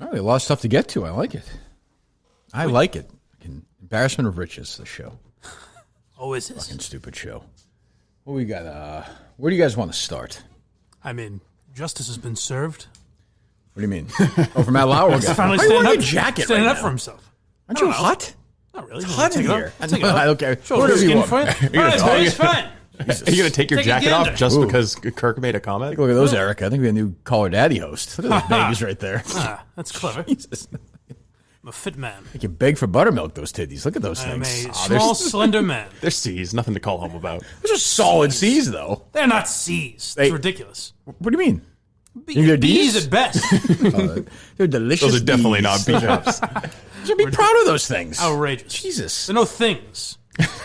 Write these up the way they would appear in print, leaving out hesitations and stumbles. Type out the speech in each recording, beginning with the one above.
Oh, a lot of stuff to get to. I like it. I like it. Embarrassment of riches, the show. Oh, is this? Fucking stupid show. What we got? Where do you guys want to start? I mean, justice has been served. What do you mean? Oh, from Matt Lauer? He's finally Why are you standing wearing up, a jacket standing right up now? for himself. Aren't you hot? Not really. It's hot in here. Okay. Show a skin for you. All right, boy, it's fine. Are you going to take your jacket off just because Kirk made a comment? Look at those, Eric. I think we have a new Call Her Daddy host. Look at those babies right there. That's clever. Jesus. I'm a fit man. I can beg for buttermilk, those titties. Look at those I'm things. a small, slender man. They're C's, nothing to call home about. Those are solid C's, though. They're not C's. It's ridiculous. What do you mean? They're D's? B's at best. They're delicious. Those are definitely B's. not B-ups. You should be proud of those things. Outrageous. Jesus. They're no things.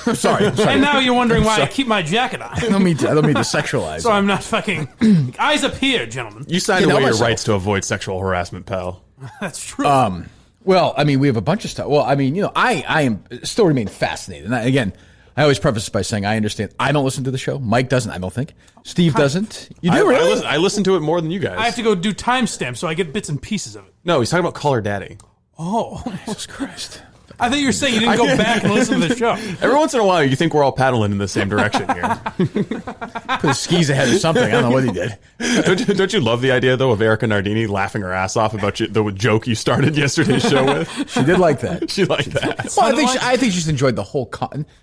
I'm sorry. And now you're wondering why I keep my jacket on. I don't mean to sexualize. So I'm not fucking... Eyes up here, gentlemen. You signed away your rights to avoid sexual harassment, pal. That's true. Well, I mean, we have a bunch of stuff. Well, I mean, I am still remain fascinated. And again, I always preface this by saying I understand. I don't listen to the show. Mike doesn't, I don't think. Steve doesn't. You do, really? I listen to it more than you guys. I have to go do timestamps so I get bits and pieces of it. No, he's talking about Call Her Daddy. Oh. Jesus Christ. I thought you were saying you didn't go back and listen to the show. Every once in a while, you think we're all paddling in the same direction here. Put his skis ahead of something. I don't know what he did. Don't you love the idea, though, of Erica Nardini laughing her ass off about the joke you started yesterday's show with? She did like that. She liked that. Well, I think she's enjoyed the whole,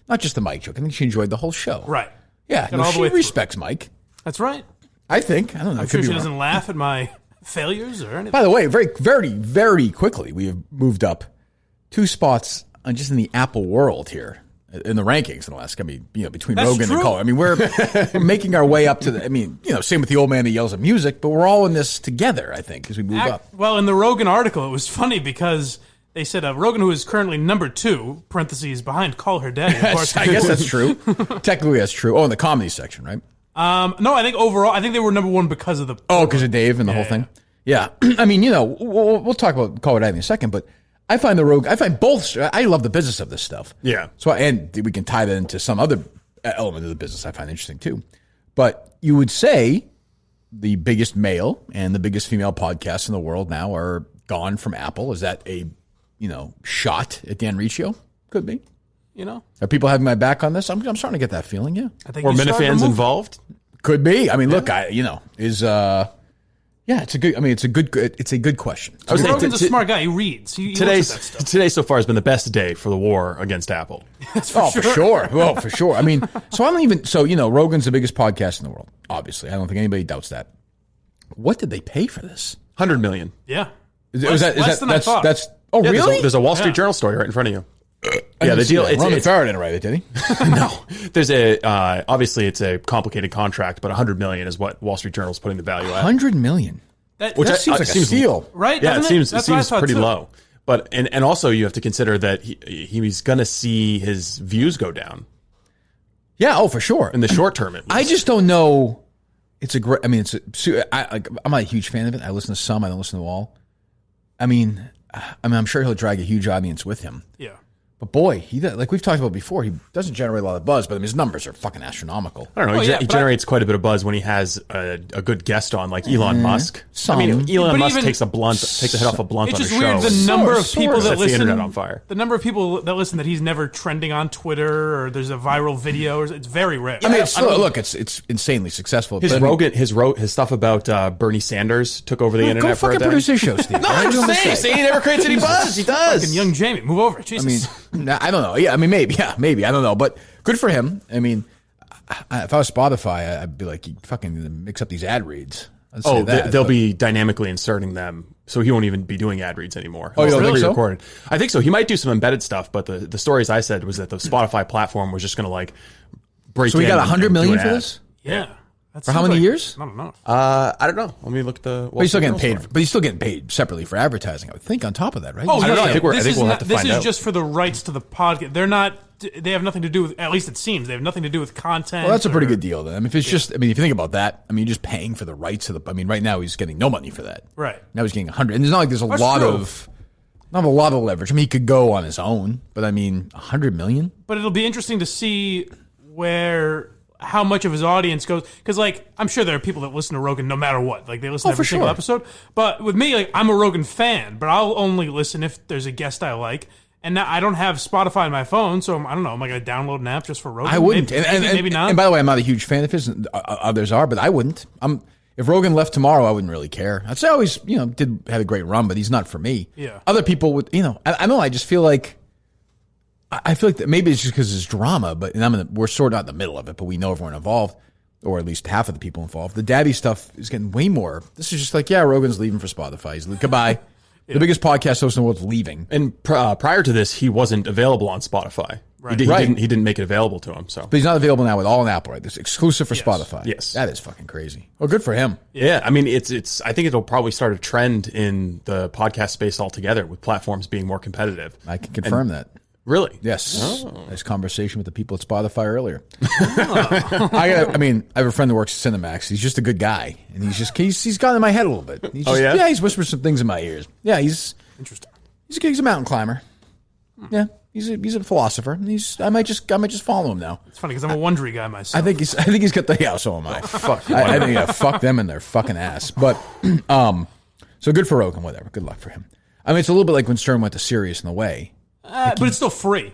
not just the Mike joke. I think she enjoyed the whole show. Right. Yeah. No, she respects Mike. That's right. I think. I don't know. I'm sure she doesn't laugh at my failures or anything. By the way, very, very, very quickly, we have moved up 2 spots just in the Apple world here in the rankings in the last, between That's Rogan true. and Cole. I mean, we're making our way up to same with the old man that yells at music, but we're all in this together, I think, as we move up. Well, in the Rogan article, it was funny because they said Rogan, who is currently number 2, parentheses, behind Call Her Daddy. Of course, I guess that's true. Technically, that's true. Oh, in the comedy section, right? No, I think overall, I think they were number 1 because of the... Oh, because of Dave and the whole thing? Yeah. I mean, we'll talk about Call Her Daddy in a second, but I find both. I love the business of this stuff. Yeah. So, and we can tie that into some other element of the business I find interesting too. But you would say the biggest male and the biggest female podcasts in the world now are gone from Apple. Is that a, shot at Dan Riccio? Could be. Are people having my back on this? I'm starting to get that feeling. Yeah. I think or Minifans involved? Could be. I mean, look, yeah, it's a good question. Rogan's a smart guy. He reads. He looks at that stuff. Today so far has been the best day for the war against Apple. That's for sure. Well, for sure. I mean, Rogan's the biggest podcast in the world. Obviously, I don't think anybody doubts that. What did they pay for this? $100 million. Yeah. Less than I thought. Really? There's a Wall Street Journal story right in front of you. Yeah, the deal. Roman Farah didn't write it, did he? No. There's obviously it's a complicated contract, but $100 million is what Wall Street Journal is putting the value at. $100 million. That seems like a steal, right? Yeah, it seems pretty too. low. But and also you have to consider that he's going to see his views go down. Yeah, for sure. In the short term, at least. I just don't know. It's a great. I mean, I'm not a huge fan of it. I listen to some. I don't listen to all. I'm sure he'll drag a huge audience with him. Yeah. But boy, like we've talked about before, he doesn't generate a lot of buzz, but his numbers are fucking astronomical. I don't know. He generates quite a bit of buzz when he has a good guest on, like Elon Musk. Elon Musk takes a head off a blunt on a show. It's just weird the number of people that listen. The internet on fire. The number of people that listen that he's never trending on Twitter or there's a viral video. It's very rare. I mean, it's insanely successful. His stuff about Bernie Sanders took over the internet. Go fucking produce his show, Steve. No, I'm just saying. See, he never creates any buzz. He does. Fucking young Jamie, move over. Jesus. I don't know. Yeah, I mean, maybe. I don't know. But good for him. I mean, if I was Spotify, I'd be like, you fucking mix up these ad reads. They'll be dynamically inserting them, so he won't even be doing ad reads anymore. Oh, you don't think so? Recorded. I think so. He might do some embedded stuff, but the stories I said was that the Spotify platform was just going to break. So we got $100 million for this? Yeah. For how many years? I don't know. I don't know. Let me look at the. But he's still getting paid. But he's still getting paid separately for advertising. I would think on top of that, right? Oh, I don't know. I think we'll have to find out. This is just for the rights to the podcast. They're not. They have nothing to do with. At least it seems they have nothing to do with content. Well, that's a pretty good deal then. I mean, if it's just. I mean, if you think about that, you're just paying for the rights to the. I mean, right now he's getting no money for that. Right. Now he's getting 100, and it's not like there's a lot of. Not a lot of leverage. I mean, he could go on his own, but I mean, $100 million. But it'll be interesting to see where how much of his audience goes, because like I'm sure there are people that listen to Rogan no matter what, like they listen to every single episode. But with me, like I'm a Rogan fan, but I'll only listen if there's a guest I like. And now I don't have Spotify on my phone, so I don't know. Am I going to download an app just for Rogan? I wouldn't. Maybe not. And by the way, I'm not a huge fan of his. Others are, but I wouldn't. If Rogan left tomorrow, I wouldn't really care. I'd say I always, had a great run, but he's not for me. Yeah. Other people would, I don't know. I just feel like, that maybe it's just because it's drama, but we're sort of not in the middle of it, but we know everyone involved, or at least half of the people involved. The daddy stuff is getting way more. This is just like, Rogan's leaving for Spotify. He's goodbye. Yeah. The biggest podcast host in the world is leaving. And prior to this, he wasn't available on Spotify. Right. He didn't make it available to him. So, but he's not available now at all on Apple, right? This exclusive for Spotify. Yes, that is fucking crazy. Well, good for him. Yeah, I mean, it's. I think it'll probably start a trend in the podcast space altogether, with platforms being more competitive. I can confirm that. Really? Yes. Oh. Nice conversation with the people at Spotify earlier. I have a friend that works at Cinemax. He's just a good guy, and he's gotten in my head a little bit. Yeah, he's whispered some things in my ears. Yeah, he's interesting. He's a mountain climber. Yeah, he's a philosopher. And I might just follow him now. It's funny because I'm a Wondery guy myself. I think he's got the so am I. Fuck. I think fuck them and their fucking ass. But so good for Rogan. Whatever. Good luck for him. I mean, it's a little bit like when Stern went to Sirius in a way. But it's still free.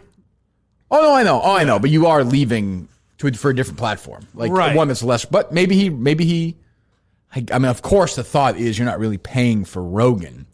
Oh no, I know. I know. But you are leaving for a different platform, like one that's less. But maybe he. I mean, of course, the thought is you're not really paying for Rogan.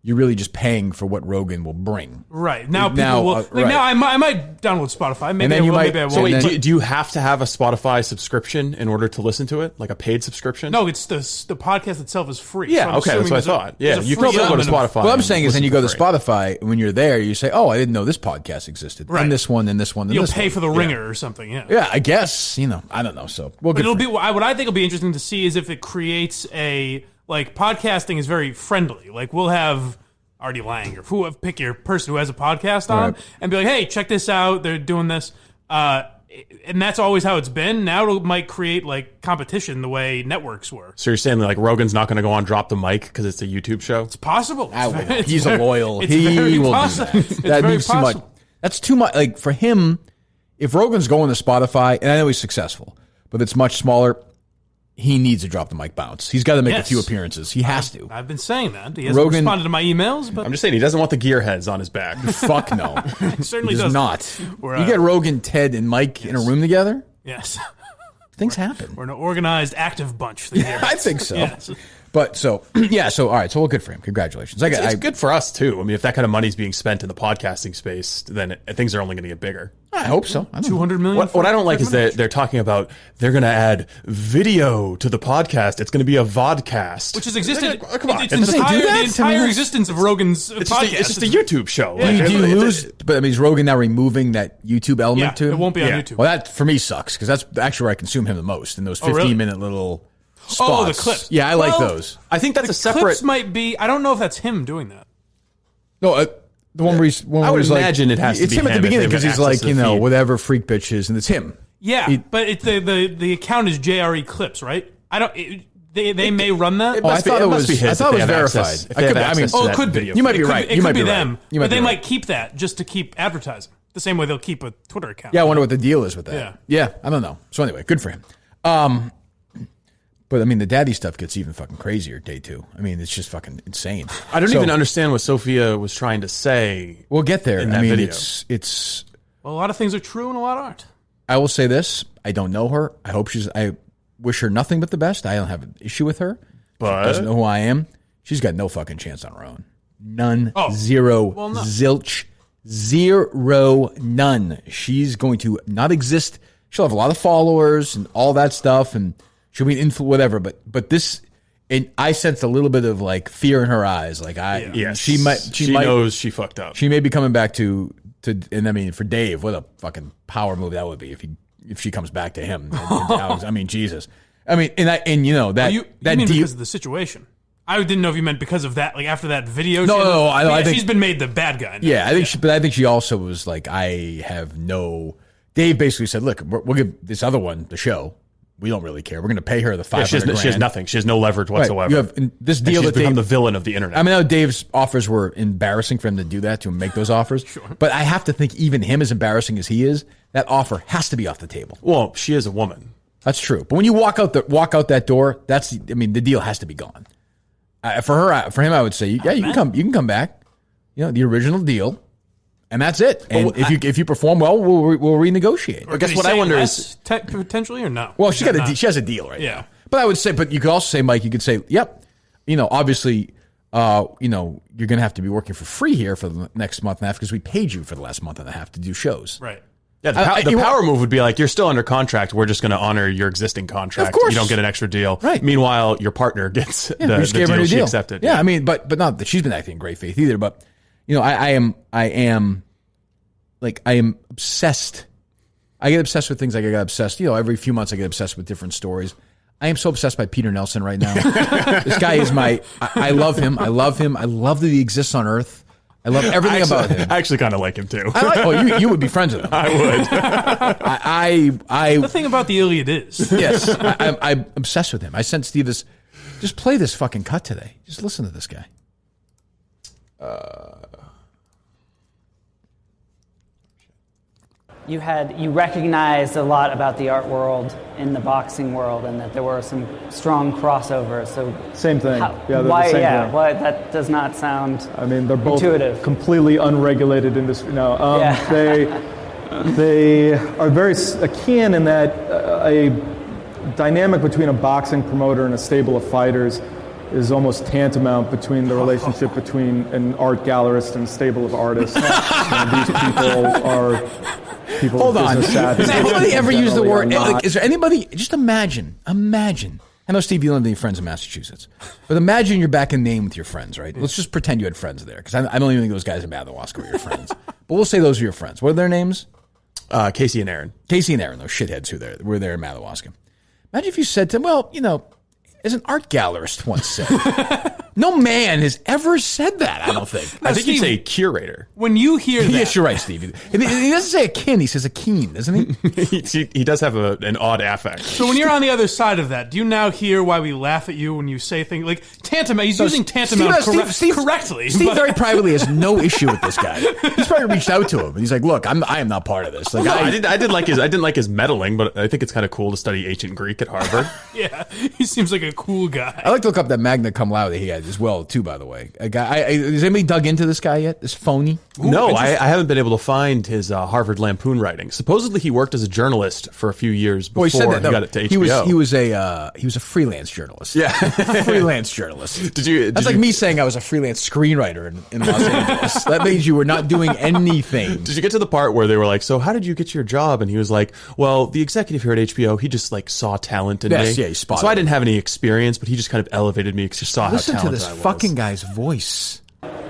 You're really just paying for what Rogan will bring. Right. Now people will... Now I might download Spotify. Maybe I will, maybe I won't. So wait, do you have to have a Spotify subscription in order to listen to it? Like a paid subscription? No, it's the podcast itself is free. Yeah, so okay, that's what I thought. Yeah, you can still go to Spotify. What I'm saying is then you go to Spotify, and when you're there, you say, I didn't know this podcast existed. Right. And this one, and this one, and You'll this one. You'll pay for the ringer or something, yeah. Yeah, I guess. I don't know. So, but it'll be... What I think will be interesting to see is if it creates a... Like, podcasting is very friendly. Like, we'll have... Artie Lang or pick your person who has a podcast on and be like, hey, check this out. They're doing this. And that's always how it's been. Now it might create like competition the way networks were. So you're saying like Rogan's not going to go on Drop the Mic because it's a YouTube show? It's possible. He's a loyal. He will do that. That means too much. That's too much. Like for him, if Rogan's going to Spotify, and I know he's successful, but it's much smaller, he needs to Drop the Mic bounce. He's got to make a few appearances. He has to. I've been saying that. He hasn't responded to my emails, but... I'm just saying he doesn't want the gearheads on his back. Fuck no. He certainly does not. You get Rogan, Ted, and Mike in a room together? Yes. Things happen. We're an organized, active bunch. I think so. Yes. But so all right. So well, good for him. Congratulations. It's good for us too. I mean, if that kind of money is being spent in the podcasting space, then things are only going to get bigger. I hope so. 200 million. What I don't like is that they're talking about they're going to add video to the podcast. It's going to be a vodcast, which has existed. Come on, the entire existence of Rogan's podcast. It's just a YouTube show. Yeah. Do you lose? But I mean, is Rogan now removing that YouTube element to him? It won't be on YouTube. Well, that for me sucks because that's actually where I consume him the most in those 15-minute little spots. Oh, the clips. Yeah, I like those. I think that's a separate. Clips might be. I don't know if that's him doing that. No. The one where he's I would imagine it has to be him at the beginning because he's like, whatever freak bitches, and it's him. Yeah, but it's the account is JRE Clips, right? I don't. They may run that. I thought it was verified. It could be. You might be right. It could be them, but they might keep that just to keep advertising. The same way they'll keep a Twitter account. Yeah, I wonder what the deal is with that. Yeah, I don't know. So anyway, good for him. But I mean, the daddy stuff gets even fucking crazier day two. I mean, it's just fucking insane. I don't even understand what Sophia was trying to say. We'll get there. In that video. It's. Well, a lot of things are true and a lot aren't. I will say this: I don't know her. I wish her nothing but the best. I don't have an issue with her. But she doesn't know who I am. She's got no fucking chance on her own. None. Zero. Well, no. Zilch. Zero. None. She's going to not exist. She'll have a lot of followers and all that stuff, and she'll be an whatever. But this, and I sense a little bit of like fear in her eyes. Like she knows she fucked up. She may be coming back to, and I mean, for Dave, what a fucking power move that would be if she comes back to him. And Alex, I mean, Jesus. I mean, and you know that you mean because of the situation. I didn't know if you meant because of that, like after that video. No, I think she's been made the bad guy. Now. Yeah, I think she also was like, I have no. Dave basically said, look, we'll give this other one the show. We don't really care. We're going to pay her the $500,000. She has nothing. She has no leverage whatsoever. Right. You have this deal that become the villain of the internet. I mean, I know Dave's offers were embarrassing for him to do that, to make those offers. Sure. But I have to think even him, as embarrassing as he is, that offer has to be off the table. Well, she is a woman. That's true. But when you walk out that door, the deal has to be gone. For him, I would say, you can come back. The original deal, and that's it. And if you perform well, we'll renegotiate. I guess what I wonder is potentially or no. Well, she has a deal right now. But I would say, but you could also say, Mike, you could say, yep. Obviously, you're going to have to be working for free here for the next month and a half because we paid you for the last month and a half to do shows. Right. Yeah, the power move would be like, you're still under contract. We're just going to honor your existing contract. Of course. You don't get an extra deal. Right. Meanwhile, your partner gets the deal she accepted. Yeah, but not that she's been acting in great faith either. But, I am obsessed. I get obsessed with things like I got obsessed. Every few months I get obsessed with different stories. I am so obsessed by Peter Nelson right now. This guy is I love him. I love him. I love that he exists on Earth. I love everything about him. I actually kind of like him too. You would be friends with him. I would. The thing about the Iliad is. Yes, I'm obsessed with him. I sent Steve this. Just play this fucking cut today. Just listen to this guy. You recognized a lot about the art world in the boxing world, and that there were some strong crossovers. So same thing. Thing. Why that does not sound. They're both intuitive. Completely unregulated industry. They are very akin in that a dynamic between a boxing promoter and a stable of fighters is almost tantamount between the relationship between an art gallerist and a stable of artists. These people are. Hold on. Has anybody ever used the word? Is there anybody? Just imagine. I know, Steve, you don't have any friends in Massachusetts, but imagine you're back in Maine with your friends, right? Let's just pretend you had friends there, because I don't even think those guys in Madawaska were your friends. But we'll say those are your friends. What are their names? Casey and Aaron. Casey and Aaron, those shitheads were there in Madawaska. Imagine if you said to them, as an art gallerist once said, no man has ever said that, I don't think. I think he'd say curator. When you hear that. Yes, you're right, Steve. He doesn't say a kin, he says a keen, doesn't he? He does have an odd affect. So when you're on the other side of that, do you now hear why we laugh at you when you say things like tantamount? He's using tantamount correctly. Steve very privately has no issue with this guy. He's probably reached out to him, and he's like, look, I am not part of this. Like, I didn't like his meddling, but I think it's kind of cool to study ancient Greek at Harvard. Yeah, he seems like a cool guy. I like to look up that magna cum laude that he had as well, too, by the way. A guy, has anybody dug into this guy yet? This phony? No, I haven't been able to find his Harvard Lampoon writing. Supposedly he worked as a journalist for a few years before he got it to HBO. He was a freelance journalist. Yeah. Freelance journalist. That's like me saying I was a freelance screenwriter in Los Angeles. That means you were not doing anything. Did you get to the part where they were like, so how did you get your job? And he was like, well, the executive here at HBO, he just saw talent in me. Yeah, he spotted so I didn't have any experience, but he just kind of elevated me because he saw Listen how talented to this fucking guy's voice.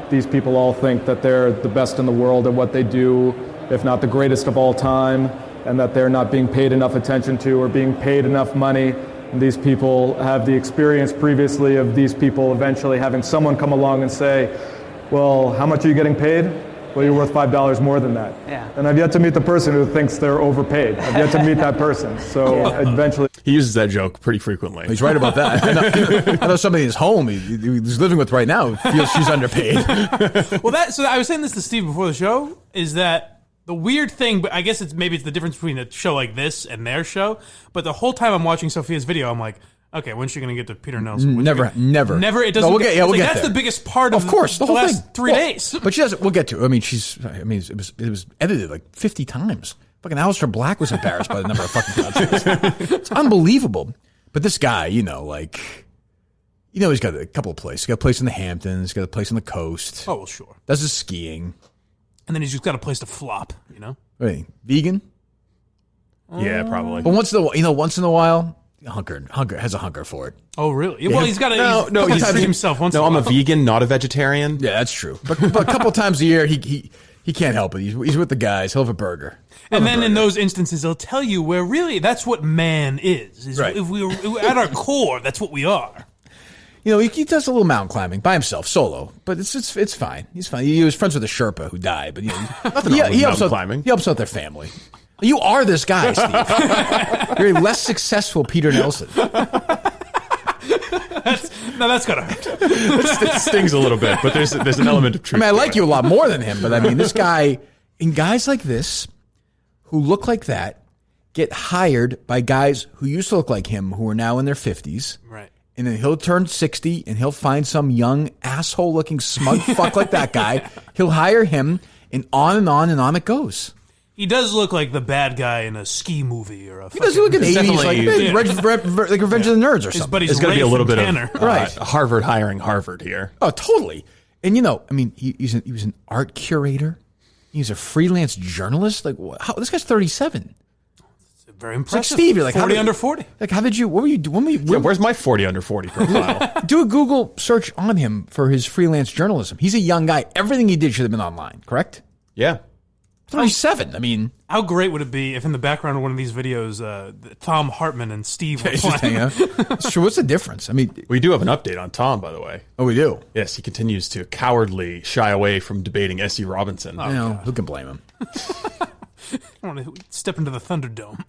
These people all think that they're the best in the world at what they do, if not the greatest of all time, and that they're not being paid enough attention to or being paid enough money. And these people have the experience previously of these people eventually having someone come along and say, well, how much are you getting paid? Well, you're worth $5 more than that. Yeah. And I've yet to meet the person who thinks they're overpaid. I've yet to meet that person. So eventually... He uses that joke pretty frequently. He's right about that. I know somebody in his home he's living with right now feels she's underpaid. Well, so I was saying this to Steve before the show, is that the weird thing, but I guess it's the difference between a show like this and their show, but the whole time I'm watching Sophia's video, I'm like, okay, when's she going to get to Peter Nelson? Never. It doesn't. We'll get that's there. The biggest part of course, the whole last thing. 3 days. But she doesn't. We'll get to it. It was edited like 50 times. Fucking Aleister Black was embarrassed by the number of fucking cuts. It's unbelievable. But this guy, he's got a couple of places. He's got a place in the Hamptons. He's got a place on the coast. Oh, well, sure. Does his skiing. And then he's just got a place to flop, Wait, vegan? Yeah, probably. But once in a while, has a hunger for it. Oh, really? Yeah, well, he's got to. No, he's himself once. No, in a I'm while. a vegan, not a vegetarian. Yeah, that's true. But a couple times a year, he can't help it. He's with the guys. He'll have a burger. And then in those instances, he'll tell you where really that's what man is. Right. If we're at our core, that's what we are. He does a little mountain climbing by himself, solo, but it's fine. He's fine. He was friends with a Sherpa who died, but he helps out climbing. He helps out their family. You are this guy, Steve. You're a less successful Peter Nelson. That's gotta hurt. It stings a little bit, but there's an element of truth. I like you a lot more than him, but this guy, and guys like this who look like that get hired by guys who used to look like him who are now in their 50s. Right. And then he'll turn 60 and he'll find some young asshole-looking smug fuck like that guy. He'll hire him, and on it goes. He does look like the bad guy in a ski movie or a. He does look in the 80s, like Revenge of the Nerds or something. But he's There's going to be a little bit Tanner. of Right. Harvard hiring Harvard here. Oh, totally. And he was an art curator. He's a freelance journalist. Like, this guy's 37. Very impressive. It's like Steve, you're like 40 under 40. Like, how did you? What were you doing? Where's my 40 under 40 profile? Do a Google search on him for his freelance journalism. He's a young guy. Everything he did should have been online, correct? Yeah. 37. I mean, how great would it be if in the background of one of these videos, Tom Hartman and Steve were playing? Sure. What's the difference? I mean, we do have an update on Tom, by the way. Oh, we do. Yes, he continues to cowardly shy away from debating S.E. Robinson. Who can blame him? I want to step into the Thunderdome.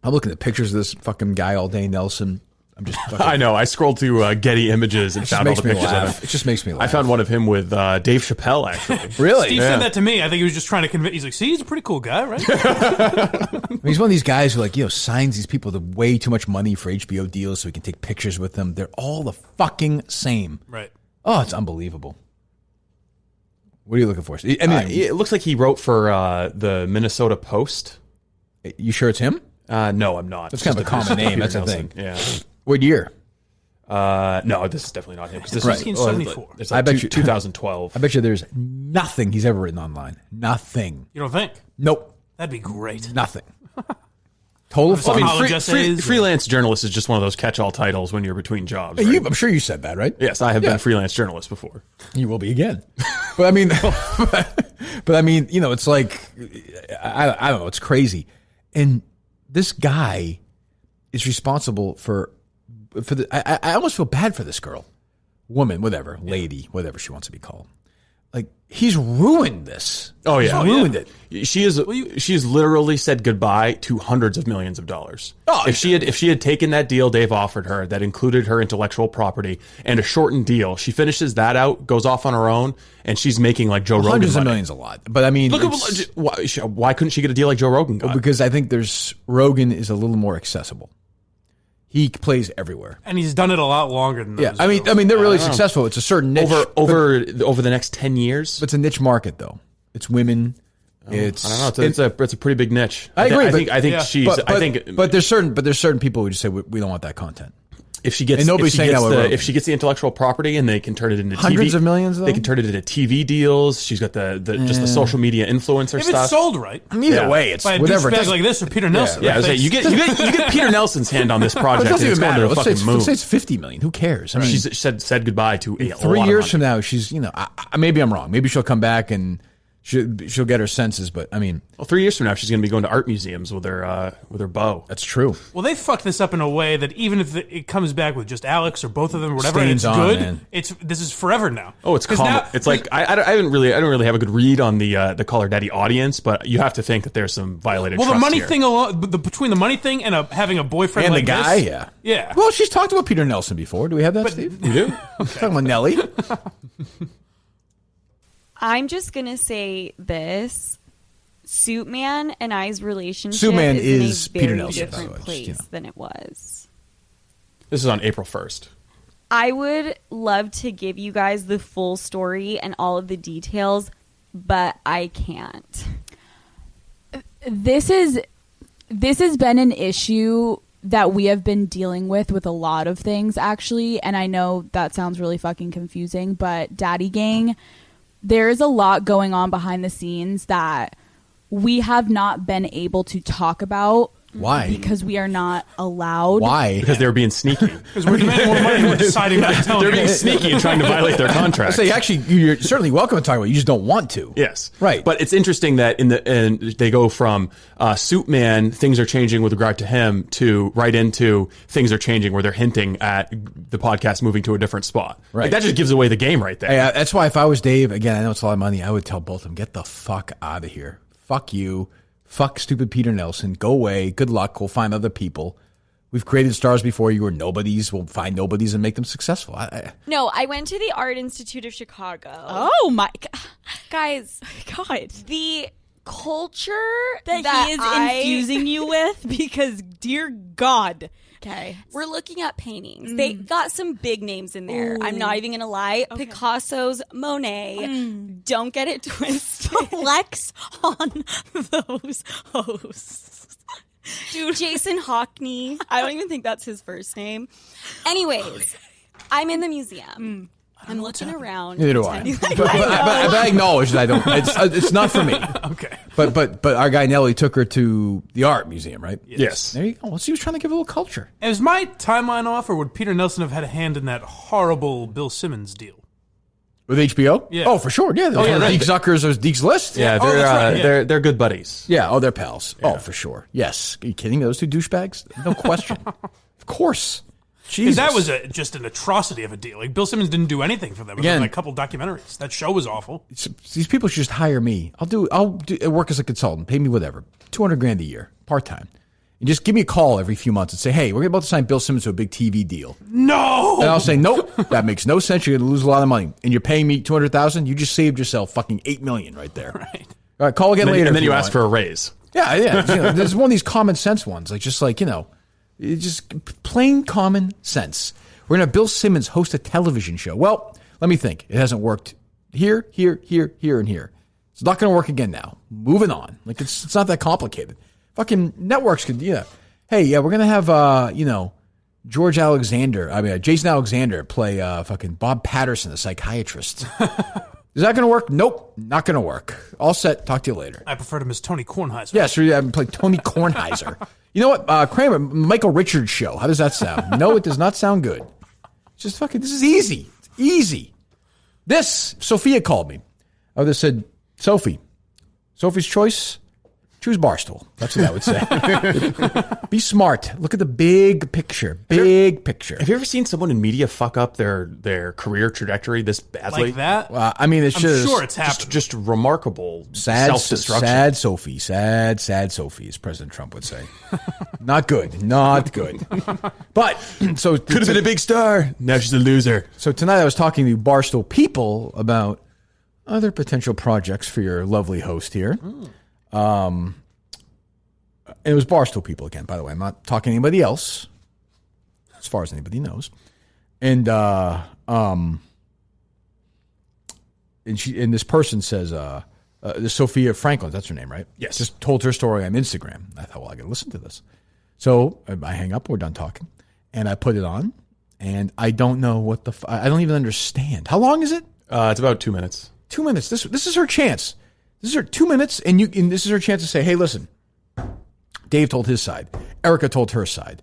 I'm looking at pictures of this fucking guy all day, Nelson. I'm just. I know. I scrolled through Getty Images and found all the pictures of him. It just makes me laugh. I found one of him with Dave Chappelle, actually. Really? Steve said that to me. I think he was just trying to convince. He's like, see, he's a pretty cool guy, right? He's one of these guys who, signs these people to way too much money for HBO deals so he can take pictures with them. They're all the fucking same. Right. Oh, it's unbelievable. What are you looking for? I mean, it looks like he wrote for the Minnesota Post. You sure it's him? No, I'm not. That's kind of a common name. That's the thing. Yeah. What year? No, this is definitely not him. This is 1974. It's like 2012. I bet you there's nothing he's ever written online. Nothing. You don't think? Nope. That'd be great. Nothing. Total fun. Freelance journalist is just one of those catch-all titles when you're between jobs. Right? I'm sure you said that, right? Yes, I have been a freelance journalist before. You will be again. But I mean, it's like, I don't know. It's crazy. And this guy is responsible for the. I almost feel bad for this girl, woman, whatever, lady, whatever she wants to be called. Like, he's ruined this. Oh yeah, he's ruined it. She has literally said goodbye to hundreds of millions of dollars. Oh, if she had taken that deal Dave offered her that included her intellectual property and a shortened deal, she finishes that out, goes off on her own, and she's making like Joe Rogan. Hundreds of millions, a lot. But I mean, why couldn't she get a deal like Joe Rogan got? Because I think Rogan is a little more accessible. He plays everywhere, and he's done it a lot longer than those. Yeah, I mean, they're really successful. It's a certain niche over the next 10 years. It's a niche market, though. It's women. I don't know. It's a pretty big niche. I agree. I think she's. But there's certain people who just say we don't want that content. If she gets, if she gets the intellectual property and they can turn it into hundreds of millions, though? They can turn it into TV deals. She's got just the social media influencer stuff. If it's sold right, either way, it's by a whatever. Douchebag like this or Peter Nelson. Yeah, you get Peter Nelson's hand on this project. It doesn't even matter. Let's say it's 50 million. Who cares? I mean, she's said goodbye to a 3 years from now. She's maybe I'm wrong. Maybe she'll come back and she'll get her senses. But I mean, 3 years from now, she's going to be going to art museums with her bow. That's true. Well, they fucked this up in a way that even if it comes back with just Alex or both of them or whatever, and it's good, man. This is forever now. Oh, it's common. It's like I don't really have a good read on the Call Her Daddy audience, but you have to think that there's some violated. Well, the money here. thing between the money thing and having a boyfriend and like the guy, this, yeah. Well, she's talked about Peter Nelson before. Do we have that, Steve? We do. Talking about Nelly. I'm just gonna say this: Suitman and I's relationship Suitman is is in a Peter very Nelson, different by the way, place than it was. This is on April 1st. I would love to give you guys the full story and all of the details, but I can't. This has been an issue that we have been dealing with a lot of things, actually, and I know that sounds really fucking confusing, but Daddy Gang, there is a lot going on behind the scenes that we have not been able to talk about. Why? Because we are not allowed. Why? Because they were being sneaky. Because we're demanding more money and we're deciding not to tell They're them. being sneaky and trying to violate their contract. So you're certainly welcome to talk about it. You just don't want to. Yes. Right. But it's interesting that they go from Suitman, things are changing with regard to him, to right into things are changing where they're hinting at the podcast moving to a different spot. Right. Like, that just gives away the game right there. Hey, that's why if I was Dave, again, I know it's a lot of money, I would tell both of them, get the fuck out of here. Fuck you. Fuck stupid Peter Nelson. Go away. Good luck. We'll find other people. We've created stars before you were nobodies. We'll find nobodies and make them successful. No, I went to the Art Institute of Chicago. Oh my Guys, God. the culture that he is infusing you with, because dear God. Okay. We're looking at paintings. They got some big names in there. Ooh. I'm not even going to lie. Okay. Picasso's, Monet. Don't get it twisted. Flex on those hosts. Dude, Jason Hockney. I don't even think that's his first name. Anyways, I'm in the museum. I'm looking around. Neither do I. But I acknowledge that I don't. It's not for me. Okay. But our guy Nelly took her to the art museum, right? Yes. There you go. Well, she was trying to give a little culture. And is my timeline off, or would Peter Nelson have had a hand in that horrible Bill Simmons deal? With HBO? Yeah. Oh, for sure. Yeah. Deke Zucker's or Deke's List? Yeah, Oh, they're that's right, yeah. they're good buddies. Yeah. Oh, they're pals. Oh, for sure. Yes. Are you kidding me? Those two douchebags? No question. Of course. Jesus. Because that was just an atrocity of a deal. Like, Bill Simmons didn't do anything for them. It was Again, like a couple documentaries. That show was awful. These people should just hire me. I'll work as a consultant. Pay me whatever. $200,000 a year, part time, and just give me a call every few months and say, "Hey, we're about to sign Bill Simmons to a big TV deal." No. And I'll say, "Nope, that makes no sense. You're going to lose a lot of money, and you're paying me $200,000. You just saved yourself fucking $8 million right there." Right. All right, call again later. And then if you want. ask for a raise. Yeah. There's one of these common sense ones, it's just plain common sense. We're going to have Bill Simmons host a television show. Well, let me think. It hasn't worked here, and here. It's not going to work again now. Moving on. Like, it's not that complicated. Fucking networks could, Hey, we're going to have, Jason Alexander play fucking Bob Patterson, the psychiatrist. Is that going to work? Nope, not going to work. All set. Talk to you later. I preferred him as Tony Kornheiser. Yes, I play Tony Kornheiser. You know what? Kramer, Michael Richards show. How does that sound? No, it does not sound good. Just fucking, this is easy. It's easy. Sophia called me. I would have said, Sophie's choice, choose Barstool. That's what I would say. Be smart. Look at the big picture. Big picture. Have you ever seen someone in media fuck up their career trajectory this badly? Like that? It's I'm just... sure it's happened. Just remarkable Sad self-destruction. Sad Sophie. Sad Sophie, as President Trump would say. Not good. But, so... Could have been a big star. Now she's a loser. So tonight I was talking to Barstool people about other potential projects for your lovely host here. And it was Barstool people again, by the way. I'm not talking to anybody else, as far as anybody knows. And this person says, this Sophia Franklin, that's her name, right? Yes. Just told her story on Instagram. I thought, well, I got to listen to this. So I hang up, we're done talking, and I put it on, and I don't know what I don't even understand. How long is it? It's about 2 minutes. 2 minutes. This is her chance. This is her 2 minutes, and this is her chance to say, "Hey, listen." Dave told his side. Erica told her side.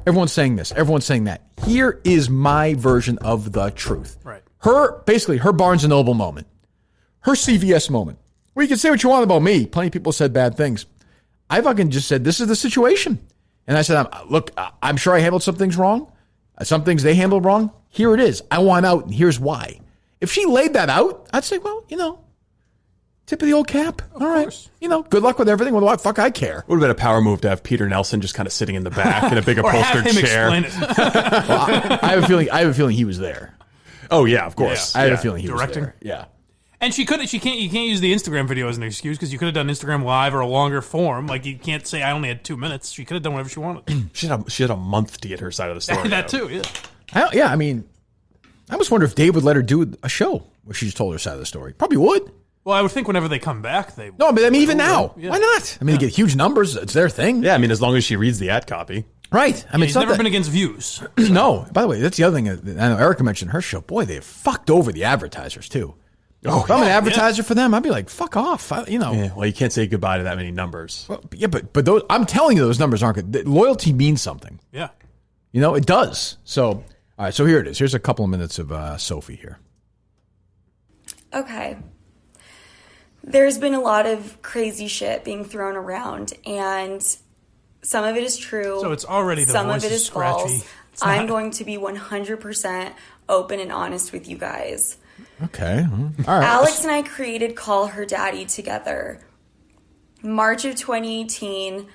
Everyone's saying this. Everyone's saying that. Here is my version of the truth. Right. Her Barnes & Noble moment. Her CVS moment. Well, you can say what you want about me. Plenty of people said bad things. I fucking just said, this is the situation. And I said, look, I'm sure I handled some things wrong. Some things they handled wrong. Here it is. I want out, and here's why. If she laid that out, I'd say, well, tip of the old cap. All right. Good luck with everything. Well, what the fuck I care? Would have been a power move to have Peter Nelson just kind of sitting in the back in a big Or have upholstered him chair. explain it. Well, I have a feeling he was there. Oh yeah, of course. I had a feeling he Directing? was there. Yeah. And you can't use the Instagram video as an excuse, because you could have done Instagram Live or a longer form. Like, you can't say I only had 2 minutes. She could have done whatever she wanted. She had a month to get her side of the story. That out. too, yeah. I almost wonder if Dave would let her do a show where she just told her side of the story. Probably would. Well, I would think whenever they come back, they... No, but even now. Yeah. Why not? They get huge numbers. It's their thing. Yeah, as long as she reads the ad copy. Right. He's never been against views. No. By the way, that's the other thing. I know Erica mentioned her show. Boy, they have fucked over the advertisers, too. If I'm an advertiser for them, I'd be like, fuck off. Yeah, well, you can't say goodbye to that many numbers. Well, yeah, but those, I'm telling you, those numbers aren't good. Loyalty means something. Yeah. It does. So, all right, so here it is. Here's a couple of minutes of Sophie here. Okay. There's been a lot of crazy shit being thrown around, and some of it is true. So it's already the some voice of it is scratchy. false. I'm going to be 100% open and honest with you guys. Okay. All right. Alex and I created Call Her Daddy together. March of 2018,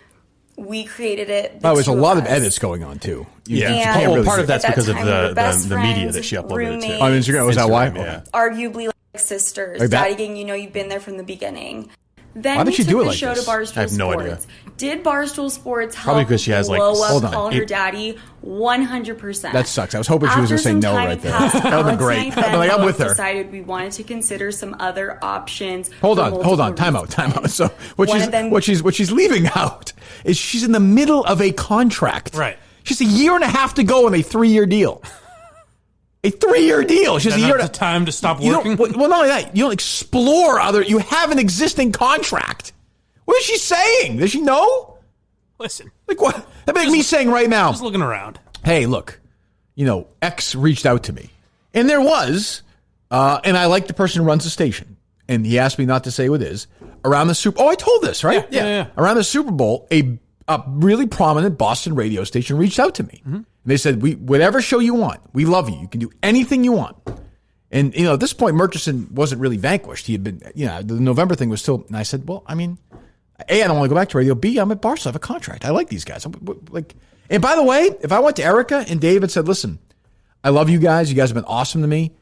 we created it. There's a lot of edits going on, too. And part of that's at that because of time, we were best the media friends, that she uploaded it roommates, to. On Instagram, was that why? Yeah. arguably like sisters. Like that? Daddy gang, you've been there from the beginning. Then Why did we she took do it the like show this? to Barstool I have no Sports. idea. Did Barstool Sports help Probably because she has, like, blow up hold on. Call Her Daddy? 100%. That sucks. I was hoping she was going to say no right there. That would have been great. But Like, I'm with her. Decided we wanted to consider some other options. Hold for on. multiple Time out. reasons. So what she's leaving out is she's in the middle of a contract. Right. She's a year and a half to go on a 3-year deal. A 3-year deal. She's a year the time to stop You working. don't, well, not only that, you don't explore you have an existing contract. What is she saying? Does she know? Listen, Like what? That'd make me saying right now, just looking around. hey, look, X reached out to me. And there was, and I like the person who runs the station. And he asked me not to say who it is. Around the Super I told this, right? Yeah. Around the Super Bowl, a really prominent Boston radio station reached out to me. Mm-hmm. And they said, whatever show you want, we love you. You can do anything you want. And, at this point, Murchison wasn't really vanquished. He had been, the November thing was still, and I said, well, I mean, A, I don't want to go back to radio. B, I'm at Barstool. I have a contract. I like these guys. And by the way, if I went to Erica and Dave and said, listen, I love you guys. You guys have been awesome to me.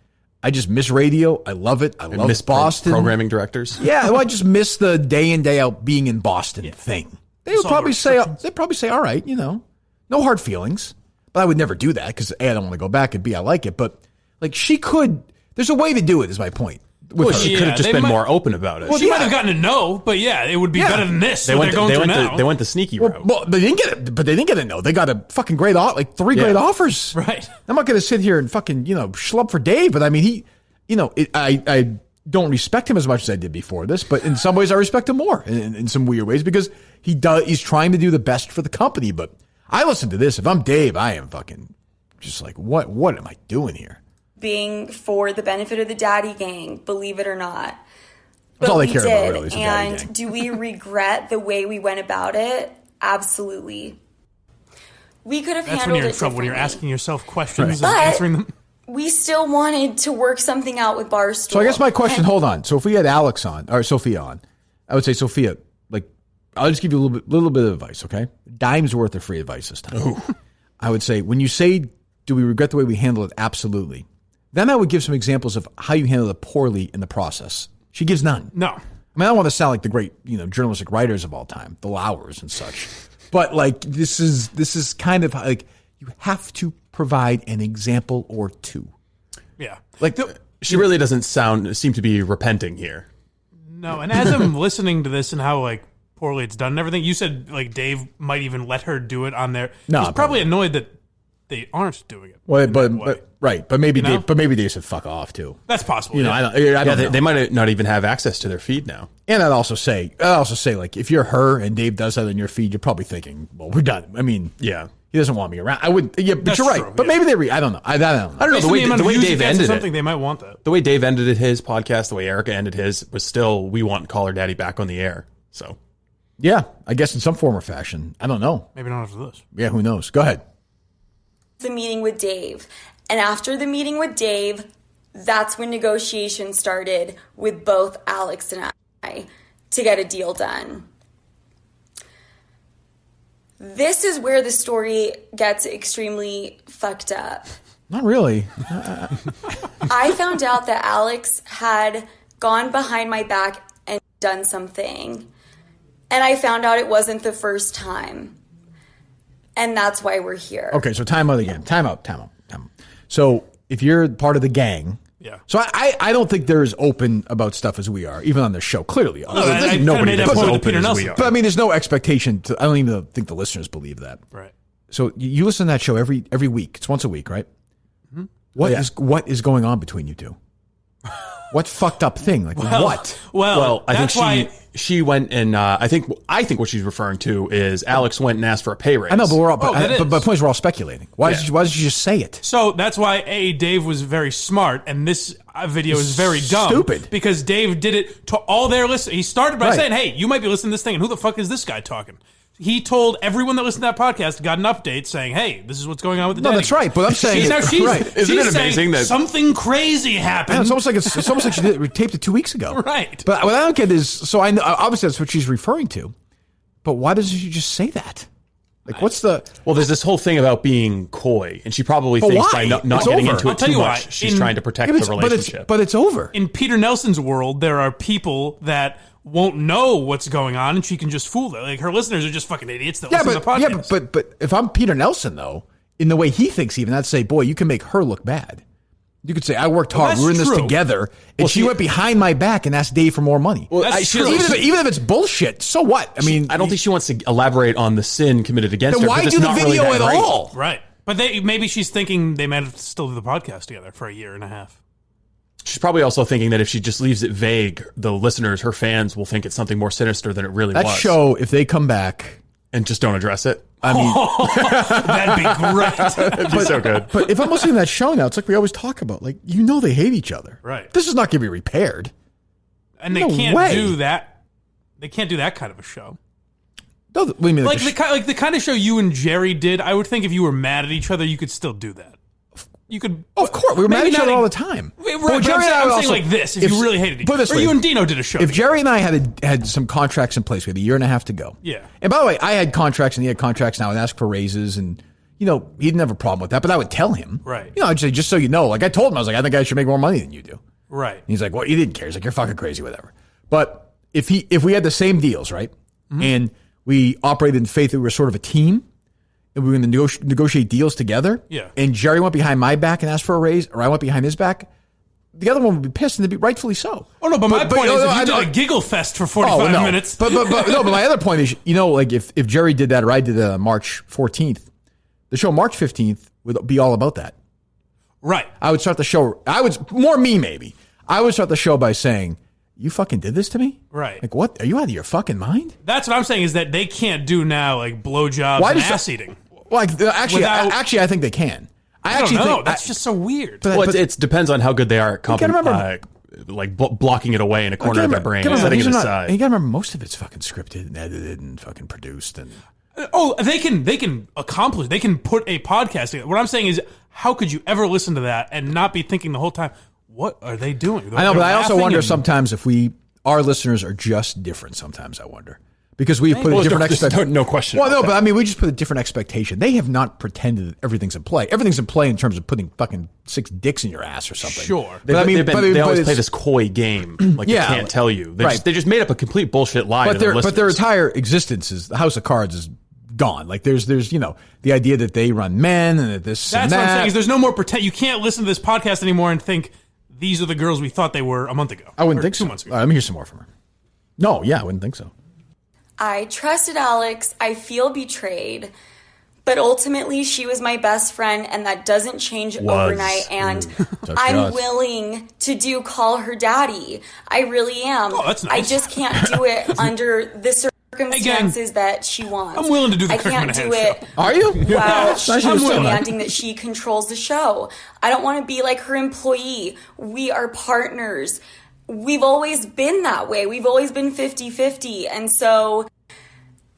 I just miss radio. I love it. I love Boston. Programming directors. Yeah, well, I just miss the day in, day out being in Boston thing. They would probably say, all right, no hard feelings. But I would never do that because A, I don't want to go back, and B, I like it. But she could, there's a way to do it, is my point. Well, she could have just been more open about it. Well, she might have gotten a no, but it would be better than this. They went the sneaky route. Well, they didn't get it, but they didn't get a no. They got a fucking great, three great offers. Right. I'm not going to sit here and fucking, schlub for Dave, but I mean, I don't respect him as much as I did before this, but in some ways I respect him more in some weird ways because he's trying to do the best for the company. But I listen to this. If I'm Dave, I am fucking just like, what am I doing here? Being for the benefit of the daddy gang, believe it or not. That's all they care about, really, is the daddy And gang. do we regret the way we went about it? Absolutely. We could have That's handled when you're in it trouble, when you're differently. asking yourself questions But and answering them. we still wanted to work something out with Barstool. So I guess my question, hold on. So if we had Alex on, or Sophia on, I would say, Sophia, I'll just give you a little bit of advice, okay? Dime's worth of free advice this time. Ooh. I would say, when you say, do we regret the way we handled it? Absolutely. Then I would give some examples of how you handled it poorly in the process. She gives none. No. I mean, I don't want to sound like the great, journalistic writers of all time, the Lowers and such. But this is kind of you have to provide an example or two. Yeah. She really doesn't seem to be repenting here. No, and as I'm listening to this and how poorly it's done and everything, you said Dave might even let her do it on there. No, he's probably annoyed that they aren't doing it. Well, but maybe they said fuck off too. That's possible. I don't know. They might not even have access to their feed now. And I'd also say if you're her and Dave does that on your feed, you're probably thinking, well, we're done. I mean, yeah, he doesn't want me around. I wouldn't. Yeah, but That's you're right. true, But maybe they. I don't know. I don't know. I don't know the way Dave ended something it. They might want that. The way Dave ended his podcast, the way Erica ended his, was still, we want Call Her Daddy back on the air. So, yeah, I guess in some form or fashion. I don't know. Maybe not after this. Yeah, who knows? Go ahead. The meeting with Dave. And after the meeting with Dave, that's when negotiations started with both Alex and I to get a deal done. This is where the story gets extremely fucked up. Not really. I found out that Alex had gone behind my back and done something. And I found out it wasn't the first time. And that's why we're here. Okay, so time out again. Time out. So if you're part of the gang, yeah. So I don't think they're as open about stuff as we are, even on the show. Clearly, nobody is as open as we are. But I mean, there's no expectation to. I don't even think the listeners believe that. Right. So you listen to that show every week. It's once a week, right? Mm-hmm. What is going on between you two? What fucked up thing? What? Well, I think she went and I think what she's referring to is Alex went and asked for a pay raise. I know, but the point is we're all speculating. Why did you just say it? So that's why Dave was very smart, and this video is very dumb. Stupid. Because Dave did it to all their listeners. He started by saying, "Hey, you might be listening to this thing, and who the fuck is this guy talking?" He told everyone that listened to that podcast, got an update saying, "Hey, this is what's going on with the daddy." No, that's right. But I'm saying, she's Isn't it amazing that something crazy happened? Yeah, it's almost like she taped it 2 weeks ago, right? But what I don't get is, so I know obviously that's what she's referring to, but why doesn't she just say that? Like, what's the? Well, there's this whole thing about being coy, and she probably But thinks why? by not It's getting over. into I'll it tell too you much, why. she's trying to protect the relationship. But it's over. In Peter Nelson's world, there are people that won't know what's going on, and she can just fool them. Like, her listeners are just fucking idiots that listen to the podcast. But if I'm Peter Nelson, though, in the way he thinks, even I'd say, boy, you can make her look bad. You could say, I worked hard. that's We're in this true. together. And she went behind my back and asked Dave for more money. Well, That's true. Even if it's bullshit, so what? I mean, I don't think she wants to elaborate on the sin committed against then her. why because do it's the not really video that at great. all? Right. But maybe she's thinking they might still do the podcast together for a year and a half. She's probably also thinking that if she just leaves it vague, the listeners, her fans, will think it's something more sinister than it really That was. show, if they come back, And just don't address it. I mean, That'd be great. It'd be so good. but if I'm listening to that show now, it's like we always talk about, like, they hate each other. Right. This is not going to be repaired. And they No can't way. do that. They can't do that kind of a show. No, what do you mean? Like the kind of show you and Jerry did. I would think if you were mad at each other, you could still do that. You could. Of course, we were mad at maybe each other not all the time. Right, But but Jerry and I I'm also- saying like this: if you really hated each put it other, this or way, you and Dino did a show. If Jerry and I had some contracts in place, we had a year and a half to go. Yeah. And by the way, I had contracts and he had contracts now and ask for raises and, he didn't have a problem with that, but I would tell him. Right. I'd say, just so you know, like I told him, I was like, I think I should make more money than you do. right, And he's like, well, he didn't care. He's like, you're fucking crazy, whatever. But if we had the same deals, right? Mm-hmm. And we operated in faith that we were sort of a team and we were going to negotiate deals together. Yeah. And Jerry went behind my back and asked for a raise, or I went behind his back, the other one would be pissed, and they'd be rightfully so. Oh no, but my point is, if you did I- a giggle fest for 45 no. minutes, But my other point is, like if Jerry did that or I did that on March 14th, the show March 15th would be all about that. right? I would start the show. More me maybe. I would start the show by saying, "You fucking did this to me." Right. Like, what? Are you out of your fucking mind? That's what I'm saying is that they can't do now like blowjobs and does ass that- eating. Like, actually, I think they can. I don't actually know. think That's just so weird. But- Well, it depends on how good they are at gotta remember- blocking it away in a corner of their brain, setting it aside. You gotta remember, most of it's fucking scripted and edited and fucking produced and. Oh, they can accomplish. They can put a podcast together. What I'm saying is, how could you ever listen to that and not be thinking the whole time, what are they doing? I know, but I also wonder and- sometimes if our listeners are just different. Sometimes I wonder. Because we put a Well, different there's expectation. no question Well, about no, that. but I mean, we just put a different expectation. They have not pretended that everything's in play. Everything's in play in terms of putting fucking 6 dicks in your ass or something. Sure. But I mean, they always it's- play this coy game, like Yeah. they can't tell you. Right. They just made up a complete bullshit lie. But to their their listeners. entire existence is the House of Cards is gone. Like there's the idea that they run men and that this. That's and what I'm that. saying. Is there's no more pretend. You can't listen to this podcast anymore and think these are the girls we thought they were a month ago. I wouldn't or think so. 2 months ago. All right, let me hear some more from her. No, yeah, I wouldn't think so. I trusted Alex. I feel betrayed. But ultimately, she was my best friend, and that doesn't change overnight. And Tough I'm shots. willing to call her daddy. I really am. Oh, that's I nice. just can't do it under the circumstances that she wants. I'm willing to do the I Kirk can't Minahan do it. show. Are you? Wow, That's nice she's of you to say that. demanding that she controls the show. I don't want to be like her employee. We are partners. We've always been that way. We've always been 50-50. And so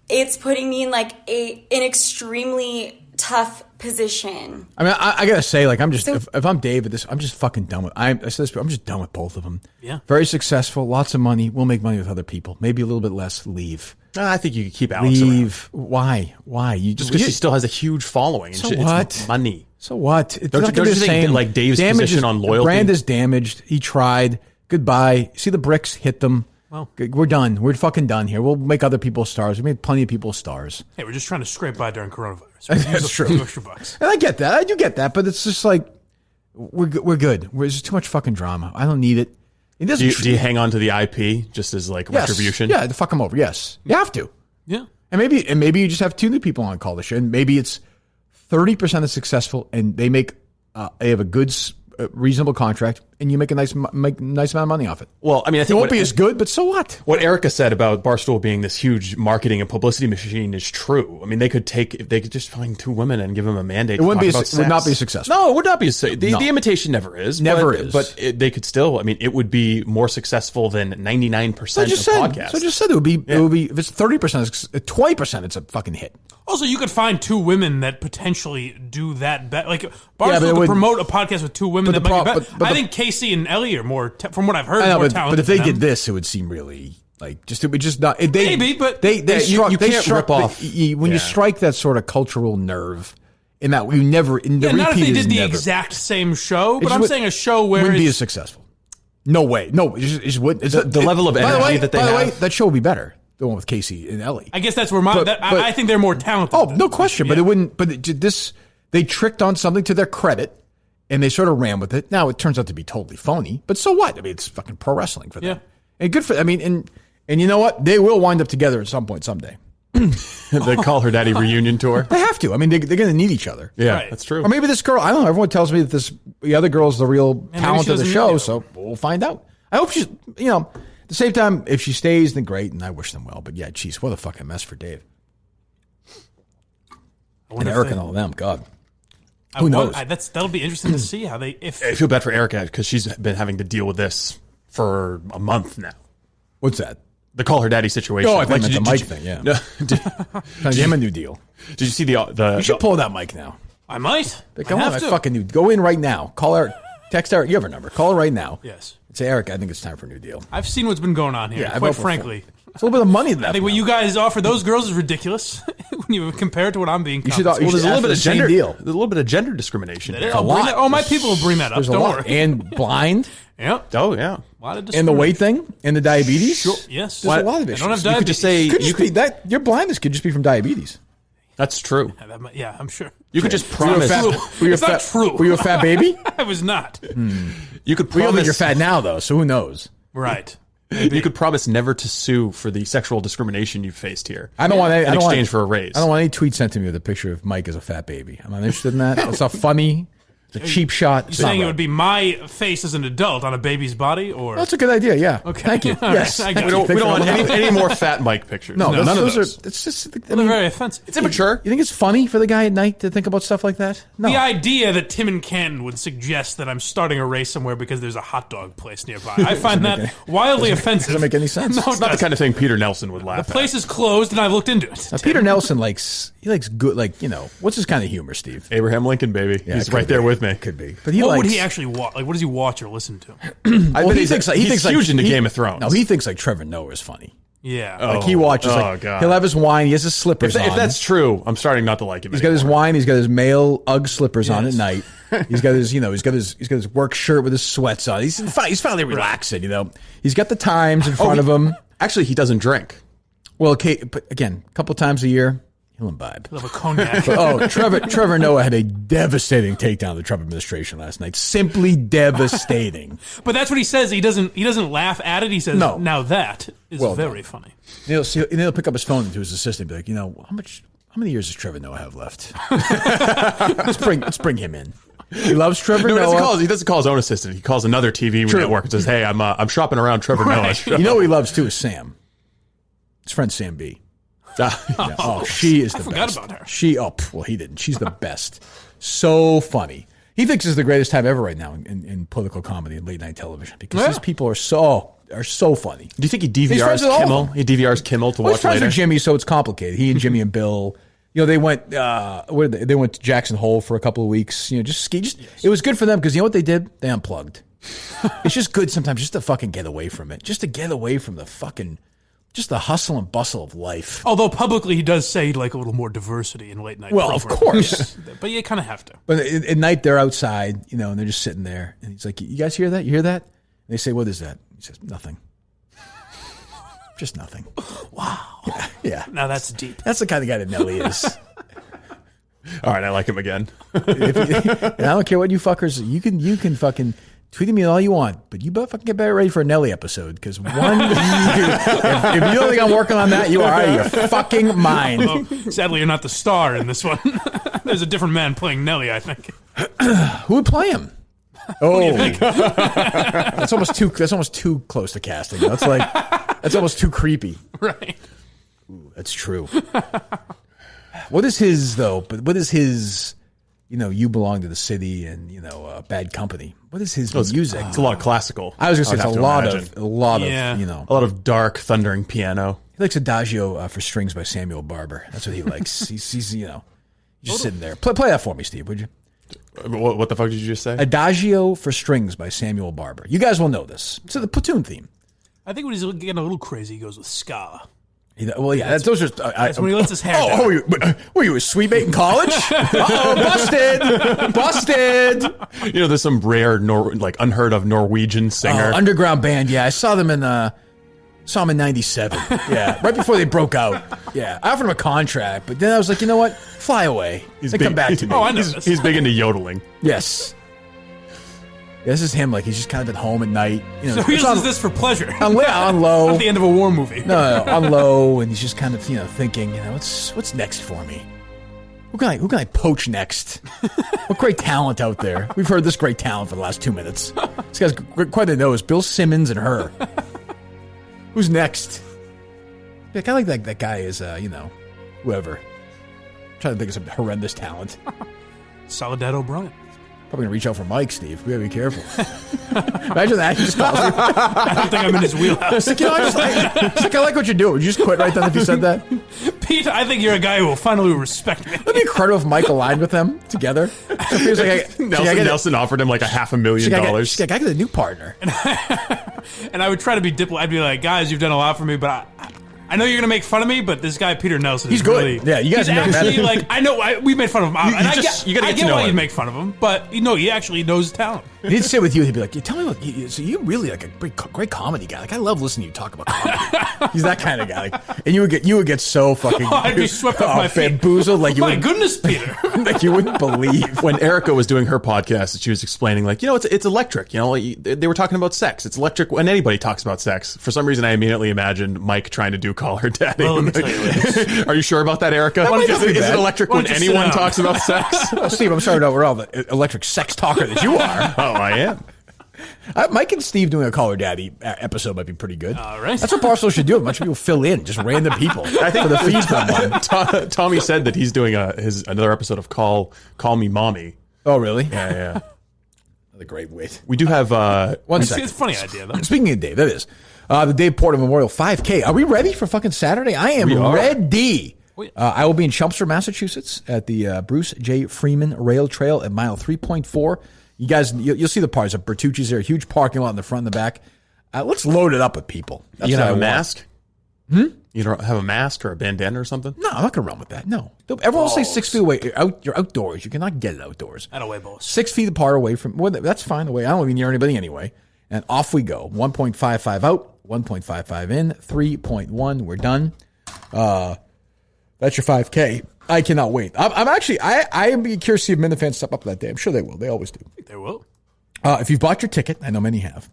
it's putting me in like an extremely tough position. I mean, I gotta say, like, I'm just So- if I'm Dave at this, I'm just fucking done with. I said this, I'm just done with both of them. Yeah. Very successful, lots of money. We'll make money with other people. Maybe a little bit less. Leave. I think you could keep Alex around. Leave. Why? You Just because she still has a huge following. So and what? It's money. So what? It's Don't not you- gonna don't be you the think, same. like, Dave's Damage position is- on the loyalty- brand is damaged. He tried. Goodbye. See the bricks hit them. Well. We're done. We're fucking done here. We'll make other people stars. We made plenty of people stars. Hey, we're just trying to scrape by during coronavirus. That's true. Few extra bucks. And I get that. I do get that. But it's just like we're good. There's just too much fucking drama. I don't need it. It doesn't. Do you hang on to the IP just as like Yes. retribution? Yeah, to fuck them over. Yes, you have to. Yeah. And maybe you just have 2 new people on call the show, and maybe it's 30% is successful, and they have a good, reasonable contract, and you make a nice amount of money off it. Well, I mean, I It think won't be as good, but so what? what Erica said about Barstool being this huge marketing and publicity machine is true. I mean, they could just find 2 women and give them a mandate. It wouldn't to be. talk about Would not sex. be successful. No, it would not be. The No. imitation never is. Never but, is. But they could still. I mean, it would be more successful than 99% of podcasts. So I just said it would be. It would be if it's 30%, 20%. It's a fucking hit. Also, you could find 2 women that potentially do that better. Like Yeah, but Barstool it could wouldn't- promote a podcast with 2 women but that the might be pro- better. but I the- think Casey and Ellie are more, from what I've heard, I know, more but talented. if they than did them. this, it would seem really Like just not. Maybe, but they struck. you they can't struck rip off. when you strike that sort of cultural nerve. In that we never. In the not if repeat they is did the never, exact same show, but just I'm saying a show where wouldn't be as it's successful. No way. No, it just wouldn't. The level of energy that they have. By the way, that show would be better. The one with Casey and Ellie. I guess that's where I think they're more talented. Oh, no question. But it wouldn't. But they tricked on something to their credit, and they sort of ran with it. Now it turns out to be totally phony. But so what? I mean, it's fucking pro wrestling for them. Yeah. And good for. I mean, and you know what? They will wind up together at some point someday. They call her daddy reunion tour. They have to. I mean, they're going to need each other. Yeah, Right. that's true. Or maybe this girl. I don't know. Everyone tells me that the other girl's the real talent she of the doesn't show. know. So we'll find out. I hope she's. At the same time, if she stays, then great, and I wish them well. But yeah, geez, what a fucking mess for Dave and Eric and all of them. God, who knows? That'll be interesting to see how they. I feel bad for Erica because she's been having to deal with this for a month now. What's that? The call her daddy situation. Oh, I think Like, it's a did mic you- thing. Yeah, No, trying to get him a new deal. did you see the? You should pull that mic now. I might. Go I on, have I to. fucking new. Go in right now. Call Eric. Text Eric. You have her number. Call her right now. Yes. Say, Eric, I think it's time for a new deal. I've seen what's been going on here. Yeah, I quite vote for frankly. It's a little bit of money left. I think what now. you guys offer those girls is ridiculous when you compare it to what I'm being should- compensated. you Well, there's a ask little for bit of the same gender. deal. There's a little bit of gender discrimination. There. I'll bring that- oh, my people will bring that up. There's Don't a lot. worry. And blind, Yep. Oh yeah. A lot of and the weight thing, and the diabetes. Sure. Yes. There's a lot of I issues. don't have You diabetes. could just say Could just be that your blindness could just be from diabetes. that's true. Yeah, I'm sure. You could just Were you a promise. fat, were you a It's not fat- true. Were you a fat baby? I was not. You could We don't think promise. you're fat now, though. So who knows? Right. You could promise never to sue for the sexual discrimination you've faced here. I don't want any, in I don't exchange want, for a raise. I don't want any tweet sent to me with a picture of Mike as a fat baby. I'm not interested in that. It's not funny. It's a cheap shot. You're saying it would be my face as an adult on a baby's body, or That's a good idea. Yeah. Okay. Thank you. All right. Yes. I got We don't Thanks want for all any more fat Mike pictures. No, none of those those. are. It's just. I they're mean, very offensive. It's immature. you think it's funny for the guy at night to think about stuff like that? No. The idea that Tim and Ken would suggest that I'm starting a race somewhere because there's a hot dog place nearby, I find that wildly offensive. Doesn't make any sense. No, It's not the kind of thing Peter Nelson would laugh The place is closed, and I've looked into it. Now, Peter Nelson likes good, what's his kind of humor, Steve? at. Abraham Lincoln, baby. Yeah, He's could right there be. with me. Could be, but he What likes. would he actually watch? Like, what does he watch or listen to? I bet he thinks he's huge into Game of Thrones. No, he thinks like Trevor Noah is funny. Yeah. Like he watches. God. He'll have his wine. He has his slippers If on. that's true, I'm starting not to like him. He's got his wine. He's got his male UGG slippers on at Yes. night. He's got his, he's got his work shirt with his sweats on. He's finally relaxing. He's got the Times in front of him. Actually, he doesn't drink. Well, okay, but again, a couple times a year, he'll imbibe. Of a cognac. Oh, Trevor Noah had a devastating takedown of the Trump administration last night. Simply devastating. But that's what he says. He doesn't laugh at it. He says, No. "Now that is Well very done. funny." And he'll pick up his phone to his assistant and be like, how many years does Trevor Noah have left? let's bring him in. He loves Trevor No, Noah. he doesn't call his own assistant. He calls another TV True. network and says, "Hey, I'm shopping around Trevor Noah's show." You know who he loves too is Sam. His friend Sam B. Yeah. Oh, she is the best. forgot about her. He didn't. She's the best. So funny. He thinks it's the greatest time ever right now in political comedy and late night television because these people are so funny. Do you think he He's friends DVRs with all of Kimmel? them. He DVRs Kimmel to Well, he's watch friends later. with Jimmy, so it's complicated. He and Jimmy and Bill, they went. They went to Jackson Hole for a couple of weeks. Just ski. It was good for them because you know what they did? They unplugged. It's just good sometimes just to fucking get away from it. Just to get away from the fucking. Just the hustle and bustle of life. Although publicly he does say he'd like a little more diversity in late night. Well, of programs. course. But you kind of have to. But at night they're outside, and they're just sitting there. And he's like, "You guys hear that? You hear that?" And they say, "What is that?" He says, "Nothing. Just nothing." Wow. Yeah. Now that's deep. That's the kind of guy that Nelly is. All right, I like him again. And I don't care what you fuckers. You can fucking tweet me all you want, but you better fucking get better ready for a Nelly episode because if you don't think I'm working on that, you are out of your fucking mind. Although, sadly, you're not the star in this one. There's a different man playing Nelly, I think. Who would play him? Oh, that's almost too close to casting. That's almost too creepy. Right. Ooh, that's true. What is his though? But what is his? You belong to the city, and Bad Company. What is his music? It's a lot of classical. I was going to say it's have a to lot imagine. of a lot of dark, thundering piano. He likes Adagio for strings by Samuel Barber. That's what he likes. he's just sitting there. Play that for me, Steve, would you? What the fuck did you just say? Adagio for strings by Samuel Barber. You guys will know this. It's the platoon theme. I think when he's getting a little crazy, he goes with ska. Well, yeah, those are. That's when he lets his hair down. Oh, were you a sweet mate in college? Busted. There's some rare, unheard of Norwegian singer. Underground band. Yeah, I saw them in '97. Yeah, right before they broke out. Yeah, I offered him a contract, but then I was like, you know what? Fly away. Come back to me. Oh, I know. He's big into yodeling. Yes. Yeah, this is him. Like he's just kind of at home at night. So he uses this for pleasure. On low. At the end of a war movie. No, on low, and he's just kind of thinking, what's next for me? Who can I poach next? What great talent out there? We've heard this great talent for the last 2 minutes. This guy's quite a nose. Bill Simmons and her. Who's next? Yeah, I like that guy is whoever. I'm trying to think of some horrendous talent. Soledad O'Brien. Probably gonna reach out for Mike, Steve. We gotta be careful. Imagine that. He just calls me. I don't think I'm in his wheelhouse. I like what you're doing. Would you just quit right then if you said that? Pete, I think you're a guy who will finally respect me. It'd be incredible if Mike aligned with them together. So he was like, Nelson offered him like $500,000. She's like, I got a new partner. And I would try to be diplomatic. I'd be like, guys, you've done a lot for me, but I know you're going to make fun of me, but this guy, Peter Nelson, he's good. Really, yeah, you guys he's actually like, I know we made fun of him. I get why you make fun of him, but he actually knows his talent. He'd sit with you, he'd be like, tell me what, so you're really like a great comedy guy. Like, I love listening to you talk about comedy. He's that kind of guy. And you would get so fucking I'd be swept off my feet. Bamboozled. Like, my goodness, Peter. Like you wouldn't believe. When Erica was doing her podcast, she was explaining like, it's electric. They were talking about sex. It's electric when anybody talks about sex. For some reason, I immediately imagined Mike trying to do Call Her Daddy. Well, let me tell you this. Are you sure about that, Erica? Is it electric when anyone talks about sex? Well, Steve, I'm sorry to overall the electric sex talker that you are. Oh, I am. Mike and Steve doing a Call Her Daddy episode might be pretty good. All right. That's what Barstool should do. A bunch of people fill in, just random people. I think for the feeds one. Tommy said that he's doing another episode of Call Me Mommy. Oh, really? Yeah. Another great wit. We do have one second. It's a funny idea, though. Speaking of Dave, that is the Dave Porter Memorial 5K. Are we ready for fucking Saturday? I am ready. I will be in Chelmsford, Massachusetts at the Bruce J. Freeman Rail Trail at mile 3.4. You guys, you'll see the parts of Bertucci's there, a huge parking lot in the front and the back. Let's load it up with people. That's you have a mask? You don't have a mask or a bandana or something? No, I'm not going to run with that. No. Everyone will say 6 feet away. You're outdoors. You cannot get it outdoors. That away, boss. 6 feet apart away from, well, that's fine away. I don't even near anybody anyway. And off we go. 1.55 out, 1.55 in, 3.1. We're done. That's your 5K. I cannot wait. I'm actually, I am curious to see if Minifans step up that day. I'm sure they will. They always do. I think they will. If you've bought your ticket, I know many have,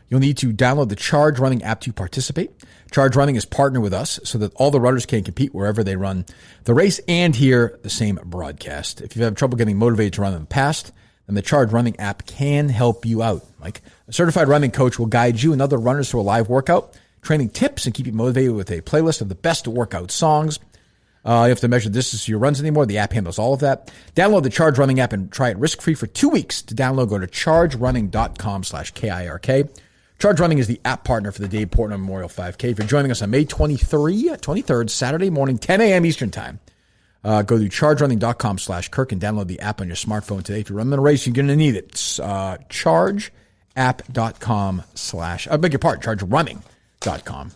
you'll need to download the Charge Running app to participate. Charge Running is partnered with us so that all the runners can compete wherever they run the race and hear the same broadcast. If you've had trouble getting motivated to run in the past, then the Charge Running app can help you out. Like a certified running coach will guide you and other runners through a live workout, training tips, and keep you motivated with a playlist of the best workout songs. You have to measure the distance to your runs anymore. The app handles all of that. Download the Charge Running app and try it risk-free for 2 weeks. To download, go to chargerunning.com/KIRK. Charge Running is the app partner for the Dave Portnoy Memorial 5K. If you're joining us on May 23rd, Saturday morning, 10 a.m. Eastern Time, go to chargerunning.com/Kirk and download the app on your smartphone today. If you're running a race, you're going to need it. It's chargeapp.com/ I beg your pardon, chargerunning.com.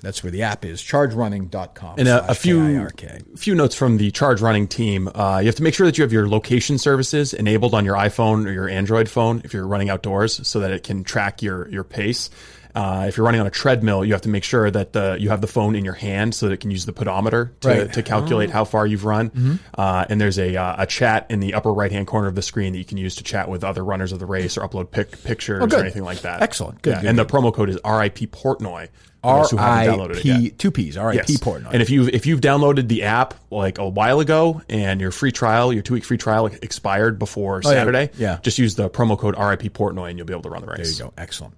That's where the app is, chargerunning.com. And a few notes from the Charge Running team. You have to make sure that you have your location services enabled on your iPhone or your Android phone if you're running outdoors so that it can track your pace. If you're running on a treadmill, you have to make sure that you have the phone in your hand so that it can use the pedometer to calculate how far you've run. Mm-hmm. And there's a chat in the upper right-hand corner of the screen that you can use to chat with other runners of the race or upload pictures or anything like that. Excellent. Good. And the promo code is RIP Portnoy. RIP, 2 P's, RIP Portnoy. And if you've downloaded the app like a while ago and your free trial, your 2-week free trial expired before Saturday, just use the promo code RIP Portnoy and you'll be able to run the race. There you go. Excellent.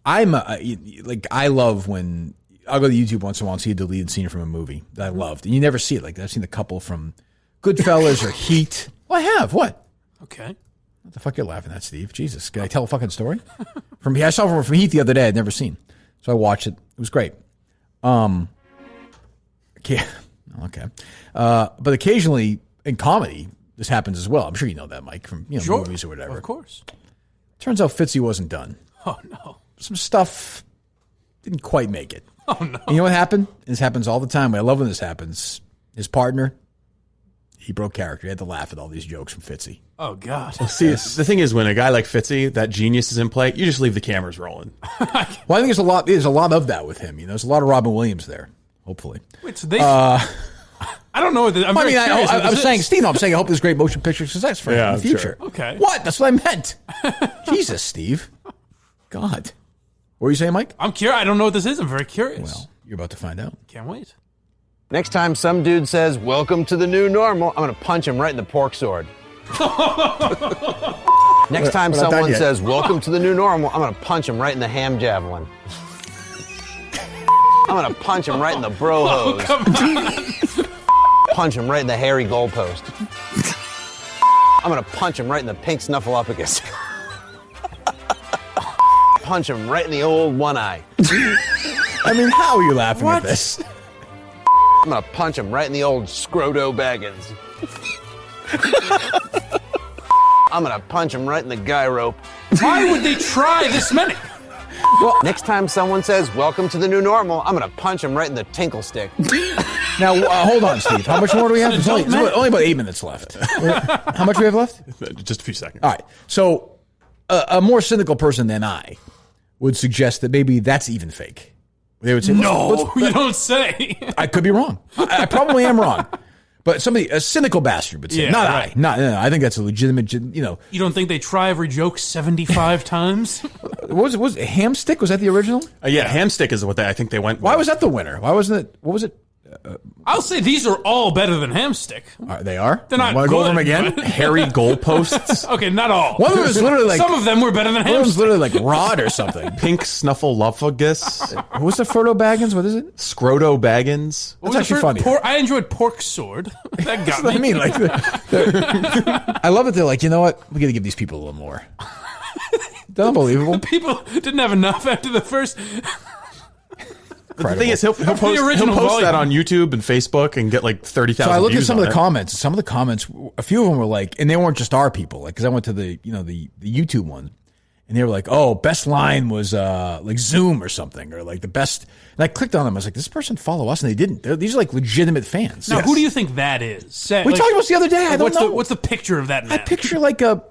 I love when I'll go to YouTube once in a while and see a deleted scene from a movie that I loved. And you never see it. Like I've seen the couple from Goodfellas or Heat. Well, I have. What? Okay. What the fuck you're laughing at, Steve? Jesus. Can I tell a fucking story? I saw from Heat the other day. I'd never seen. So I watched it. It was great. Okay. But occasionally in comedy, this happens as well. I'm sure you know that, Mike, from movies or whatever. Of course. Turns out Fitzy wasn't done. Oh, no. Some stuff didn't quite make it. Oh, no. And you know what happened? This happens all the time. I love when this happens. His partner, he broke character. He had to laugh at all these jokes from Fitzy. Oh, God. See, the thing is, when a guy like Fitzy, that genius is in play, you just leave the cameras rolling. Well, I think there's a lot of that with him. There's a lot of Robin Williams there, hopefully. Wait, so I don't know. I'm very curious. I'm saying, Steve, I'm saying I hope this great motion picture success for him in the future. Sure. Okay. What? That's what I meant. Jesus, Steve. God. What were you saying, Mike? I'm curious. I don't know what this is. I'm very curious. Well, you're about to find out. Can't wait. Next time some dude says, "Welcome to the new normal," I'm going to punch him right in the pork sword. Next time someone says, "Welcome to the new normal," I'm going to punch him right in the ham javelin. I'm going to punch him right in the bro hose. Come on. Punch him right in the hairy goalpost. I'm going to punch him right in the pink snuffleupagus. Punch him right in the old one eye. I mean, how are you laughing at this? I'm going to punch him right in the old scroto baggins. I'm going to punch him right in the guy rope. Why would they try this many? Well, next time someone says, "Welcome to the new normal," I'm going to punch him right in the tinkle stick. Now, hold on, Steve. How much more do we have? There's only about 8 minutes left. How much do we have left? Just a few seconds. All right. So a more cynical person than I would suggest that maybe that's even fake. They would say, no, you don't say. I could be wrong. I probably am wrong. But a cynical bastard would say, Yeah, not right. I. No, I think that's a legitimate, You don't think they try every joke 75 times? What was it? Ham Stick? Was that the original? Yeah, Ham Stick is what I think they went with. Why was that the winner? Why wasn't it? What was it? I'll say these are all better than Hamstick. They are? They're not Want to go over them good, again? but- Hairy goalposts? Okay, not all. One of them was literally like... Some of them were better than One of them was Hamstick. literally like Rod or something. Pink Snuffleupagus? What was the Frodo Baggins? What is it? Scroto Baggins? What That's was the actually first- funny. I enjoyed Pork Sword. That got That's what I me. mean. Like, I love it. They're like, you know what? We got to give these people a little more. Unbelievable. People didn't have enough after the first. The thing is, he'll post original volume. that on YouTube and Facebook and get like 30,000 So I looked at views some of on the it. comments. Some of the comments, a few of them were like, and they weren't just our people. Like, because I went to the YouTube one, and they were like, "Oh, best line was like Zoom or something, or like the best." And I clicked on them. I was like, "This person follow us?" And they didn't. These are like legitimate fans. Now, who do you think that is? We talked about this the other day. I don't know. What's the picture of that man? I picture like a.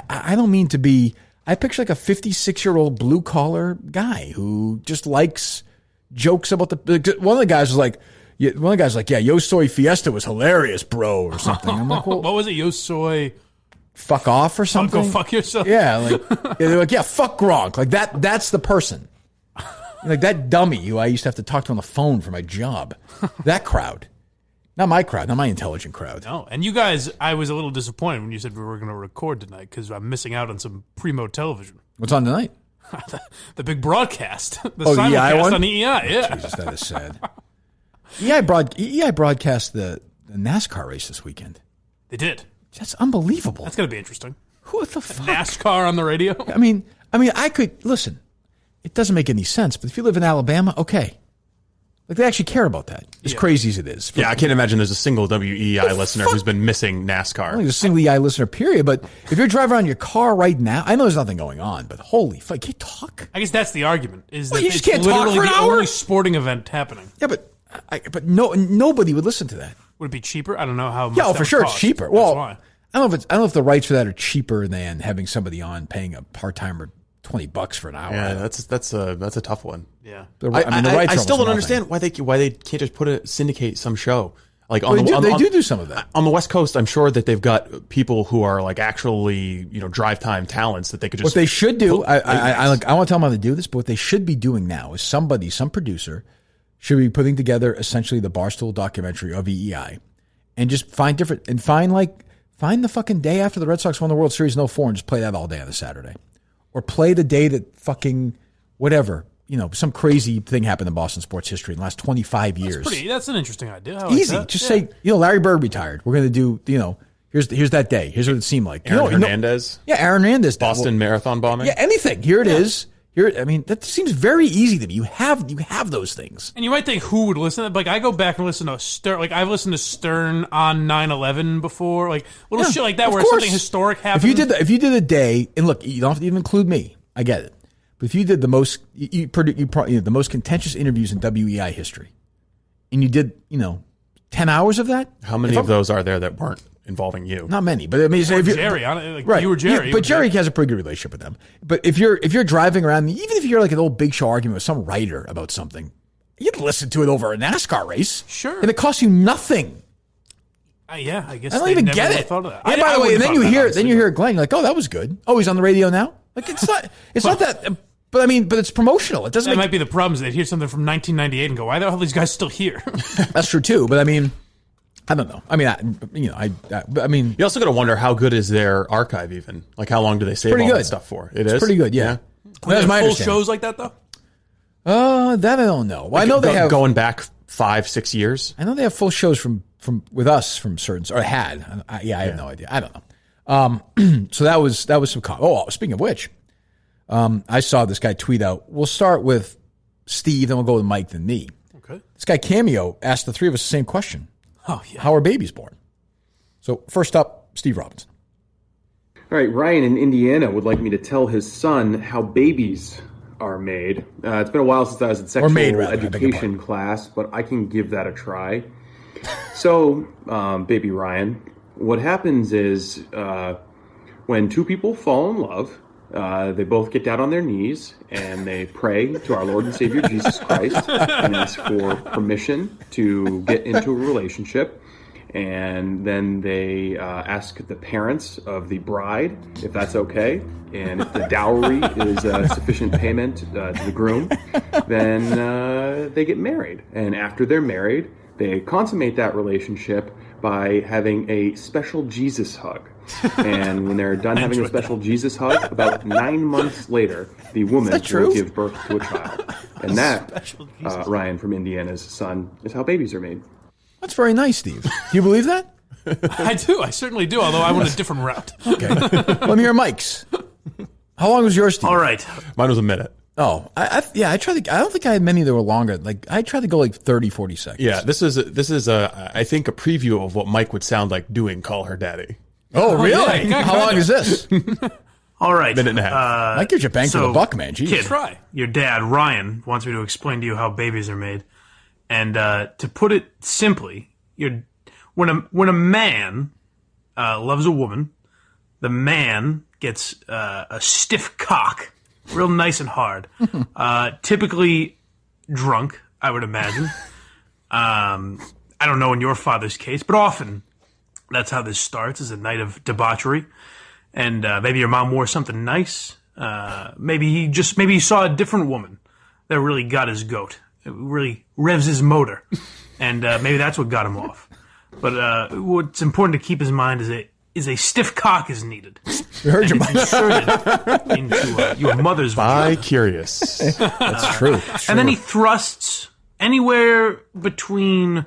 I don't mean to be. I picture like a 56-year-old blue collar guy who just likes jokes about the. One of the guys was like, yeah, Yo Soy Fiesta was hilarious, bro, or something. I'm like, well, What was it? Yo Soy. fuck off or something. Go fuck yourself. Yeah, they're like, yeah, fuck Gronk. Like that. That's the person. Like that dummy who I used to have to talk to on the phone for my job. That crowd. Not my crowd, not my intelligent crowd. No, and you guys, I was a little disappointed when you said we were going to record tonight because I'm missing out on some primo television. What's on tonight? The big broadcast. The Oh, the EI simulcast one? on EI, yeah. Jesus, that is sad. EI broadcast the NASCAR race this weekend. They did. That's unbelievable. That's going to be interesting. Who the fuck? NASCAR on the radio. I mean, I could listen. It doesn't make any sense, but if you live in Alabama, okay. Like they actually care about that. As crazy as it is. Yeah, I can't imagine the's a single WEI listener who's been missing I don't think NASCAR. there's a single EI listener, period. But if you're driving around your car right now, I know there's nothing going on, but holy fuck, can you talk? I guess that's the argument. Is Well, that you it's just can't talk literally for an the hour? only sporting event happening. Yeah, but nobody would listen to that. Would it be cheaper? I don't know how much. Yeah, that for would sure, cost. it's cheaper. That's Well, why. I don't know if the rights for that are cheaper than having somebody on paying a part timer $20 for an hour. Yeah, that's a tough one. Yeah. The rights I are still don't almost understand why they can't just syndicate some show like nothing. on They do some of that. on the West Coast. I'm sure that they've got people who are like actually drive time talents that they could just. What they should do, put- I want to tell them how to do this, but what they should be doing now is some producer should be putting together essentially the Barstool documentary of EEI and just find the fucking day after the Red Sox won the World Series in 04 and just play that all day on a Saturday. Or play the day that fucking whatever, some crazy thing happened in Boston sports history in the last 25 years. That's an interesting idea. I like Easy. that. Just Yeah. say, Larry Bird retired. We're going to do, here's that day. Here's what it seemed like. Aaron Hernandez, Yeah, Aaron Hernandez. Boston Marathon bombing. Yeah, anything. Here it is. That seems very easy to me. You have those things. And you might think who would listen to that. Like, I go back and listen to Stern. Like, I've listened to Stern on 9/11 before. Like, little shit like that of where course. something historic happened. If you did a day, and look, you don't have to even include me. I get it. But if you did the most, the most contentious interviews in WEI history, and you did, 10 hours of that. How many of those are there that weren't involving you? Not many, but I mean, if Jerry, right? You were Jerry, but Jerry has a pretty good relationship with them. But if you're driving around, even if you're like an old big show argument with some writer about something, you'd listen to it over a NASCAR race, sure, and it costs you nothing. Yeah, I guess I don't even get it. Thought of that. And by the way, and then you hear Glenn, you're like, oh, that was good. Oh, he's on the radio now. Like it's not that. But I mean, but it's promotional. It doesn't. That might be the problem. Is they'd hear something from 1998 and go, "Why the hell are these guys still here?" That's true too. But I mean, I don't know. I mean, I mean, you also got to wonder how good is their archive even? Like, how long do they save all that stuff for? It's pretty good. Yeah. That's my full shows like that though. That I don't know. Well, I know they have going back 5-6 years. I know they have full shows from with us from certain or had. I have no idea. I don't know. So that was some. Speaking of which. I saw this guy tweet out, we'll start with Steve, then we'll go with Mike, then me. Okay. This guy, Cameo, asked the three of us the same question. Oh, yeah. How are babies born? So first up, Steve Robinson. All right, Ryan in Indiana would like me to tell his son how babies are made. It's been a while since I was in sexual education class, but I can give that a try. So, baby Ryan, what happens is when two people fall in love, they both get down on their knees and they pray to our Lord and Savior Jesus Christ and ask for permission to get into a relationship. And then they ask the parents of the bride if that's okay. And if the dowry is sufficient payment to the groom, then they get married. And after they're married, they consummate that relationship by having a special Jesus hug. And when they're done having a special Jesus hug, about 9 months later, the woman will give birth to a child. And that, Ryan from Indiana's son, is how babies are made. That's very nice, Steve. Do you believe that? I do. I certainly do, although I went a different route. Okay. Let me hear Mike's. How long was yours, Steve? All right. Mine was a minute. Oh, I tried to. I don't think I had many that were longer. Like I tried to go like 30, 40 seconds. Yeah, this is I think a preview of what Mike would sound like doing Call Her Daddy. Oh, really? Yeah, how long is this? All right. Minute and a half. That gives you bang for the buck, man. Jeez. Kid, your dad, Ryan, wants me to explain to you how babies are made. And to put it simply, when a man loves a woman, the man gets a stiff cock, real nice and hard, typically drunk, I would imagine. I don't know in your father's case, but often that's how this starts, is a night of debauchery. And maybe your mom wore something nice. Maybe he saw a different woman that really got his goat. It really revs his motor. And maybe that's what got him off. But what's important to keep in mind is a stiff cock is needed. We heard your inserted into your mother's vagina. Bi-curious. That's true. And then he thrusts anywhere between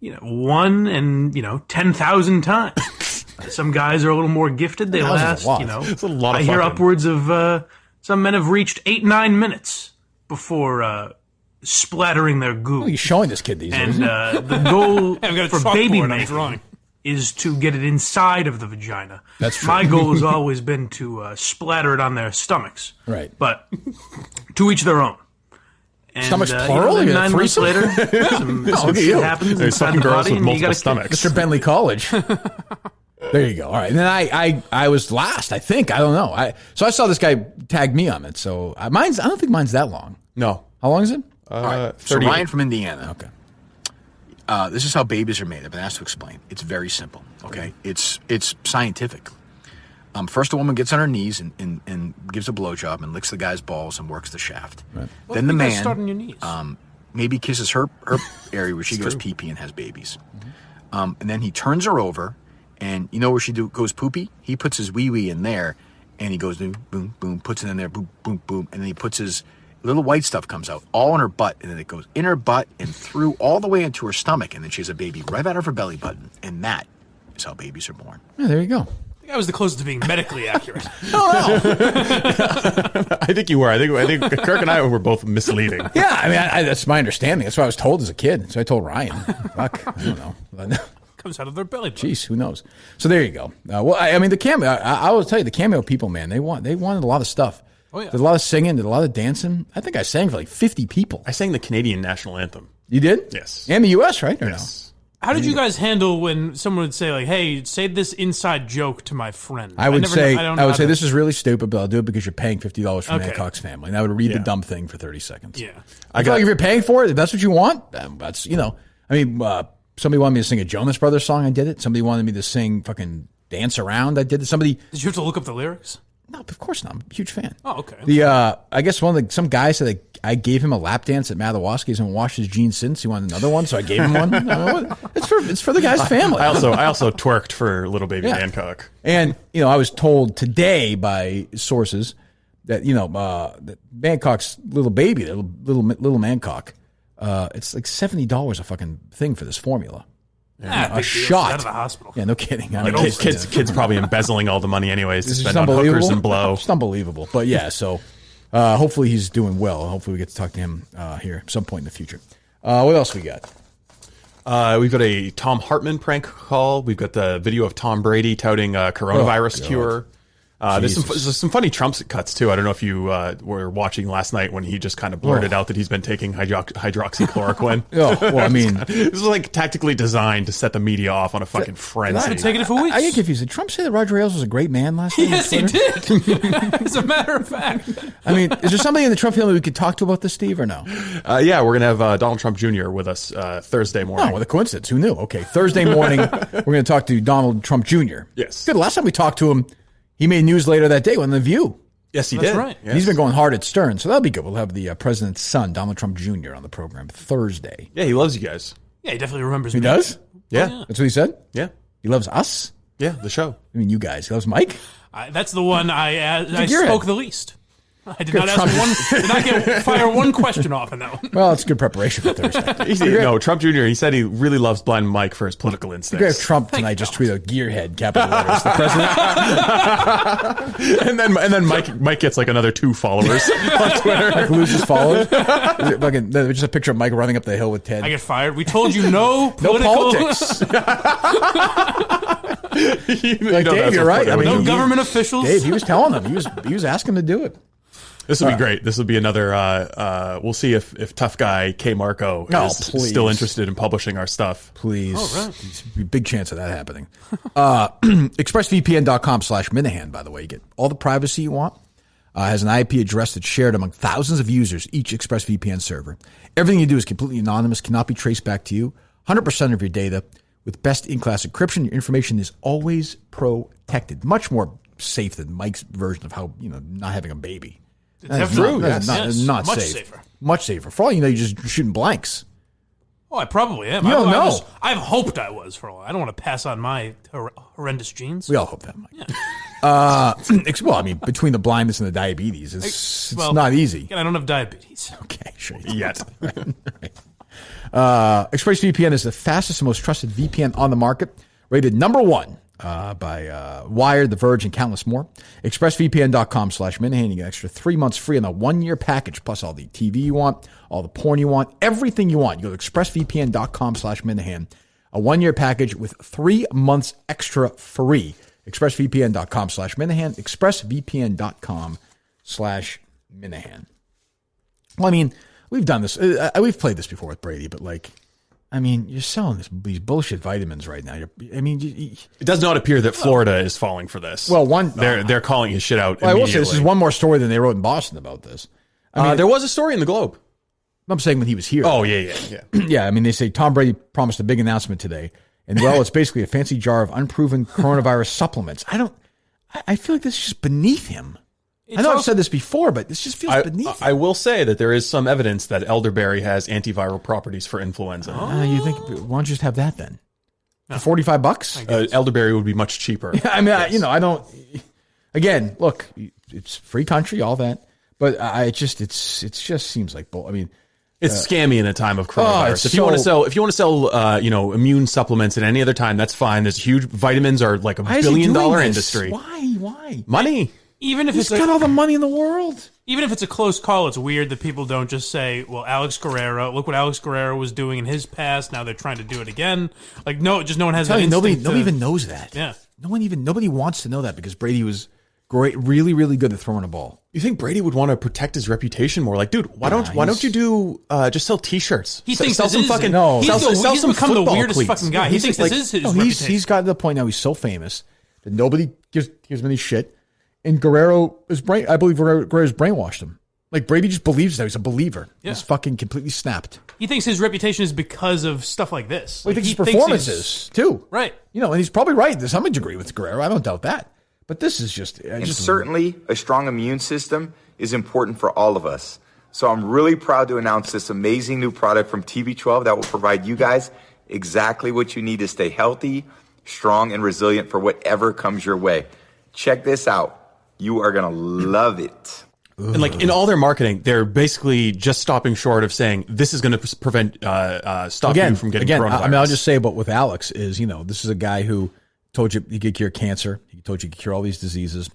1 and 10,000 times. Some guys are a little more gifted. They last, It's a lot of I hear fucking. upwards of some men have reached 8-9 minutes before splattering their goo. Oh, he's showing this kid these And days. the goal I've got a for baby chalkboard I'm making drawing. is to get it inside of the vagina. That's true. My goal has always been to splatter it on their stomachs. Right. But to each their own. And, Stomachs plural? then You got 9 months threesome? later, some look at shit you. happens There's inside fucking the girls body, with and you multiple gotta stomachs. Mr. Bentley College. There you go. All right. And then I was last, I think. I don't know. So I saw this guy tag me on it. So I don't think mine's that long. No. How long is it? All right. So 38. Ryan from Indiana. Okay. This is how babies are made. I've been asked to explain. It's very simple. Okay. It's scientific. First, a woman gets on her knees and gives a blowjob and licks the guy's balls and works the shaft. Right. Then the man start on your knees. Maybe kisses her area where she goes pee-pee and has babies. And then he turns her over, and you know where she goes poopy? He puts his wee-wee in there, and he goes boom, boom, boom, puts it in there, boom, boom, boom, and then he puts his little white stuff comes out, all in her butt, and then it goes in her butt and through all the way into her stomach, and then she has a baby right out of her belly button, and that is how babies are born. Yeah, there you go. I think I was the closest to being medically accurate. I think you were. I think Kirk and I were both misleading. Yeah, I mean, that's my understanding. That's what I was told as a kid. So I told Ryan. Fuck, I don't know. Comes out of their belly button. Jeez, who knows? So there you go. Well, I mean, the cameo. I will tell you, the cameo people, man, they wanted a lot of stuff. Oh, yeah. Did a lot of singing, did a lot of dancing. I think I sang for like 50 people. I sang the Canadian national anthem. You did? Yes. And the U.S., right? Or yes. No? How did you guys handle when someone would say, like, hey, say this inside joke to my friend? I would say, this is really stupid, but I'll do it because you're paying $50 from Okay. Hancock's family. And I would read the dumb thing for 30 seconds. Yeah. I feel like if you're paying for it, if that's what you want, that's, I mean, somebody wanted me to sing a Jonas Brothers song, I did it. Somebody wanted me to sing fucking Dance Around, I did it. Did you have to look up the lyrics? No, of course not. I'm a huge fan. Oh, okay. I guess some guy said that I gave him a lap dance at Madawaski's and washed his jeans since. He wanted another one, so I gave him one. It's for the guy's family. I also twerked for little baby Hancock. And I was told today by sources that that Hancock's little baby, little Mancock, it's like $70 a fucking thing for this formula. A shot out of the hospital. Yeah, no kidding. Kids probably embezzling all the money anyways to This is spend on hookers and blow. It's unbelievable. But yeah, so hopefully he's doing well. Hopefully we get to talk to him here at some point in the future. What else we got? We've got a Tom Hartman prank call. We've got the video of Tom Brady touting coronavirus cure. There's some funny Trump cuts, too. I don't know if you were watching last night when he just kind of blurted out that he's been taking hydroxychloroquine. Well, I mean... this is like tactically designed to set the media off on a fucking frenzy. I've been taking it for weeks. I get confused. Did Trump say that Roger Ailes was a great man last night? Yes, he did. As a matter of fact. I mean, is there somebody in the Trump family we could talk to about this, Steve, or no? Yeah, we're going to have Donald Trump Jr. with us Thursday morning. Oh, what a coincidence. Who knew? Okay, Thursday morning, we're going to talk to Donald Trump Jr. Yes. Good. Last time we talked to him, he made news later that day on The View. Yes, he That's did. right. Yes. He's been going hard at Stern, so that'll be good. We'll have the president's son, Donald Trump Jr., on the program Thursday. Yeah, he loves you guys. Yeah, he definitely remembers He me. does? Yeah. That's what he said? Yeah. He loves us? Yeah, the show. I mean, you guys. He loves Mike? That's the one I gearhead. spoke the least. I did not fire one question off in that one. Well, it's good preparation for Thursday. No, Trump Jr., he said he really loves Blind Mike for his political instincts. Trump tonight just tweeted out gearhead, capital letters. The president. and then Mike gets like another 2 followers on Twitter. Mike loses followers. Just a picture of Mike running up the hill with Ted. I get fired. We told you no No political... politics. Dave, you're right. I mean, no government officials. Dave, he was telling them. He was asking them to do it. This will be great. This will be another. We'll see if tough guy K Marco is still interested in publishing our stuff. Please. Oh, right. There's a big chance of that happening. ExpressVPN.com/Minahan, by the way. You get all the privacy you want. Has an IP address that's shared among thousands of users, each ExpressVPN server. Everything you do is completely anonymous, cannot be traced back to you. 100% of your data with best-in-class encryption. Your information is always protected. Much more safe than Mike's version of how, not having a baby. That's true. Not Much safe. safer. Much safer. For all you know, you're just shooting blanks. Oh, I probably am. You don't know. I've hoped I was for a while. I don't want to pass on my horrendous genes. We all hope that, Mike. Yeah. Well, I mean, between the blindness and the diabetes, it's not easy. Again, I don't have diabetes. Okay, sure. Yet. ExpressVPN is the fastest and most trusted VPN on the market, rated #1 by Wired, The Verge, and countless more. ExpressVPN.com/Minahan. You get extra 3 months free on the 1-year package, plus all the TV you want, all the porn you want, everything you want. You go to ExpressVPN.com/Minahan. A 1-year package with 3 months extra free. ExpressVPN.com/Minahan. ExpressVPN.com/Minahan. Well, I mean, we've done this. We've played this before with Brady, but you're selling these bullshit vitamins right now. It does not appear that Florida is falling for this. Well, they're calling his shit out. Well, I will say this is one more story than they wrote in Boston about this. There was a story in the Globe. I'm saying when he was here. Oh, yeah. Yeah, I mean, they say Tom Brady promised a big announcement today. And, it's basically a fancy jar of unproven coronavirus supplements. I feel like this is just beneath him. I know I've said this before, but this just feels beneath him. I will say that there is some evidence that elderberry has antiviral properties for influenza. You think, why don't you just have that then? For $45? Elderberry would be much cheaper. I mean, yes. I don't... Again, look, it's free country, all that. But it just seems like bull. I mean... It's scammy in a time of coronavirus. If you want to sell, immune supplements at any other time, that's fine. There's huge vitamins are like $1 billion industry. Why? Money. Even if He's got all the money in the world. Even if it's a close call, it's weird that people don't just say, "Well, Alex Guerrero. Look what Alex Guerrero was doing in his past. Now they're trying to do it again." No one has that. Nobody even knows that. Yeah. Nobody wants to know that because Brady was Great, really, really good at throwing a ball. You think Brady would want to protect his reputation more? Like, dude, why don't you do just sell T-shirts? He thinks sell this some is fucking no. Sell He's some become the football weirdest cleats. fucking guy. He thinks this is his reputation. He's gotten to the point now. He's so famous that nobody gives him any shit. And Guerrero I believe Guerrero's brainwashed him. Like Brady just believes that he's a believer. Yeah. He's fucking completely snapped. He thinks his reputation is because of stuff like this. Well, he thinks his performances too. Right. And he's probably right to some degree with Guerrero. I don't doubt that. But this is just... And certainly, a strong immune system is important for all of us. So I'm really proud to announce this amazing new product from TB12 that will provide you guys exactly what you need to stay healthy, strong, and resilient for whatever comes your way. Check this out. You are going to love it. And like in all their marketing, they're basically just stopping short of saying this is going to prevent stop you from getting coronavirus. I mean, I'll just say, but with Alex is, this is a guy who told you he could cure cancer. He told you he could cure all these diseases.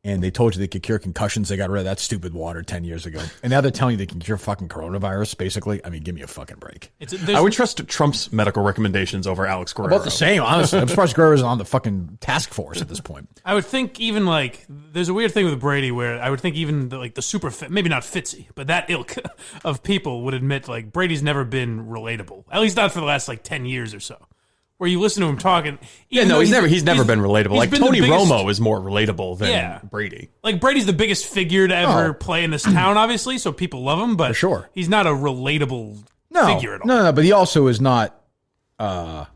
And they told you they could cure concussions. They got rid of that stupid water 10 years ago. And now they're telling you they can cure fucking coronavirus, basically. I mean, give me a fucking break. I would trust Trump's medical recommendations over Alex Guerrero. About the same, honestly. I'm surprised Guerrero's on the fucking task force at this point. I would think even there's a weird thing with Brady where I would think even the super fit, maybe not Fitzy, but that ilk of people would admit Brady's never been relatable. At least not for the last 10 years or so. Where you listen to him talking. Yeah, no, he's never been relatable. Like Tony Romo is more relatable than Brady. Like Brady's the biggest figure to ever play in this town, obviously, so people love him, but for sure. He's not a relatable figure at all. No, but he also is not. But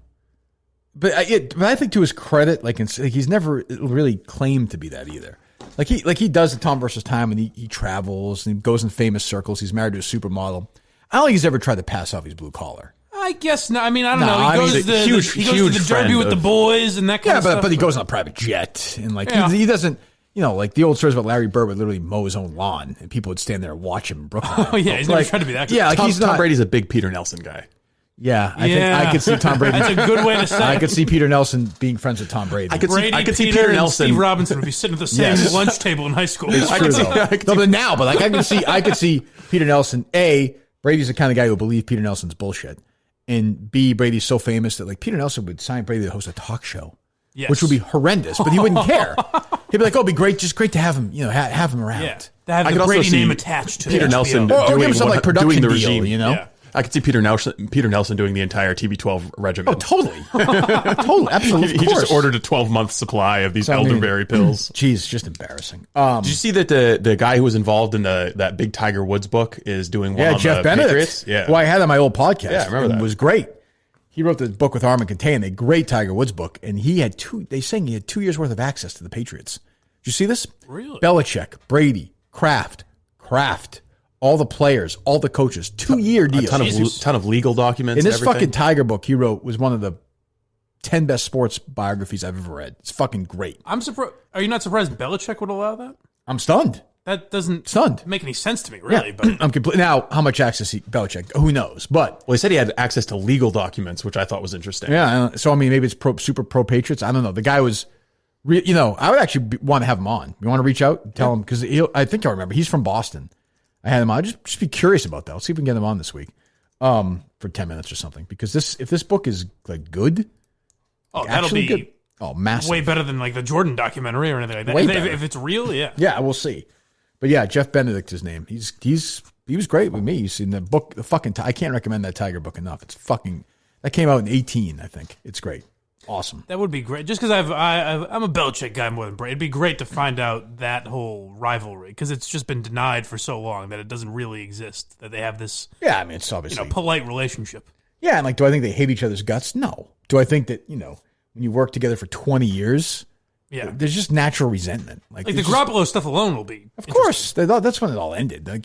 I think to his credit, he's never really claimed to be that either. Like he does the Tom versus Time, and he travels and he goes in famous circles. He's married to a supermodel. I don't think he's ever tried to pass off his blue collar. I guess not. I mean, I don't know. He goes to the Derby with the boys and that kind of stuff. But he goes on a private jet and he doesn't. The old stories about Larry Bird would literally mow his own lawn and people would stand there and watch him in Brooklyn. Oh yeah, he's never tried to be that guy. Yeah, Tom Brady's a big Peter Nelson guy. Yeah, I think I could see Tom Brady. That's a good way to say it. I could see Peter Nelson being friends with Tom Brady. I could see Peter Nelson. Steve Robinson would be sitting at the same lunch table in high school. It's true, though. I could see Peter Nelson. A, Brady's the kind of guy who will believe Peter Nelson's bullshit. And B, Brady's so famous that Peter Nelson would sign Brady to host a talk show, which would be horrendous, but he wouldn't care. He'd be like, "Oh, it'd be great, just great to have him, have him around." Yeah, to have the Brady name attached to Peter Nelson doing the regime, Yeah. I could see Peter Nelson doing the entire TB12 regimen. Oh, totally. Totally, absolutely. He just ordered a 12-month supply of these elderberry pills. Geez, just embarrassing. Did you see that the guy who was involved in that big Tiger Woods book is doing one on Jeff the Benedict. Patriots? Yeah, well, I had on my old podcast. Yeah, I remember that. It was great. He wrote the book with Armin Contain, a great Tiger Woods book, and he had 2 years worth of access to the Patriots. Did you see this? Really? Belichick, Brady, Kraft. All the players, all the coaches, 2-year deals. A ton of legal documents. And this fucking Tiger book he wrote was one of the 10 best sports biographies I've ever read. It's fucking great. I'm surprised. Are you not surprised Belichick would allow that? I'm stunned. That doesn't make any sense to me, really. Yeah. But I'm complete. Now, how much access Belichick? Who knows? But he said he had access to legal documents, which I thought was interesting. Yeah. So I mean, maybe it's super pro Patriots. I don't know. The guy was, I would actually want to have him on. You want to reach out and tell him because I think I remember he's from Boston. I had him on. Just be curious about that. Let's see if we can get him on this week, for 10 minutes or something. Because if this book is good, that'll be good. Massive, way better than the Jordan documentary or anything like that. Way If it's real, yeah, we'll see. But yeah, Jeff Benedict, his name. He was great with me. You see in the book, I can't recommend that Tiger book enough. It's that came out in 2018, I think. It's great. Awesome. That would be great. Just because I'm a Belichick guy more than Brady. It'd be great to find out that whole rivalry because it's just been denied for so long that it doesn't really exist. That they have this. Yeah, I mean it's obviously polite relationship. Yeah, and do I think they hate each other's guts? No. Do I think that when you work together for 20 years? Yeah, there's just natural resentment. Like the Garoppolo stuff alone will be. Of course, that's when it all ended. I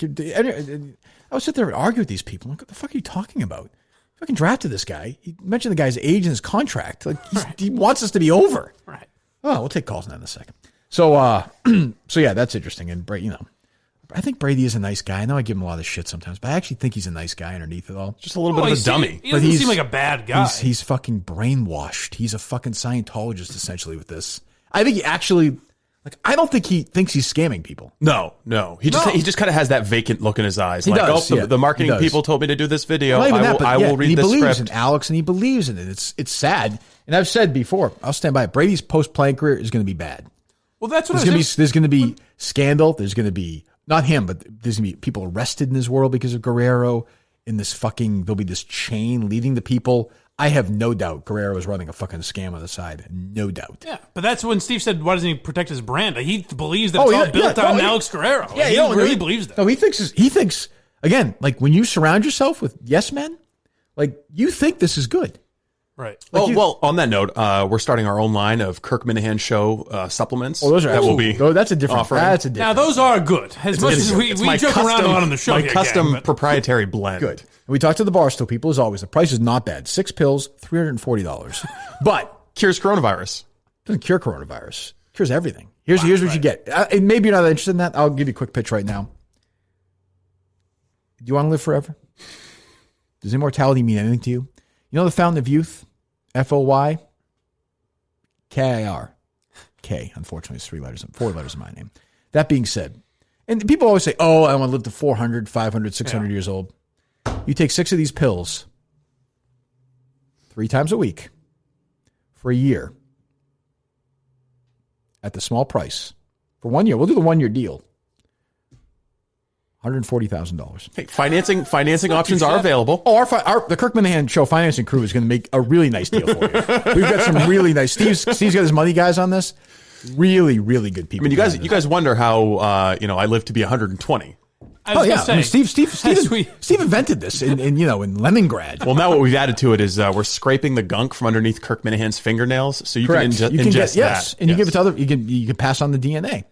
would sit there and argue with these people. Like, what the fuck are you talking about? Fucking drafted this guy. He mentioned the guy's age in his contract. He wants us to be over. Right. Oh, we'll take calls on that in a second. So, so yeah, that's interesting. And Brady, I think Brady is a nice guy. I know I give him a lot of shit sometimes, but I actually think he's a nice guy underneath it all. Just a little bit of a dummy. He doesn't seem like a bad guy. He's fucking brainwashed. He's a fucking Scientologist essentially with this. I think he actually. I don't think he thinks he's scamming people. No. He just kind of has that vacant look in his eyes. The marketing people told me to do this video. I will read this script. He believes in Alex, and he believes in it. It's sad. And I've said before, I'll stand by it. Brady's post-playing career is going to be bad. Well, that's what there's going to be scandal. There's going to be not him, but there's going to be people arrested in this world because of Guerrero. There'll be this chain leading the people. I have no doubt Guerrero is running a fucking scam on the side. No doubt. Yeah, but that's when Steve said, "Why doesn't he protect his brand?" He believes that it's all built on Alex Guerrero. Yeah, he really believes that. No, he thinks again, like when you surround yourself with yes men, like you think this is good. Right. Well, on that note, we're starting our own line of Kirk Minahan Show supplements. Oh, those are that will be. Oh, that's a different. Offering. That's a different. Now those are good. As much as we joke around a lot on the show. My here, custom gang, proprietary blend. Good. And we talked to the Barstool people as always. The price is not bad. 6 pills, $340. But cures coronavirus. Doesn't cure coronavirus. Cures everything. Here's what you get. And maybe you're not interested in that. I'll give you a quick pitch right now. Do you want to live forever? Does immortality mean anything to you? You know the fountain of youth? FOY? KIR. K, unfortunately, is 4 letters in my name. That being said, and people always say, oh, I want to live to 400, 500, 600 years old. You take 6 of these pills 3 times a week for a year at the small price for 1 year. We'll do the 1 year deal. $140,000. Hey, financing options are available. Oh, the Kirk Minahan Show financing crew is going to make a really nice deal for you. We've got some really nice. Steve's got his money guys on this. Really, really good people. I mean, you guys wonder how I live to be 120. I mean, Steve invented this in Leningrad. Well, now what we've added to it is we're scraping the gunk from underneath Kirk Minahan's fingernails, so you can ingest that. And you give it to other. You can pass on the DNA.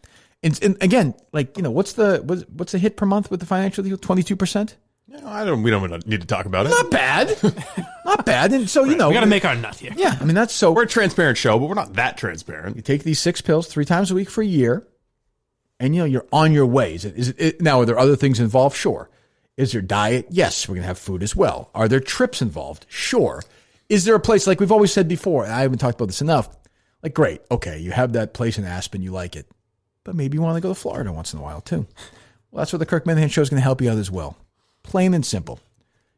And again, what's the hit per month with the financial deal? 22%. No, we don't need to talk about it. Not bad, not bad. And so we got to make our nut here. Yeah, I mean that's so. We're a transparent show, but we're not that transparent. You take these 6 pills 3 times a week for a year, and you're on your way. Now, are there other things involved? Sure. Is there diet? Yes, we're gonna have food as well. Are there trips involved? Sure. Is there a place like we've always said before? And I haven't talked about this enough. Like, great, okay, you have that place in Aspen, you like it. But maybe you want to go to Florida once in a while, too. Well, that's where the Kirk Minahan Show is going to help you out as well. Plain and simple.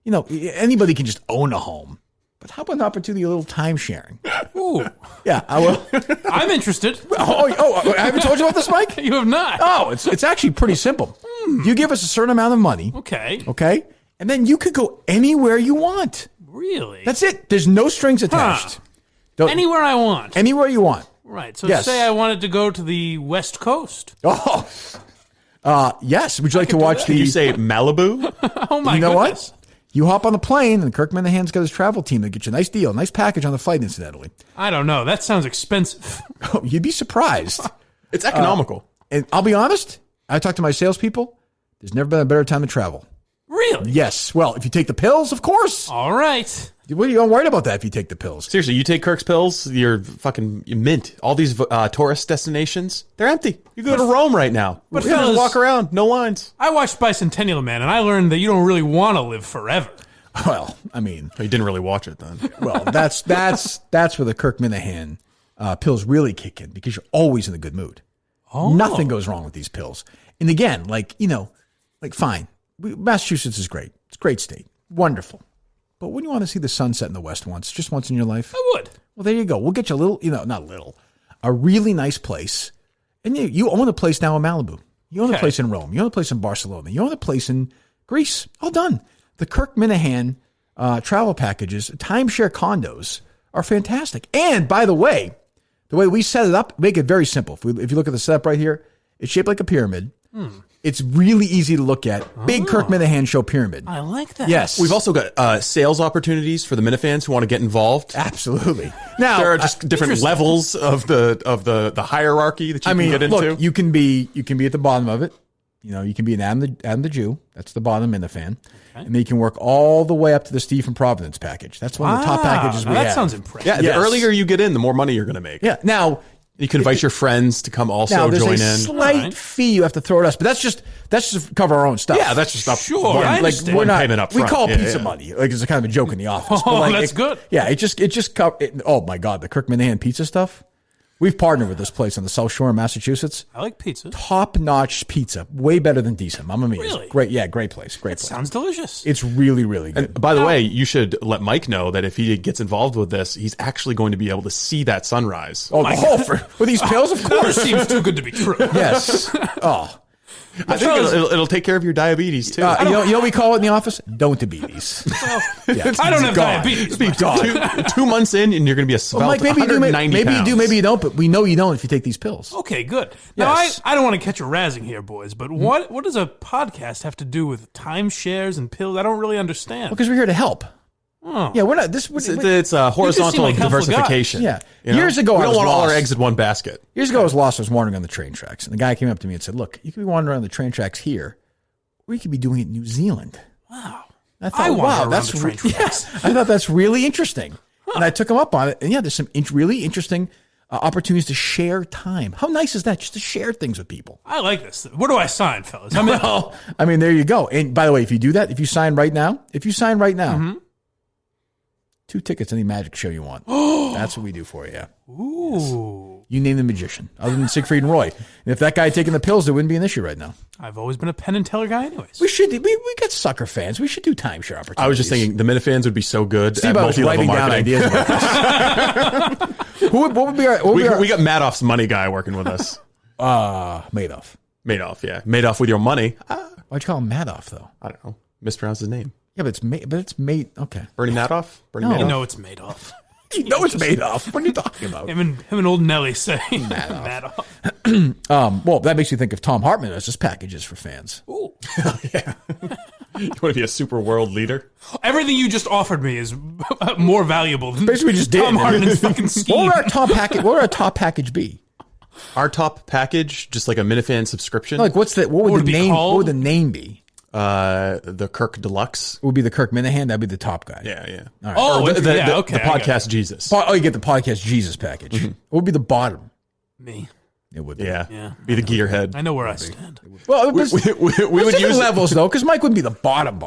Anybody can just own a home. But how about an opportunity, a little time sharing? Ooh. Yeah, I will. I'm interested. I haven't told you about this, Mike? You have not. Oh, it's actually pretty simple. You give us a certain amount of money. Okay? And then you could go anywhere you want. Really? That's it. There's no strings attached. Anywhere I want. Anywhere you want. Right. So say I wanted to go to the West Coast. Oh, yes. Would you like to watch Did you say Malibu? Oh, my goodness. You know what? You hop on the plane, and Kirk Minahan's got his travel team. They get you a nice deal, a nice package on the flight, incidentally. I don't know. That sounds expensive. Oh, you'd be surprised. It's economical. And I'll be honest, I talked to my salespeople. There's never been a better time to travel. Really? Yes. Well, if you take the pills, of course. All right. What are you worried about that if you take the pills? Seriously, you take Kirk's pills, you're fucking mint. All these tourist destinations, they're empty. You go to Rome right now. But just walk around, no lines. I watched Bicentennial Man, and I learned that you don't really want to live forever. Well, I mean, you didn't really watch it then. Well, that's where the Kirk Minahan pills really kick in, because you're always in a good mood. Oh. Nothing goes wrong with these pills. And again, fine. Massachusetts is great. It's a great state. Wonderful. But wouldn't you want to see the sunset in the West just once in your life? I would. Well, there you go. We'll get you a little, not little, a really nice place. And you own a place now in Malibu. You own a place in Rome. You own a place in Barcelona. You own a place in Greece. All done. The Kirk Minahan travel packages, timeshare condos are fantastic. And by the way we set it up, make it very simple. If you look at the setup right here, it's shaped like a pyramid. It's really easy to look at. Big Kirk Minahan Show pyramid. I like that. Yes. We've also got sales opportunities for the Minifans who want to get involved. Absolutely. Now there are just different levels of the hierarchy that you can get into. Look, you can be at the bottom of it. You can be an Adam the Jew. That's the bottom Minifan. Okay. And then you can work all the way up to the Steve from Providence package. That's one of the top packages we have. That sounds impressive. Yeah, the earlier you get in, the more money you're going to make. Yeah. Now, you can invite your friends to come also join in. There's a slight fee you have to throw at us, but that's just to cover our own stuff. Yeah, that's just stuff. Sure, I understand. We're not payment up front. We call pizza money. Like it's a kind of a joke in the office. Oh, that's good. Yeah, it just oh my God, the Kirk Minahan pizza stuff. We've partnered with this place on the South Shore in Massachusetts. I like pizza. Top-notch pizza. Way better than decent. I'm amazed. Really? Great. Yeah, great place. Great place. Sounds delicious. It's really, really good. And by the way, you should let Mike know that if he gets involved with this, he's actually going to be able to see that sunrise. For these pills, of course. That seems too good to be true. Yes. Oh. I think it'll take care of your diabetes, too. You know what we call it in the office? Don't diabetes. I don't have diabetes. Be gone. 2 months in, and you're going to be a svelte Mike, maybe you do, maybe you do, maybe you don't, but we know you don't if you take these pills. Okay, good. Now, I don't want to catch a razzing here, boys, but what does a podcast have to do with timeshares and pills? I don't really understand. Because we're here to help. Oh. Yeah, we're not. It's a horizontal diversification. Yeah. You know? Years ago, we I don't was want all lost. our eggs in one basket. Years ago, I was lost. I was wandering on the train tracks, and the guy came up to me and said, "Look, you could be wandering on the train tracks here, or you could be doing it in New Zealand." Wow. I thought, wow, that's the train tracks. I thought that's really interesting, and I took him up on it. And yeah, there's some really interesting opportunities to share time. How nice is that? Just to share things with people. I like this. Where do I sign, fellas? I mean, there you go. And by the way, if you do that, if you sign right now, Mm-hmm. 2 tickets to any magic show you want. That's what we do for you. Yeah. Ooh. Yes. You name the magician, other than Siegfried and Roy. And if that guy had taken the pills, there wouldn't be an issue right now. I've always been a Penn and Teller guy anyways. We got sucker fans. We should do timeshare opportunities. I was just thinking the Minifans would be so good Steve, at I was multi-level writing down marketing. ideas about this. What would be our... We got Madoff's money guy working with us. Madoff. Madoff, yeah. Madoff with your money. Why'd you call him Madoff, though? I don't know. Mispronounced his name. Yeah, but it's made. Okay. Bernie Madoff? Bernie You Madoff? know it's Madoff. You know it's Madoff. What are you talking about? Him and old Nelly say Madoff. Well, that makes you think of Tom Hartman as his packages for fans. Ooh. Yeah. You want to be a super world leader? Everything you just offered me is more valuable than Basically, just Tom did. Hartman's fucking scheme. What would our top package be? Our top package, just like a Minifan subscription. Like, what would the name? What would the name be? The Kirk Deluxe. It would be the Kirk Minahan. That'd be the top guy. Yeah. All right. Oh, the podcast Jesus. You get the podcast Jesus package. Mm-hmm. What would be the bottom? Me. It would be. Yeah. Be the gearhead. I know where I stand. Well, we would use levels though, because Mike wouldn't be the bottom.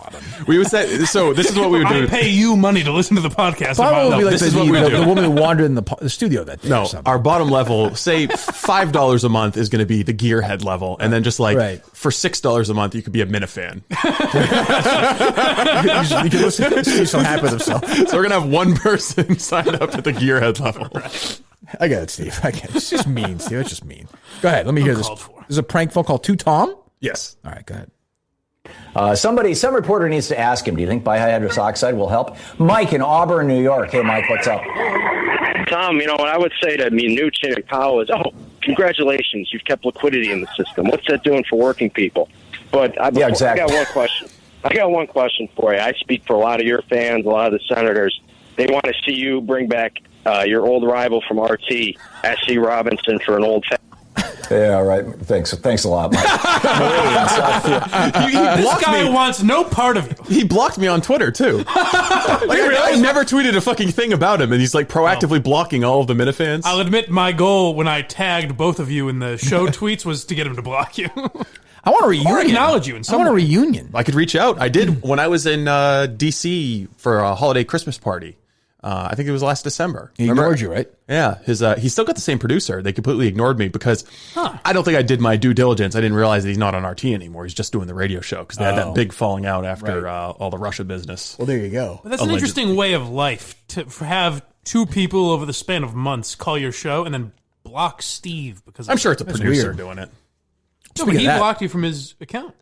We would say so. This is what we would do. I pay you money to listen to the podcast. Bottom would be like this is what we do. the woman who wandered in the studio that day. No, our bottom level, say $5 a month, is going to be the gearhead level, and then just like for $6 a month, you could be a Minifan. You can listen. Steve's so happy with himself. So we're gonna have one person sign up at the gearhead level. Right. I get it, Steve. I get it. It's just mean, Steve. It's just mean. Go ahead. Let me hear this. There's a prank phone call to Tom? Yes. All right, go ahead. Some reporter needs to ask him, do you think bihydrous oxide will help? Mike in Auburn, New York. Hey, Mike, what's up? Tom, what I would say to Mnuchin and Powell is, congratulations, you've kept liquidity in the system. What's that doing for working people? But exactly. I got one question. I got one question for you. I speak for a lot of your fans, a lot of the senators. They want to see you bring back your old rival from RT, S.C. Robinson, for an old Yeah, right. Thanks a lot, Mike. This guy wants no part of you. He blocked me on Twitter, too. I never tweeted a fucking thing about him, and he's like proactively blocking all of the Minifans. I'll admit my goal when I tagged both of you in the show tweets was to get him to block you. I want a reunion. Or acknowledge you in some way. I want a reunion. I could reach out. I did when I was in D.C. for a holiday Christmas party. I think it was last December. He ignored you, right? Yeah. He still got the same producer. They completely ignored me because I don't think I did my due diligence. I didn't realize that he's not on RT anymore. He's just doing the radio show because they had that big falling out after all the Russia business. Well, there you go. But that's an interesting way of life to have two people over the span of months call your show and then block Steve because I'm sure it's a producer doing it. No, but he blocked you from his account.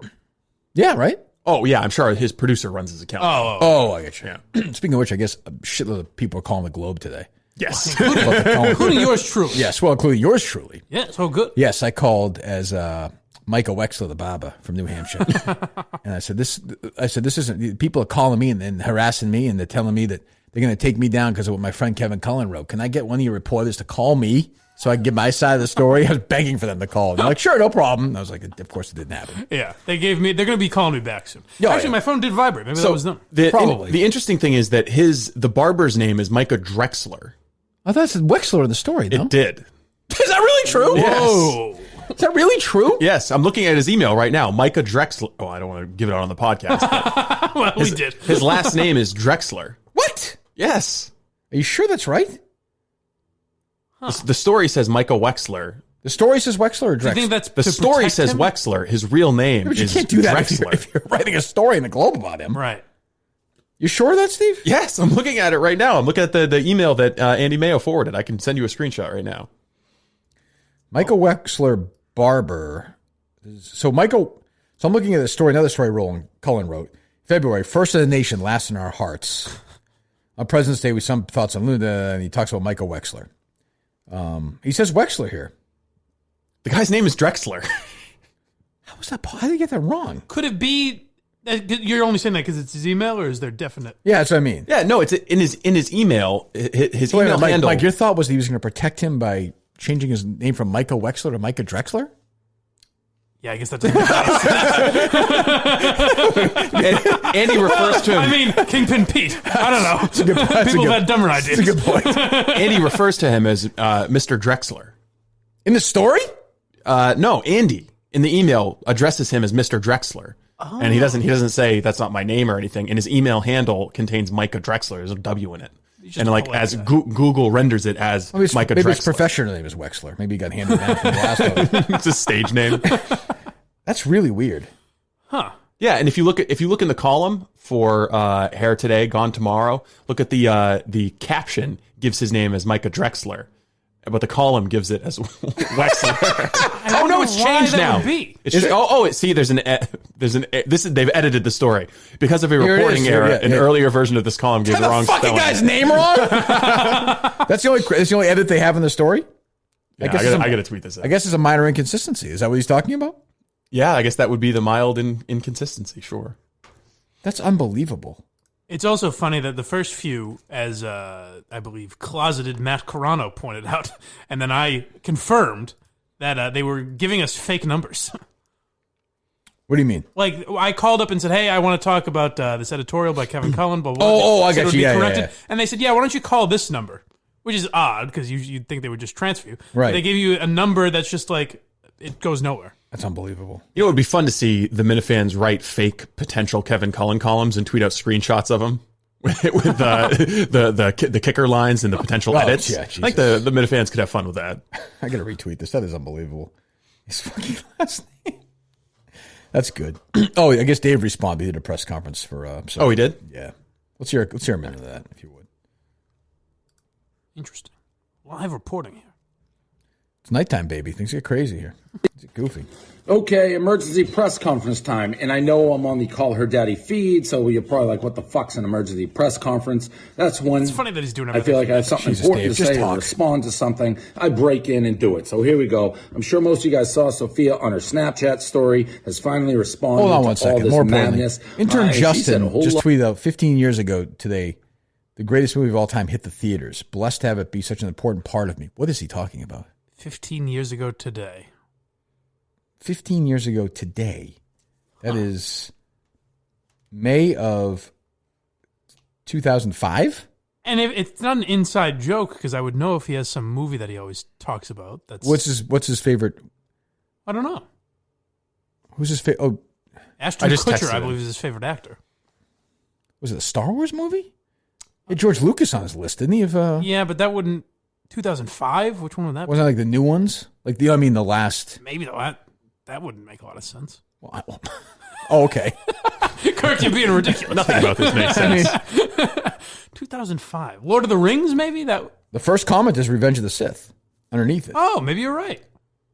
Yeah, right? Oh, yeah, I'm sure his producer runs his account. Oh, I get you. Yeah. Speaking of which, I guess a shitload of people are calling the Globe today. Yes. Including yours truly. Yes, well, including yours truly. Yeah, so good. Yes, I called as Michael Wexler, the Baba from New Hampshire. And I said, this isn't, people are calling me and harassing me, and they're telling me that they're going to take me down because of what my friend Kevin Cullen wrote. Can I get one of your reporters to call me so I can get my side of the story? I was begging for them to call. They're like, sure, no problem. And I was like, of course it didn't happen. Yeah, they're going to be calling me back soon. Actually, my phone did vibrate. Maybe that was them. Probably. The interesting thing is that the barber's name is Micah Drexler. I thought it said Wexler in the story, though. It did. Is that really true? Yes. Whoa. Is that really true? Yes, I'm looking at his email right now. Micah Drexler. Oh, I don't want to give it out on the podcast. Well, we did. His last name is Drexler. What? Yes. Are you sure that's right? The story says Michael Wexler. The story says Wexler or Drexler? Do you think that's The to story protect says him? Wexler. His real name But you is can't do that Drexler. if you're writing a story in the Globe about him. Right. You sure of that, Steve? Yes, I'm looking at it right now. I'm looking at the email that Andy Mayo forwarded. I can send you a screenshot right now. Michael Wexler Barber. So I'm looking at the story, another story Roland Cullen wrote. February, first of the nation, last in our hearts. On President's Day, with some thoughts on Luna, and he talks about Michael Wexler. He says Wexler here. The guy's name is Drexler. How is that? How did he get that wrong? Could it be that you're only saying that because it's his email, or is there definite? Yeah, that's what I mean. Yeah, no, it's in his email. His So wait a email minute, handle. Mike, your thought was that he was going to protect him by changing his name from Michael Wexler to Micah Drexler? Yeah, I guess that doesn't make sense. Andy refers to him. I mean, Kingpin Pete. I don't know. People have had dumber ideas. That's a good point. Andy refers to him as Mr. Drexler. In the story? No, Andy in the email addresses him as Mr. Drexler. Oh. And he doesn't say that's not my name or anything. And his email handle contains Micah Drexler. There's a W in it. And like as Google renders it as Micah Drexler. Maybe his professional name is Wexler. Maybe he got handed down from the last one. It's a stage name. That's really weird. Huh. Yeah, and if you look in the column for Hair Today, Gone Tomorrow, look at the caption gives his name as Micah Drexler, but the column gives it as Wexler. Oh no, it's changed now. They've edited the story because of a reporting error. An earlier version of this column gave the wrong fucking spelling. guy's name wrong. That's the only edit they have in the story. Yeah, I got to tweet this out. I guess it's a minor inconsistency. Is that what he's talking about? Yeah, I guess that would be the mild inconsistency. Sure. That's unbelievable. It's also funny that the first few, as I believe closeted Matt Carano pointed out, and then I confirmed that they were giving us fake numbers. What do you mean? Like, I called up and said, hey, I want to talk about this editorial by Kevin Cullen, blah, blah. I said got it would you. be Yeah, corrected. yeah. And they said, yeah, why don't you call this number? Which is odd, because you'd think they would just transfer you. Right. But they gave you a number that's just like, it goes nowhere. That's unbelievable. You know, it would be fun to see the Minifans write fake potential Kevin Cullen columns and tweet out screenshots of them with the kicker lines and the potential edits. Yeah, I think the Minifans could have fun with that. I got to retweet this. That is unbelievable. His fucking last name. That's good. Oh, I guess Dave responded. He did a press conference for. Oh, he did? Yeah. Let's hear a minute of that, if you would. Interesting. Live reporting here. It's nighttime, baby. Things get crazy here. It's goofy. Okay, emergency press conference time. And I know I'm on the Call Her Daddy feed, so you're probably like, what the fuck's an emergency press conference? That's when It's funny that he's doing I everything. feel like I have something important to say or respond to something. I break in and do it. So here we go. I'm sure most of you guys saw Sophia on her Snapchat story has finally responded Hold on to one second. all this More madness. importantly, intern And she said Justin a whole just lot- tweeted out 15 years ago today, the greatest movie of all time hit the theaters. Blessed to have it be such an important part of me. What is he talking about? 15 years ago today. 15 years ago today. That is May of 2005? And it's not an inside joke, because I would know if he has some movie that he always talks about. That's What's his favorite? I don't know. Who's his favorite? Oh, Ashton Kutcher, I believe, is his favorite actor. Was it a Star Wars movie? Hey, George Lucas on his list, didn't he? Yeah, but that wouldn't. 2005? Which one would that be? Wasn't it like the new ones? Like the last. Maybe that wouldn't make a lot of sense. Well, oh, okay. Kirk, you're being ridiculous. Nothing about this makes sense. 2005. Lord of the Rings, maybe? The first comment is Revenge of the Sith underneath it. Oh, maybe you're right.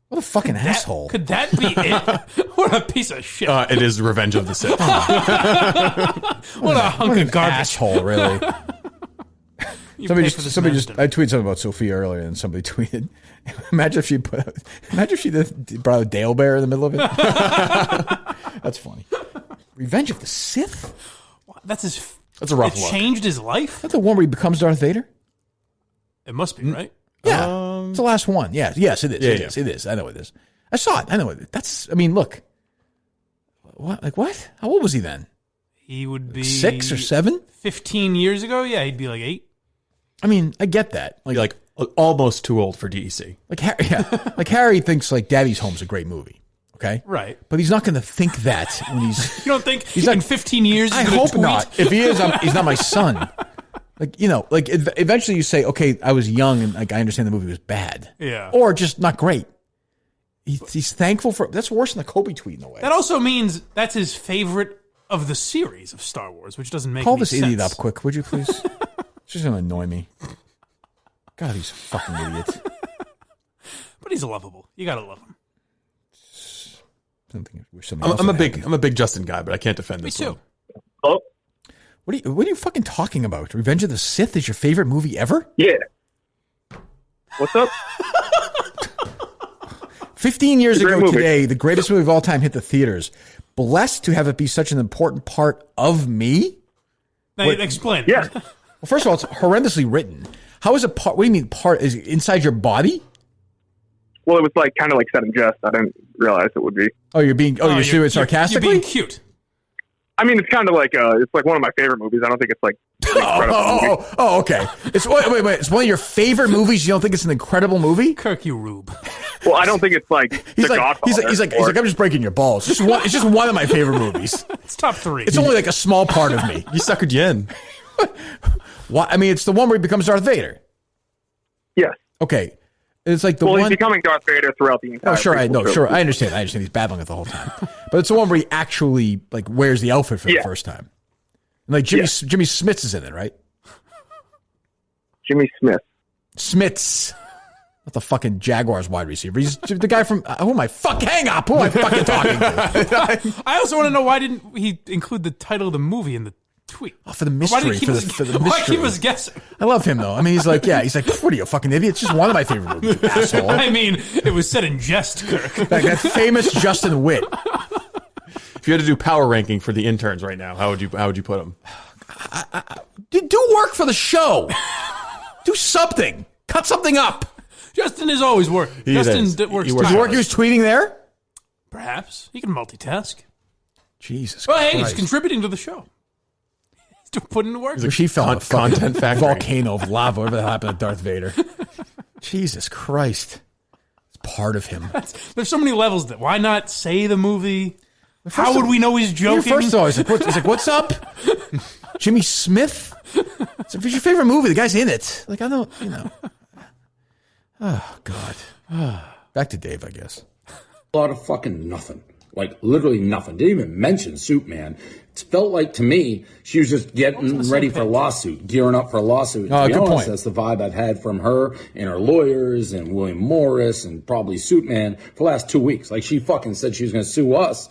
What a fucking asshole. Could that be it? What a piece of shit. It is Revenge of the Sith. What a hunk of garbage. Asshole, really. I tweeted something about Sophia earlier, and somebody tweeted, imagine if she brought a Dale Bear in the middle of it. That's funny. Revenge of the Sith? That's a rough it look. Changed his life? Is that the one where he becomes Darth Vader? It must be, right? Yeah. It's the last one. Yeah. Yes, it is. Yeah, it is. It is. I know it is. I saw it. I know it. Look. What? Like what? How old was he then? He would be 6 or 7? 15 years ago? Yeah, he'd be like 8. I mean, I get that. Like almost too old for DEC. Like Harry thinks like Daddy's Home's a great movie. Okay? Right. But he's not going to think that when he's... You don't think in 15 years I he's gonna hope tweet? not. If he is, he's not my son. Like, you know, like eventually you say, okay, I was young and like I understand the movie was bad. Yeah. Or just not great. He's thankful for that's worse than the Kobe tweet in a way. That also means that's his favorite of the series of Star Wars, which doesn't make Call any this sense. idiot up quick, would you please? It's just gonna annoy me. God, he's a fucking idiot. But he's lovable. You gotta love him. I'm a big Justin guy, but I can't defend this one. Oh, what are you fucking talking about? Revenge of the Sith is your favorite movie ever? Yeah. What's up? 15 years ago movie. today, the greatest movie of all time hit the theaters. Blessed to have it be such an important part of me. Now, explain. Yeah. Well, first of all, it's horrendously written. How is it part? What do you mean part? Is it inside your body? Well, it was like kind of like said in jest. I didn't realize it would be. Oh, you're being. Oh, you're doing it sarcastically. You're being cute. I mean, it's kind of like it's like one of my favorite movies. I don't think it's like an incredible movie. Okay. It's wait. It's one of your favorite movies. You don't think it's an incredible movie? Kirk, you rube. Well, I don't think it's like He's The like, Godfather. he's like, I'm just breaking your balls. It's just one of my favorite movies. It's top 3. It's only like a small part of me. You suckered you in. Why? I mean, it's the one where he becomes Darth Vader. Yes. Okay. It's like the well, one. he's becoming Darth Vader throughout the entire. Oh, sure, I know, prequel sure, trilogy. I understand. He's babbling it the whole time, but it's the one where he actually like wears the outfit for the first time. And like Jimmy Smits is in it, right? Jimmy Smith. Smits, not the fucking Jaguars wide receiver. He's the guy from. Who am I? Hang up. Who am I fucking talking to? I also want to know, why didn't he include the title of the movie in the tweet? Oh, for the mystery. For the mystery. Why keep us guessing? I love him though. I mean, he's like, what are you, a fucking idiot? It's just one of my favorite movies, you asshole. I mean, it was said in jest, Kirk. that famous Justin Witt. If you had to do power ranking for the interns right now, how would you put them? Do work for the show. Do something. Cut something up. Justin is always work. Justin works. He was tweeting there. Perhaps he can multitask. Jesus. Well, hey, Christ. he's contributing to the show. He's putting in work. She fell in a fucking content factory. volcano of lava. Whatever that happened to Darth Vader. Jesus Christ. It's part of him. There's so many levels that. Why not say the movie? How would we know he's joking? First of all, he's like, what's up? Jimmy Smith? It's your favorite movie. The guy's in it. Like, I don't, Oh, God. Back to Dave, I guess. A lot of fucking nothing. Like, literally nothing. Didn't even mention Soup Man. It felt like, to me, she was just getting ready for a lawsuit, gearing up for a lawsuit. Oh, To be good honest, point. that's the vibe I've had from her and her lawyers and William Morris and probably Soup Man for the last 2 weeks. Like, she fucking said she was going to sue us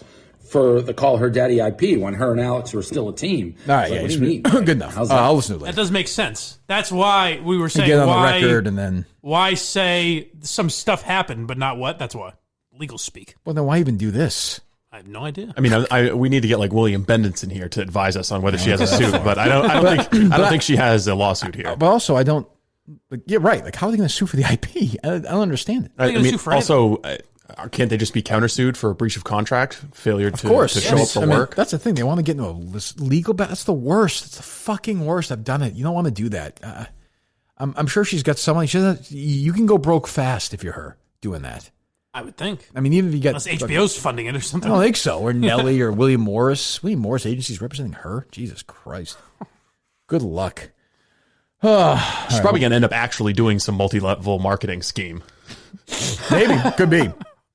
for the Call Her Daddy IP when her and Alex were still a team. All right, Like, yeah, what do you mean? good enough. I'll listen to it That later. does make sense. That's why we were saying Get on why the record and then. why say some stuff happened, but not what. That's why legal speak. Well, then why even do this? I have no idea. I mean, we need to get like William Bendonson here to advise us on whether she has a suit, but I don't think she has a lawsuit here. But also, I don't. Like, yeah, right. Like, how are they going to sue for the IP? I don't understand it. I mean, also, can't they just be countersued for a breach of contract, failure to show up for work? That's the thing. They want to get into this legal battle. That's the worst. It's the fucking worst. I've done it. You don't want to do that. I'm sure she's got someone. You can go broke fast if you're her doing that. I would think. I mean, even if you get Unless HBO's funding it or something. I don't think so. Or Nelly or William Morris. William Morris agency's representing her. Jesus Christ. Good luck. She's probably going to end up actually doing some multi-level marketing scheme. Maybe. Could be.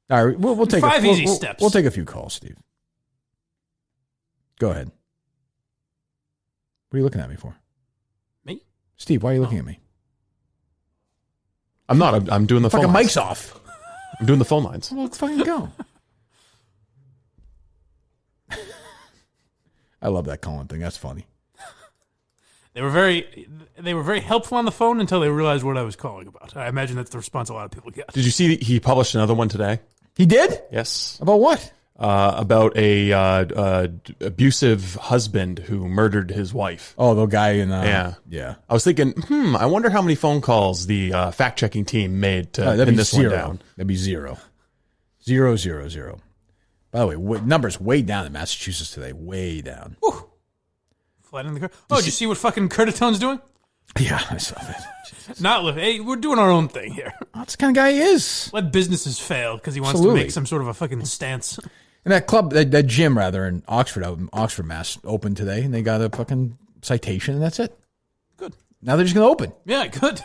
All right. We'll take Five easy steps. We'll take a few calls, Steve. Go ahead. What are you looking at me for? Me? Steve, why are you looking at me? I'm not. I'm doing the phone fucking lines. mic's off. I'm doing the phone lines. Well, let's fucking go. I love that Colin thing. That's funny. They were very helpful on the phone until they realized what I was calling about. I imagine that's the response a lot of people get. Did you see he published another one today? He did? Yes. About what? About a abusive husband who murdered his wife. Oh, the guy in yeah. I was thinking, I wonder how many phone calls the fact checking team made to pin this one down. That'd be 0. 0, 0, 0. By the way, numbers way down in Massachusetts today. Way down. Whew. Flat in the car. Oh, did you see what fucking Curtitone's doing? Yeah, I saw that. Not live. Hey, we're doing our own thing here. That's the kind of guy he is. Let businesses fail because he wants Absolutely. to make some sort of a fucking stance. And that club, that gym rather, in Oxford, out in Oxford, Mass, opened today, and they got a fucking citation, and that's it. Good. Now they're just going to open. Yeah, good.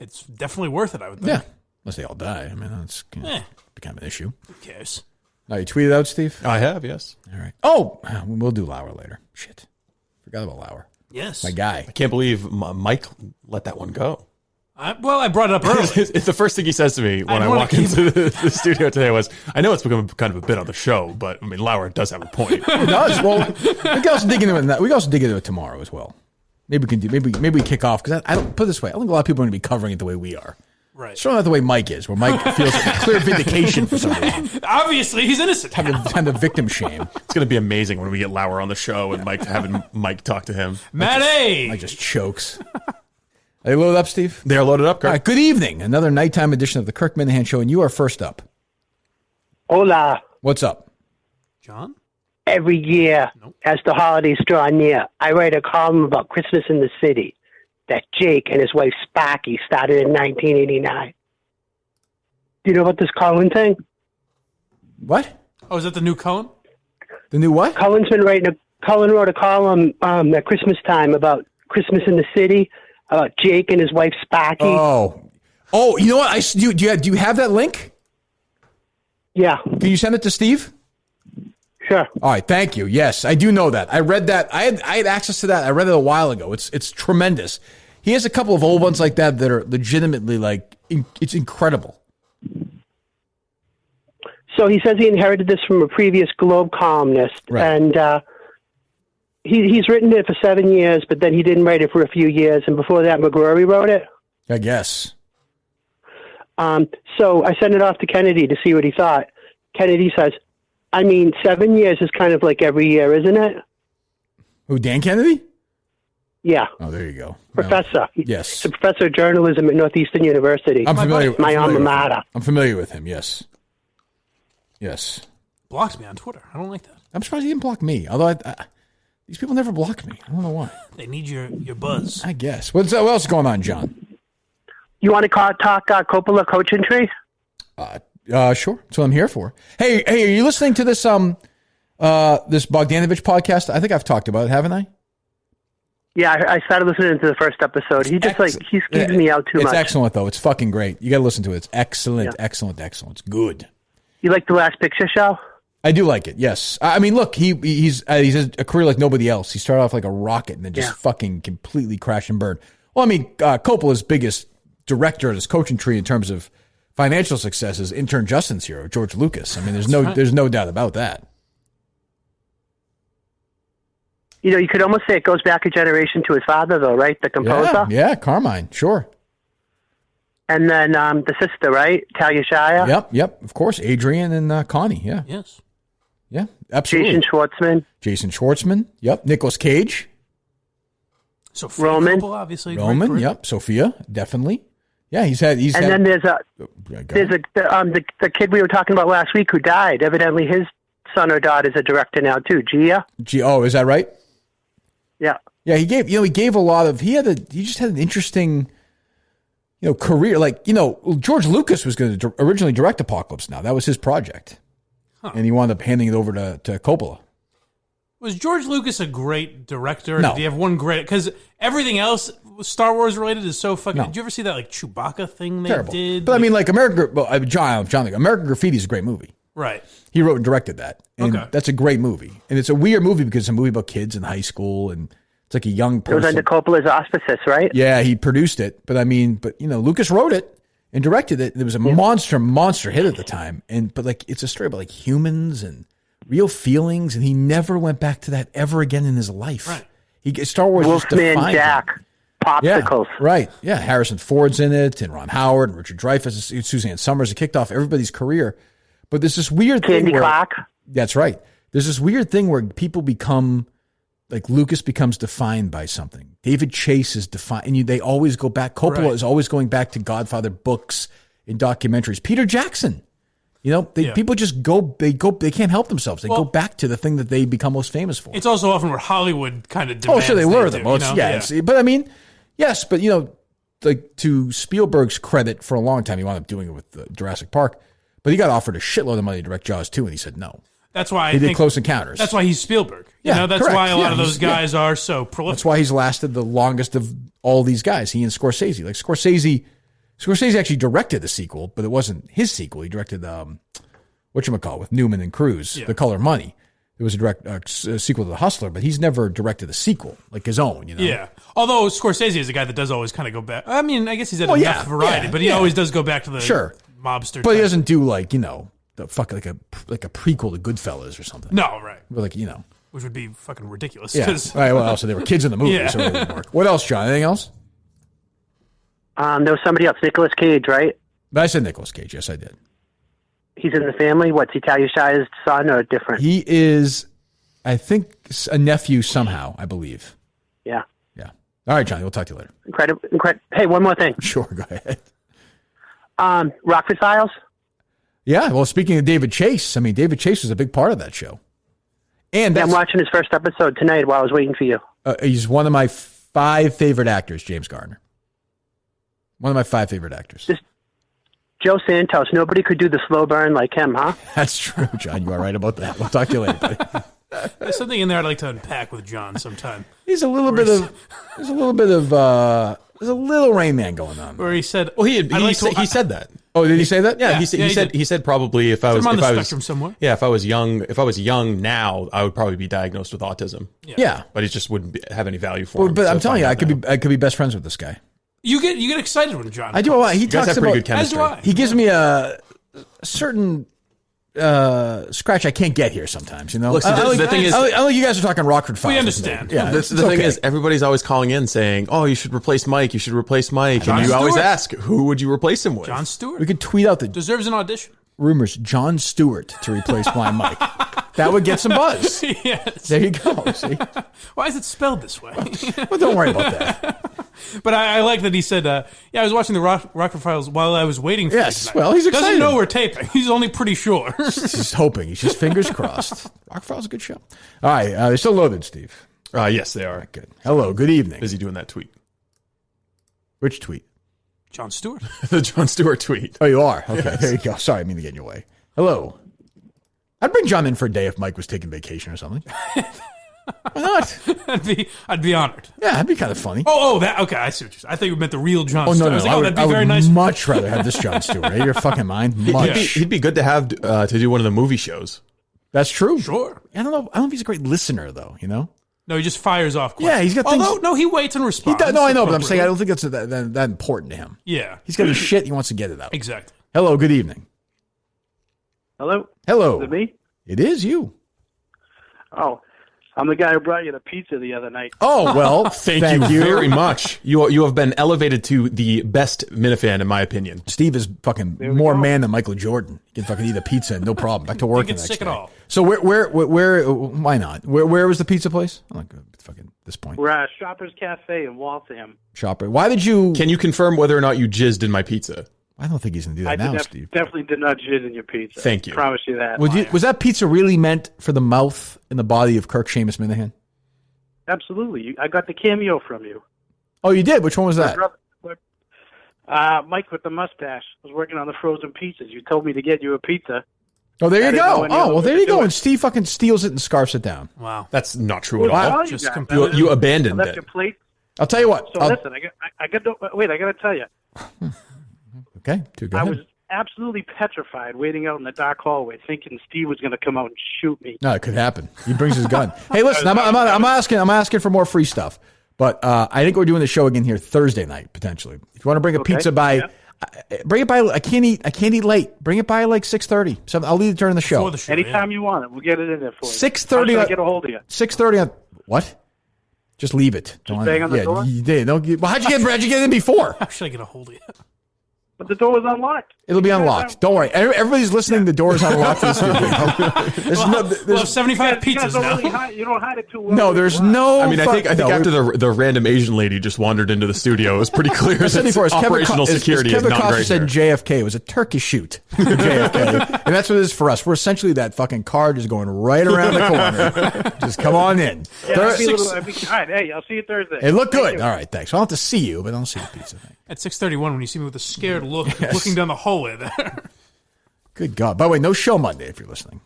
It's definitely worth it, I would think. Yeah, unless they all die. I mean, that's kind of an issue. Who cares? Now, you tweeted out, Steve? I have, yes. All right. Oh, we'll do Lauer later. Shit. Forgot about Lauer. Yes. My guy. I can't believe Mike let that one go. I brought it up earlier. It's the first thing he says to me when I walk into the studio today was, I know it's become kind of a bit on the show, but I mean, Lauer does have a point. It does. Well, we can also dig into it. We can also dig into it tomorrow as well. Maybe we can do. Maybe we kick off because I don't put it this way. I don't think a lot of people are going to be covering it the way we are. Right. It's not the way Mike is, where Mike feels like a clear vindication for some reason. Obviously, he's innocent. Having the victim shame. It's going to be amazing when we get Lauer on the show and having Mike talk to him. Mike just chokes. Are they loaded up, Steve? They are loaded up, Kirk. All right, good evening. Another nighttime edition of the Kirk Minahan Show, and you are first up. Hola. What's up? John? Every year, as the holidays draw near, I write a column about Christmas in the city that Jake and his wife Sparky started in 1989. Do you know about this Cohen thing? What? Oh, is that the new Cohen? The new what? Cohen wrote a column at Christmas time about Christmas in the city, about Jake and his wife Sparky. Oh, you know what? Do you have that link? Yeah. Can you send it to Steve? Sure. All right, thank you. Yes, I do know that. I read that. I had access to that. I read it a while ago. It's tremendous. He has a couple of old ones like that are legitimately it's incredible. So he says he inherited this from a previous Globe columnist, and he's written it for 7 years, but then he didn't write it for a few years, and before that, McGrory wrote it. I guess. So I sent it off to Kennedy to see what he thought. Kennedy says, 7 years is kind of like every year, isn't it? Who, Dan Kennedy? Yeah. Oh, there you go. Professor. Yes. He's a professor of journalism at Northeastern University. I'm familiar. My alma mater. I'm familiar with him, yes. Yes. Blocked me on Twitter. I don't like that. I'm surprised he didn't block me. Although these people never block me. I don't know why. They need your buzz. I guess. What else is going on, John? You want to talk Coppola coaching tree? Sure. That's what I'm here for. Hey, are you listening to this this Bogdanovich podcast? I think I've talked about it, haven't I? Yeah, I started listening to the first episode. He just he skeeves me out too much. It's excellent though. It's fucking great. You got to listen to it. It's excellent, excellent. It's good. You like The Last Picture Show? I do like it. Yes. I mean, look, he's a career like nobody else. He started off like a rocket and then just fucking completely crashed and burned. Well, I mean, Coppola's biggest director of his coaching tree in terms of financial success is intern Justin's hero, George Lucas. I mean, there's no doubt about that. You know, you could almost say it goes back a generation to his father, though, right? The composer. Yeah, Carmine, sure. And then the sister, right? Talia Shire. Yep. Of course, Adrian and Connie. Yeah. Yes. Yeah, absolutely. Jason Schwartzman. Yep. Nicolas Cage. Sophia Roman. Coppola, obviously. Roman. Yep. Sophia, definitely. Yeah, then there's the kid we were talking about last week who died. Evidently, his son or daughter is a director now too. Gia. Oh, is that right? Yeah. Yeah, he gave a lot of. He just had an interesting, career. Like, George Lucas was going to originally direct Apocalypse Now. That was his project, and he wound up handing it over to Coppola. Was George Lucas a great director? No. Did he have one great? Because everything else Star Wars related is so fucking. No. Did you ever see that Chewbacca thing they Terrible. did? But I mean, American Graffiti is a great movie. Right. He wrote and directed that, and Okay. that's a great movie. And it's a weird movie because it's a movie about kids in high school, and it's like a young person. It was under Coppola's auspices, right? Yeah, he produced it, but Lucas wrote it and directed it. It was a monster hit at the time, but it's a story about humans and real feelings, and he never went back to that ever again in his life. Right. Star Wars just Wolfman defined Jack, him. popsicles. Yeah, right. Yeah, Harrison Ford's in it, and Ron Howard, and Richard Dreyfuss, and Suzanne Summers. It kicked off everybody's career. But there's this weird Candy thing where, Clark. That's right. There's this weird thing where people become, Lucas becomes defined by something. David Chase is defined, and they always go back. Coppola is always going back to Godfather books and documentaries. Peter Jackson. People just they can't help themselves. They go back to the thing that they become most famous for. It's also often where Hollywood kind of demands. Oh, sure, they lure them. Do, But to Spielberg's credit, for a long time, he wound up doing it with Jurassic Park. But he got offered a shitload of money to direct Jaws 2, and he said no. That's why he did Close Encounters. That's why he's Spielberg. Yeah, that's correct. why a lot of those guys are so prolific. That's why he's lasted the longest of all these guys. He and Scorsese. Like Scorsese actually directed the sequel, but it wasn't his sequel. He directed whatchamacallit with Newman and Cruz, The Color of Money. It was a sequel to The Hustler, but he's never directed a sequel like his own. Yeah. Although Scorsese is a guy that does always kind of go back. I mean, I guess he's had enough variety, but he always does go back to the mobster. But he doesn't do like the fuck like a prequel to Goodfellas or something. No, right. But like which would be fucking ridiculous. Yeah. Right. Well, so they were kids in the movie, so it wouldn't work. What else, John? Anything else? There was somebody else, Nicolas Cage, right? I said Nicolas Cage. Yes, I did. He's in the family. What's he? Talia Shire's son or different? He is, I think, a nephew somehow. I believe. Yeah. Yeah. All right, Johnny. We'll talk to you later. Incredible. Hey, one more thing. Sure. Go ahead. Rockford Files. Yeah. Well, speaking of David Chase, I mean, David Chase was a big part of that show. And I'm watching his first episode tonight while I was waiting for you. He's one of my 5 favorite actors, James Garner. One of my 5 favorite actors. Joe Santos. Nobody could do the slow burn like him, huh? That's true, John. You are right about that. We'll talk to you later, buddy. There's something in there I'd like to unpack with John sometime. There's a little Rain Man going on. Where he said, he said that. Oh, did he say that? Yeah, he said probably if I was on the spectrum somewhere. Yeah, if I was young now, I would probably be diagnosed with autism. Yeah. But he just wouldn't have any value for him. But I'm telling you, I could be best friends with this guy. You get excited when John. I do a lot. He talks have about pretty good chemistry. As do I. He gives me a certain scratch I can't get here sometimes. Look, the thing is, I don't think you guys are talking Rockford Files. We understand. Yeah, the thing is, everybody's always calling in saying, "Oh, you should replace Mike. You should replace Mike." John and you always Stewart. ask, "Who would you replace him with?" John Stewart. We could tweet out the deserves an audition. Rumors: John Stewart to replace Blind Mike. That would get some buzz. Yes. There you go. See? Why is it spelled this way? Well, don't worry about that. But I like that he said, I was watching the Rockford Files while I was waiting for Yes, you tonight. well, he's excited. Doesn't know we're taping. He's only pretty sure. He's hoping. He's just fingers crossed. Rockford Files is a good show. All right. They're still loaded, Steve. Yes, they are. Right, good. Hello. Good evening. Busy doing that tweet. Which tweet? John Stewart. The John Stewart tweet. Oh, you are? Okay. Yes. There you go. Sorry, I mean to get in your way. Hello. I'd bring John in for a day if Mike was taking vacation or something. Why not? I'd be honored. Yeah, that'd be kind of funny. That okay. I see what you're saying. I think you meant the real John Stewart. No. I was like, that'd be very nice. Much rather have this John Stewart. Out of your fucking mind. Much. He'd be good to have to do one of the movie shows. That's true. Sure. I don't know. I don't know if he's a great listener though. You know. No, he just fires off questions. Yeah, he's got things. Although, no, he waits and responds. I know, but I'm saying I don't think that's that important to him. Yeah. He's got his shit. He wants to get it out. Exactly. Hello. Good evening. Hello? Hello. Is it me? It is you. Oh, I'm the guy who brought you the pizza the other night. Oh, well, thank you very much. You have been elevated to the best Minifan, in my opinion. Steve is fucking more man than Michael Jordan. He can fucking eat a pizza, no problem. Back to work the next sick day. at all. So where, why not? Where was the pizza place? I'm like, fucking this point. We're at Shoppers Cafe in Waltham. Shopper. Why did you? Can you confirm whether or not you jizzed in my pizza? I don't think he's going to do that now, Steve. Definitely did not jizz in your pizza. Thank you. I promise you that. Was that pizza really meant for the mouth and the body of Kirk Seamus Minahan? Absolutely. I got the cameo from you. Oh, you did? Which one was that? Mike with the mustache was working on the frozen pizzas. You told me to get you a pizza. Oh, there you go. when you were Well, there you to go. do And it. Steve fucking steals it and scarfs it down. Wow. That's not true at Well, all. you guys, You abandoned I left it. your plate. I'll tell you what. So listen, I got to tell you. Okay, go I ahead. was absolutely petrified waiting out in the dark hallway thinking Steve was going to come out and shoot me. No, it could happen. He brings his gun. Hey, listen, I'm asking for more free stuff, but I think we're doing the show again here Thursday night potentially. If you want to bring a pizza by, bring it by. I can't eat late. Bring it by like 6:30. So I'll leave it during the show. Anytime you want it, we'll get it in there for you. 6:30. How should I get a hold of you? 6:30 on what? Just leave it. Just bang on the door? You did. Well, how'd you get in before? How should I get a hold of you? But the door was unlocked. It'll be unlocked. Don't worry. Everybody's listening. The door's unlocked for the studio. There's 75 pizzas now. You don't hide it too well. No, there's no. I mean, I think after the random Asian lady just wandered into the studio, it was pretty clear I said that before, as operational security is Kevin not Costner great said here. JFK was a turkey shoot. JFK. And that's what it is for us. We're essentially that fucking car just going right around the corner. Just come on in. Yeah, all right, hey, I'll see you Thursday. It looked Thank good. you. All right, thanks. I'll have to see you, but I don't see the pizza thing. At 6:31, when you see me with a scared look looking down the hallway there. Good God. By the way, no show Monday if you're listening.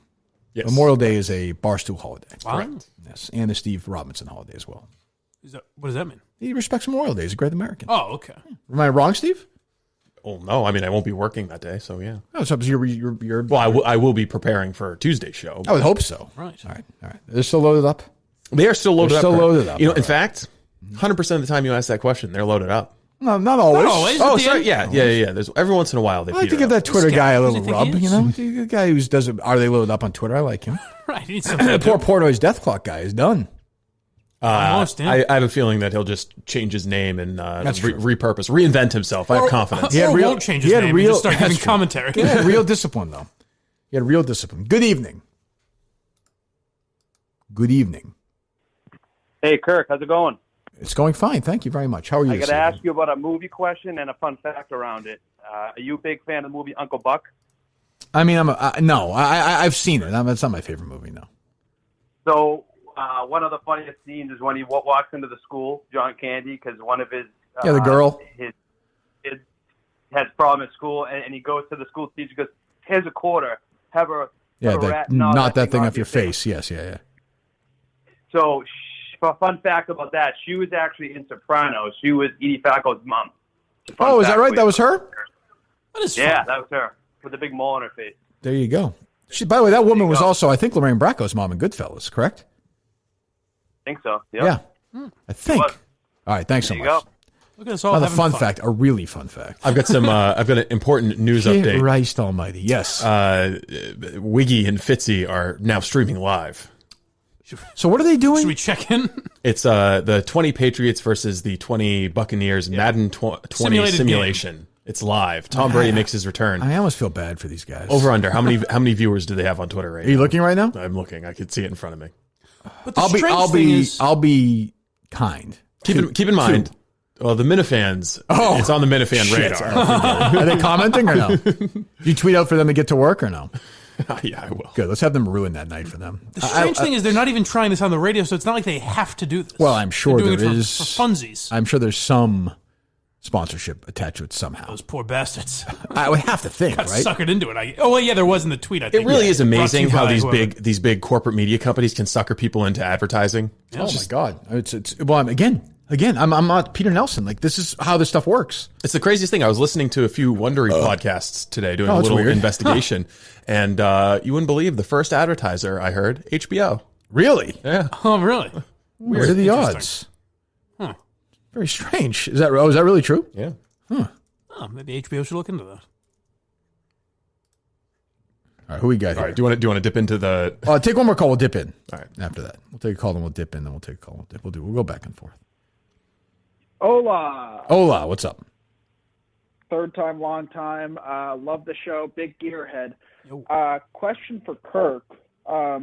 Yes. Memorial Day is a Barstool holiday. Wow. Yes, and the Steve Robinson holiday as well. What does that mean? He respects Memorial Day. He's a great American. Oh, okay. Am I wrong, Steve? Oh no, I mean I won't be working that day, so yeah. Oh, so you're well, I will be preparing for Tuesday's show. I would hope so. Right. All right. They're still loaded up. They are still loaded They're up. still loaded up. You know, in fact, 100% of the time you ask that question, they're loaded up. No, not always. Not always. Oh, At the sorry. end? Yeah. There's every once in a while they I like to peter give out. that Twitter guy a little Who does he rub. think he You is? know, the guy who does it. Are they loaded up on Twitter? I like him. Right. He needs something to Poor do. Portnoy's Death Clock guy is done. Almost, yeah. I have a feeling that he'll just change his name and repurpose, reinvent himself. I have confidence. Or won't change his name and just start giving commentary. He had real discipline, though. He had real discipline. Good evening. Good evening. Hey, Kirk, how's it going? It's going fine. Thank you very much. How are you? I got to ask you about a movie question and a fun fact around it. Are you a big fan of the movie Uncle Buck? I mean, I've seen it. It's not my favorite movie, no. So one of the funniest scenes is when he walks into the school, John Candy, because one of his the girl his kid has a problem at school, and he goes to the school teacher, goes, "Here's a quarter. Have her." Knock that thing off your face. Yes, yeah. So, fun fact about that: she was actually in Sopranos. She was Edie Falco's mom. Oh, is that right? That was her? That is that was her with the big mole on her face. There you go. By the way, that woman was also, I think, Lorraine Bracco's mom in Goodfellas, correct? I think so. Yep. Yeah, I think. All right, thanks so much. Go. Look at us all Another having fun fun. fact, a really fun fact. I've got some. I've got an important news update. Christ Almighty! Yes, Wiggy and Fitzy are now streaming live. So what are they doing? Should we check in? It's the 20 Patriots versus the 20 Buccaneers Madden 20 simulation. Game. It's live. Tom Brady makes his return. I almost feel bad for these guys. Over under. How many viewers do they have on Twitter right now? Are you looking right now? I'm looking. I can see it in front of me. But the I'll be kind. Keep in mind. Well, the Minifans. Oh, it's on the Minifan radar. Are they commenting or no? Do you tweet out for them to get to work or no? Yeah, I will. Good. Let's have them ruin that night for them. The strange thing is they're not even trying this on the radio, so it's not like they have to do this. Well, I'm sure They're doing there it is for funsies. I'm sure there's some sponsorship attached to it somehow. Those poor bastards. I would have to think, Got right? suckered into it. Yeah, there was in the tweet. I think It really is amazing how these whoever. these big corporate media companies can sucker people into advertising. Oh my God! I'm not Peter Nelson. Like, this is how this stuff works. It's the craziest thing. I was listening to a few Wondery podcasts today, doing a that's little weird. investigation, and you wouldn't believe the first advertiser I heard, HBO. Really? Yeah. Oh, really? What are the odds? Huh. Very strange. Is that really true? Yeah. Huh. Oh, maybe HBO should look into that. All right, who we got here? All right. Do you want to dip into the? Take one more call. We'll dip in. All right. After that, we'll take a call, then we'll dip in, then we'll take a call. We'll go back and forth. Hola, what's up? third time, long time. Love the show. Big gearhead. Question for Kirk. I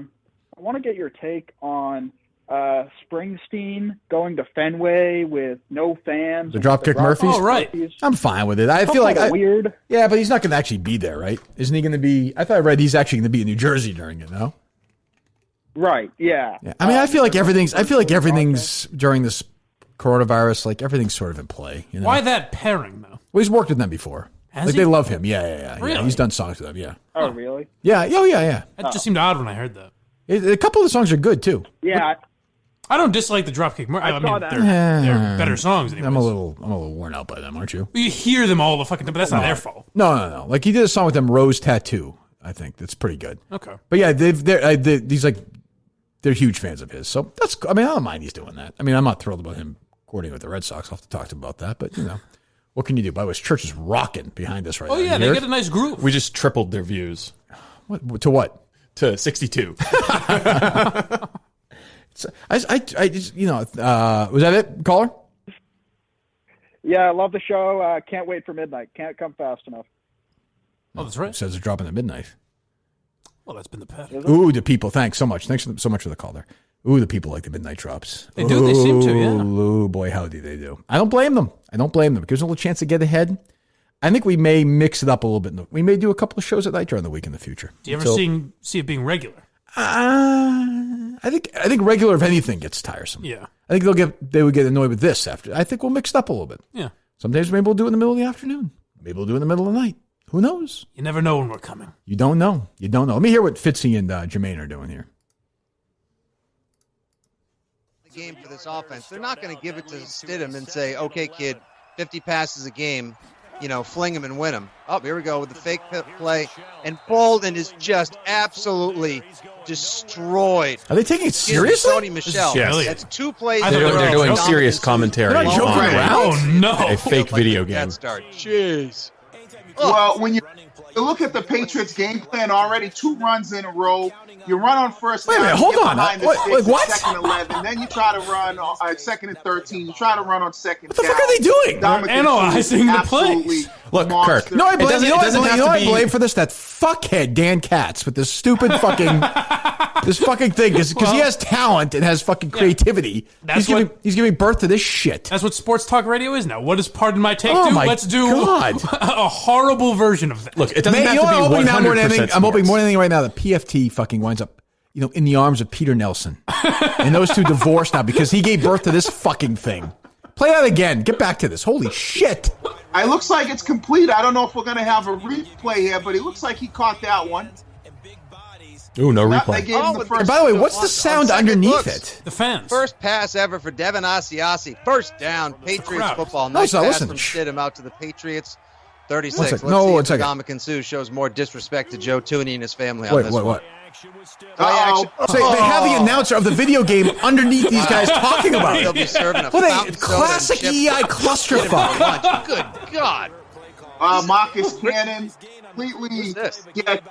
want to get your take on Springsteen going to Fenway with no fans. The Dropkick Murphys? Oh, right. I'm fine with it. I feel like weird. Yeah, but he's not going to actually be there, right? Isn't he going to be? I thought I read he's actually going to be in New Jersey during it. No. Right. Yeah. I mean, I feel like everything's during this coronavirus. Like, everything's sort of in play. You know? Why that pairing, though? Well, he's worked with them before. Has like he? they love him. Yeah. Really? He's done songs with them. Yeah. Oh, really? Yeah. Oh, yeah. That just seemed odd when I heard that. A couple of the songs are good too. Yeah. I don't dislike the Dropkick Murphys. I mean, saw that. they're better songs. Anyways. I'm a little worn out by them, aren't you? You hear them all the fucking time, but that's not their fault. No. Like, he did a song with them, Rose Tattoo. I think that's pretty good. Okay. But yeah, they're huge fans of his. So that's. I mean, I don't mind he's doing that. I mean, I'm not thrilled about him courting with the Red Sox. I'll have to talk to him about that. But what can you do? By the way, his church is rocking behind us right now. Oh yeah, they get a nice groove. We just tripled their views. What to what? To 62. I just was that it, caller? Yeah, I love the show. Can't wait for midnight. Can't come fast enough. Oh, that's right. It says it's dropping at midnight. Well, that's been the past. Ooh, the people. Thanks so much. Thanks so much for the call there. Ooh, the people like the midnight drops. They do. They seem to, yeah. Ooh, boy, howdy they do. I don't blame them. It gives them a little chance to get ahead. I think we may mix it up a little bit. We may do a couple of shows at night during the week in the future. Do you ever see it being regular? I think regular, if anything, gets tiresome. Yeah. I think they would get annoyed with this after. I think we'll mix it up a little bit. Yeah. Sometimes maybe we'll do it in the middle of the afternoon. Maybe we'll do it in the middle of the night. Who knows? You never know when we're coming. You don't know. Let me hear what Fitzy and Jermaine are doing here. game for this offense. They're not going to give it to Stidham and say, okay, kid, 50 passes a game, fling him and win him. Oh, here we go with the fake play. And Bolden is just absolutely destroyed. Are they taking it seriously? Sony Michel. Yes. That's 2 plays. They're doing serious commentary They're not joking around. Oh, no. a fake video game. Jeez. Well, when you look at the Patriots' game plan already, 2 runs in a row. You run on first down. Wait a minute, hold get on. behind the What? sticks Like what? at second 11. Then you try to run on second and 13. You try to run on second. What the fuck are they doing? They're analyzing the plays. Look, monster. Kirk. No, I blame. doesn't- You know it what I doesn't blame, have you know to what I be- blame for this? That fuckhead Dan Katz with this stupid fucking this fucking thing because he has talent and has fucking creativity. That's He's giving birth to this shit. That's what sports talk radio is now. What does Pardon My Take Oh do? my Let's do God. a horrible version of that. Look, it doesn't Man, have you know to what I'm be hoping now more than 100% anything? I'm hoping sports. more than anything right now that PFT fucking winds up, in the arms of Peter Nelson, and those two divorced now because he gave birth to this fucking thing. Play that again. Get back to this. Holy shit. It looks like it's complete. I don't know if we're going to have a replay here, but it looks like he caught that one. Ooh, no They replay. gave him the first. And by the way, what's the sound second underneath looks. it? The fans. First pass ever for Devin Asiasi. First down, Patriots crowd. football. No, Nice so pass listen. from Stidham out to the Patriots. 36. One Let's second. No, see one if second. Dominican Sue shows more disrespect to Joe Tooney and his family on Wait, this what? one. Uh-oh. So they have the announcer of the video game underneath these guys talking about They'll it. be serving a What a fountain soda classic and EI chips. clusterfuck. Good God. Marcus Cannon completely this? get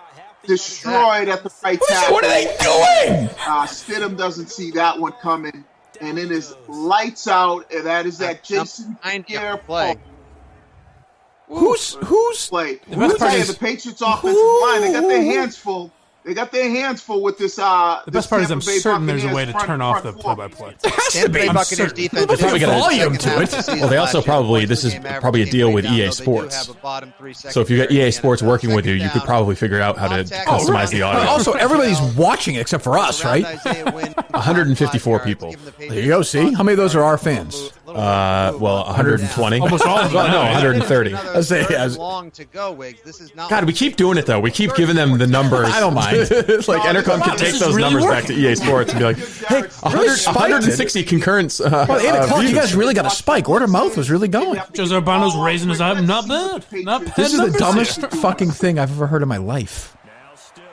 destroyed at the right tackle. What are they doing? Stidham doesn't see that one coming, and it is lights out. And that is that Jason Pierre play. Who's play. The best part is- The Patriots offensive line, they got their hands full. They got their hands full with this. The best part is I'm certain there's a way to turn off the play-by-play. Tampa Bay I'm Buccaneers certain. defense. There's probably is got a second volume half to of it. the season Well, they last also year. probably, Points this per is game average probably a came deal way with down, EA though they do Sports. have a bottom three So if you got EA Sports secondary. working with you, you could probably figure out how to customize the audio. Also, everybody's watching it except for us, right? 154 people. There you go. See, how many of those are our fans? Well, 120. Almost all of them. No, 130. Let's say, long to go, Wiggs. This is not God, we keep doing it though. We keep giving them the numbers. I don't mind. Like Entercom can take is those really numbers back working. to EA Sports and be like, hey, 160 concurrents. Well, 8 o'clock, you views. guys really got a spike. Word of mouth was really going. Jose Urbano's raising his eye. Not bad. Not bad. This is the numbers dumbest here. fucking thing I've ever heard in my life.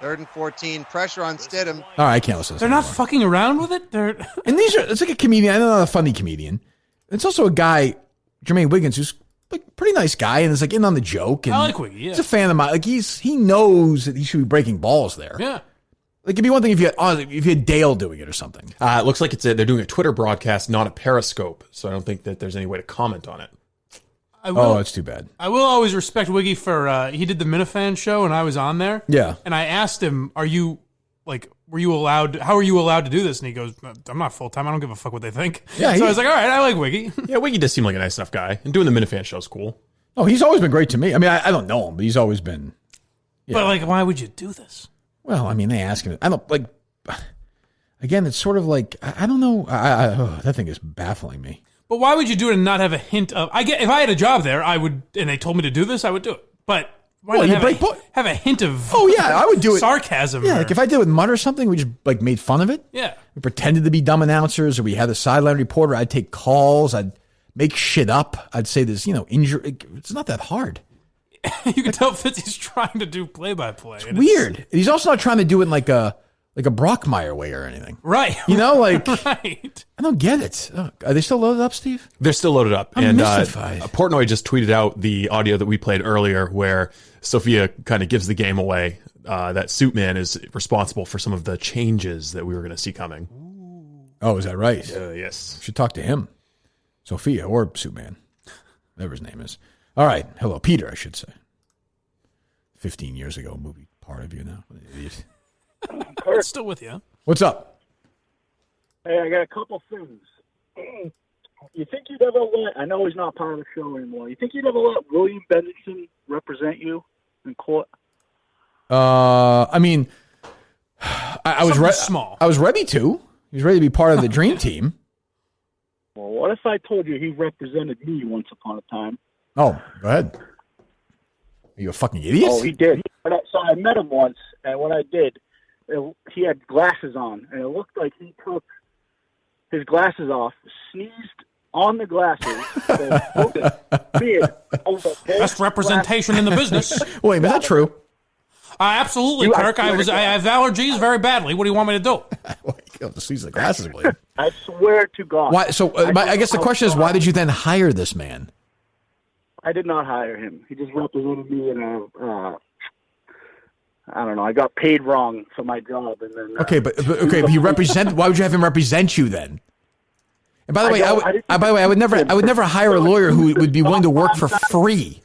3rd and 14. Pressure on Stidham. All right, I can't listen to this They're not anymore. fucking around with it. They're And it's like a comedian. I know, not a funny comedian. It's also a guy, Jermaine Wiggins, who's like a pretty nice guy and is like in on the joke. And I like Wiggy, yeah. He's a fan of mine. Like he knows that he should be breaking balls there. yeah. Like it'd be one thing if you had Dale doing it or something. It looks like they're doing a Twitter broadcast, not a Periscope. So I don't think that there's any way to comment on it. I will, Oh, it's too bad. I will always respect Wiggy for he did the Minifan show and I was on there. Yeah. And I asked him, "Are you like? Were you allowed? How are you allowed to do this?" And he goes, "I'm not full time. I don't give a fuck what they think." Yeah, So I was like, "All right, I like Wiggy." Yeah, Wiggy does seem like a nice enough guy, and doing the Minifan show is cool. Oh, he's always been great to me. I mean, I don't know him, but he's always been. Yeah. But like, why would you do this? Well, I mean, they ask him. I don't like. Again, it's sort of like I don't know. That thing is baffling me. But why would you do it and not have a hint of? I get if I had a job there, I would, and they told me to do this, I would do it. But why Well, not you have a hint of? Oh yeah, I would do it. Sarcasm. Yeah, or- like if I did it with Mudd or something, we just like made fun of it. Yeah. We pretended to be dumb announcers, or we had a sideline reporter. I'd take calls. I'd make shit up. I'd say this, injury. It's not that hard. You can tell Fitzy's trying to do play-by-play. It's weird. And he's also not trying to do it in like a Brockmeyer way or anything. Right. Like right. I don't get it. Are they still loaded up, Steve? They're still loaded up. I'm and mystified. Portnoy just tweeted out the audio that we played earlier where Sophia kind of gives the game away that Suitman is responsible for some of the changes that we were going to see coming. Oh, is that right? Yes. Should talk to him. Sophia or Suitman. Whatever his name is. All right. Hello. Peter, I should say. 15 years ago, movie part of you now. What an idiot. It's still with you. What's up? Hey, I got a couple things. You think you'd ever let, I know he's not part of the show anymore, you think you'd ever let William Bennington represent you in court? I mean, I was small. I was ready to. He was ready to be part of the dream team. Well, what if I told you he represented me once upon a time? Oh, go ahead. Are you a fucking idiot? Oh, he did. So I met him once, and when I did, he had glasses on, and it looked like he took his glasses off, sneezed on the glasses. Best representation in the business. Wait, is that true? Absolutely, Kirk. I have allergies very badly. What do you want me to do? Sneeze the glasses, William. I swear to God. Why? So I guess the question is, why did you then hire this man? I did not hire him. He just represented me in a. I don't know. I got paid wrong for my job, and then. But he represent. Why would you have him represent you then? And by the way, I would never hire a lawyer who would be willing to work for free.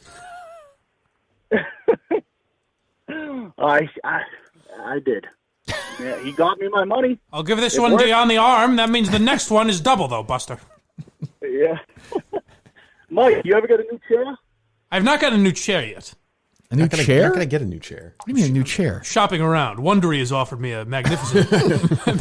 I did. Yeah, he got me my money. I'll give this one to you on the arm. That means the next one is double, though, Buster. Yeah. Mike, you ever get a new chair? I've not got a new chair yet. A new chair? You're not going to get a new chair. What do you mean a new chair? Shopping around. Wondery has offered me a magnificent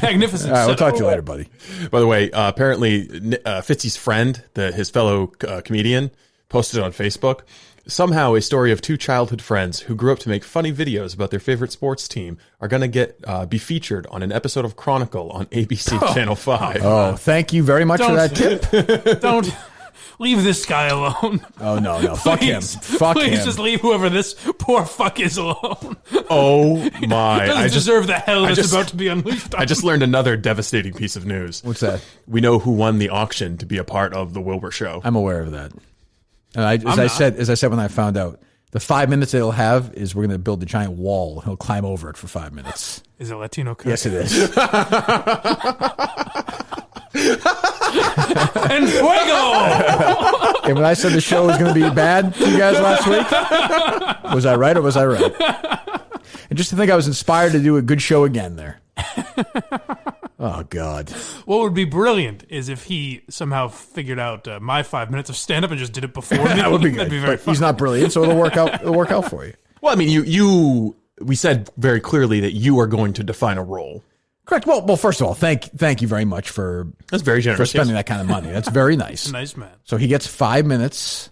magnificent All right, we'll setup. talk to you later, buddy. By the way, apparently Fitzy's friend, his fellow comedian, posted on Facebook, somehow a story of two childhood friends who grew up to make funny videos about their favorite sports team are going to be featured on an episode of Chronicle on ABC Channel 5. Oh, thank you very much for that tip. Don't leave this guy alone. Oh, no. Fuck him. Fuck him. Please just leave whoever this poor fuck is alone. Oh, my. Doesn't deserve the hell that's about to be unleashed on I just learned another devastating piece of news. What's that? We know who won the auction to be a part of the Wilbur Show. I'm aware of that. As I said when I found out, the 5 minutes that he'll have is we're going to build a giant wall. He'll climb over it for 5 minutes. Is it Latino Kirk? Yes, it is. And fuego! And when I said the show was going to be bad to you guys last week, was I right or was I right? And just to think I was inspired to do a good show again there. Oh, God. What would be brilliant is if he somehow figured out my 5 minutes of stand-up and just did it before me. That would be good. That'd be very But fun. he's not brilliant, so it'll work out. It'll work out for you. Well, I mean, we said very clearly that you are going to define a role. Correct. Well, first of all, thank you very much for that's very generous for spending yes. that kind of money. That's very nice. Nice man. So he gets 5 minutes.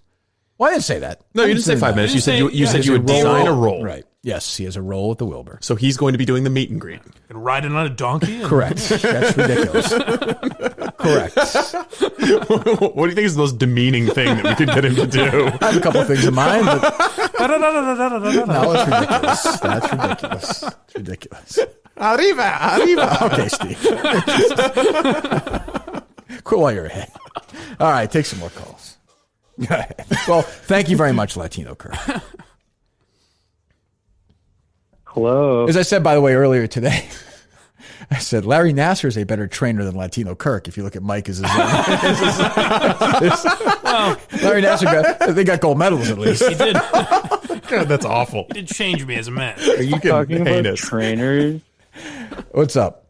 Well, I didn't say that. No, you didn't say 5 minutes. You said you would role. design a role. Right. Yes, he has a role at the Wilbur. So he's going to be doing the meet and greet. And riding on a donkey? Correct. That's ridiculous. Correct. What do you think is the most demeaning thing that we could get him to do? I have a couple of things in mind, but no, it's ridiculous. That's ridiculous. It's ridiculous. Arriba. Okay, Steve. Quit while you're ahead. All right, take some more calls. Well, thank you very much, Latino Kirk. Hello. As I said, by the way, earlier today, I said Larry Nassar is a better trainer than Latino Kirk. If you look at Mike as his well, Larry Nassar they got gold medals at least. He did. God, that's awful. He did change me as a man. Are you talking about trainers? What's up?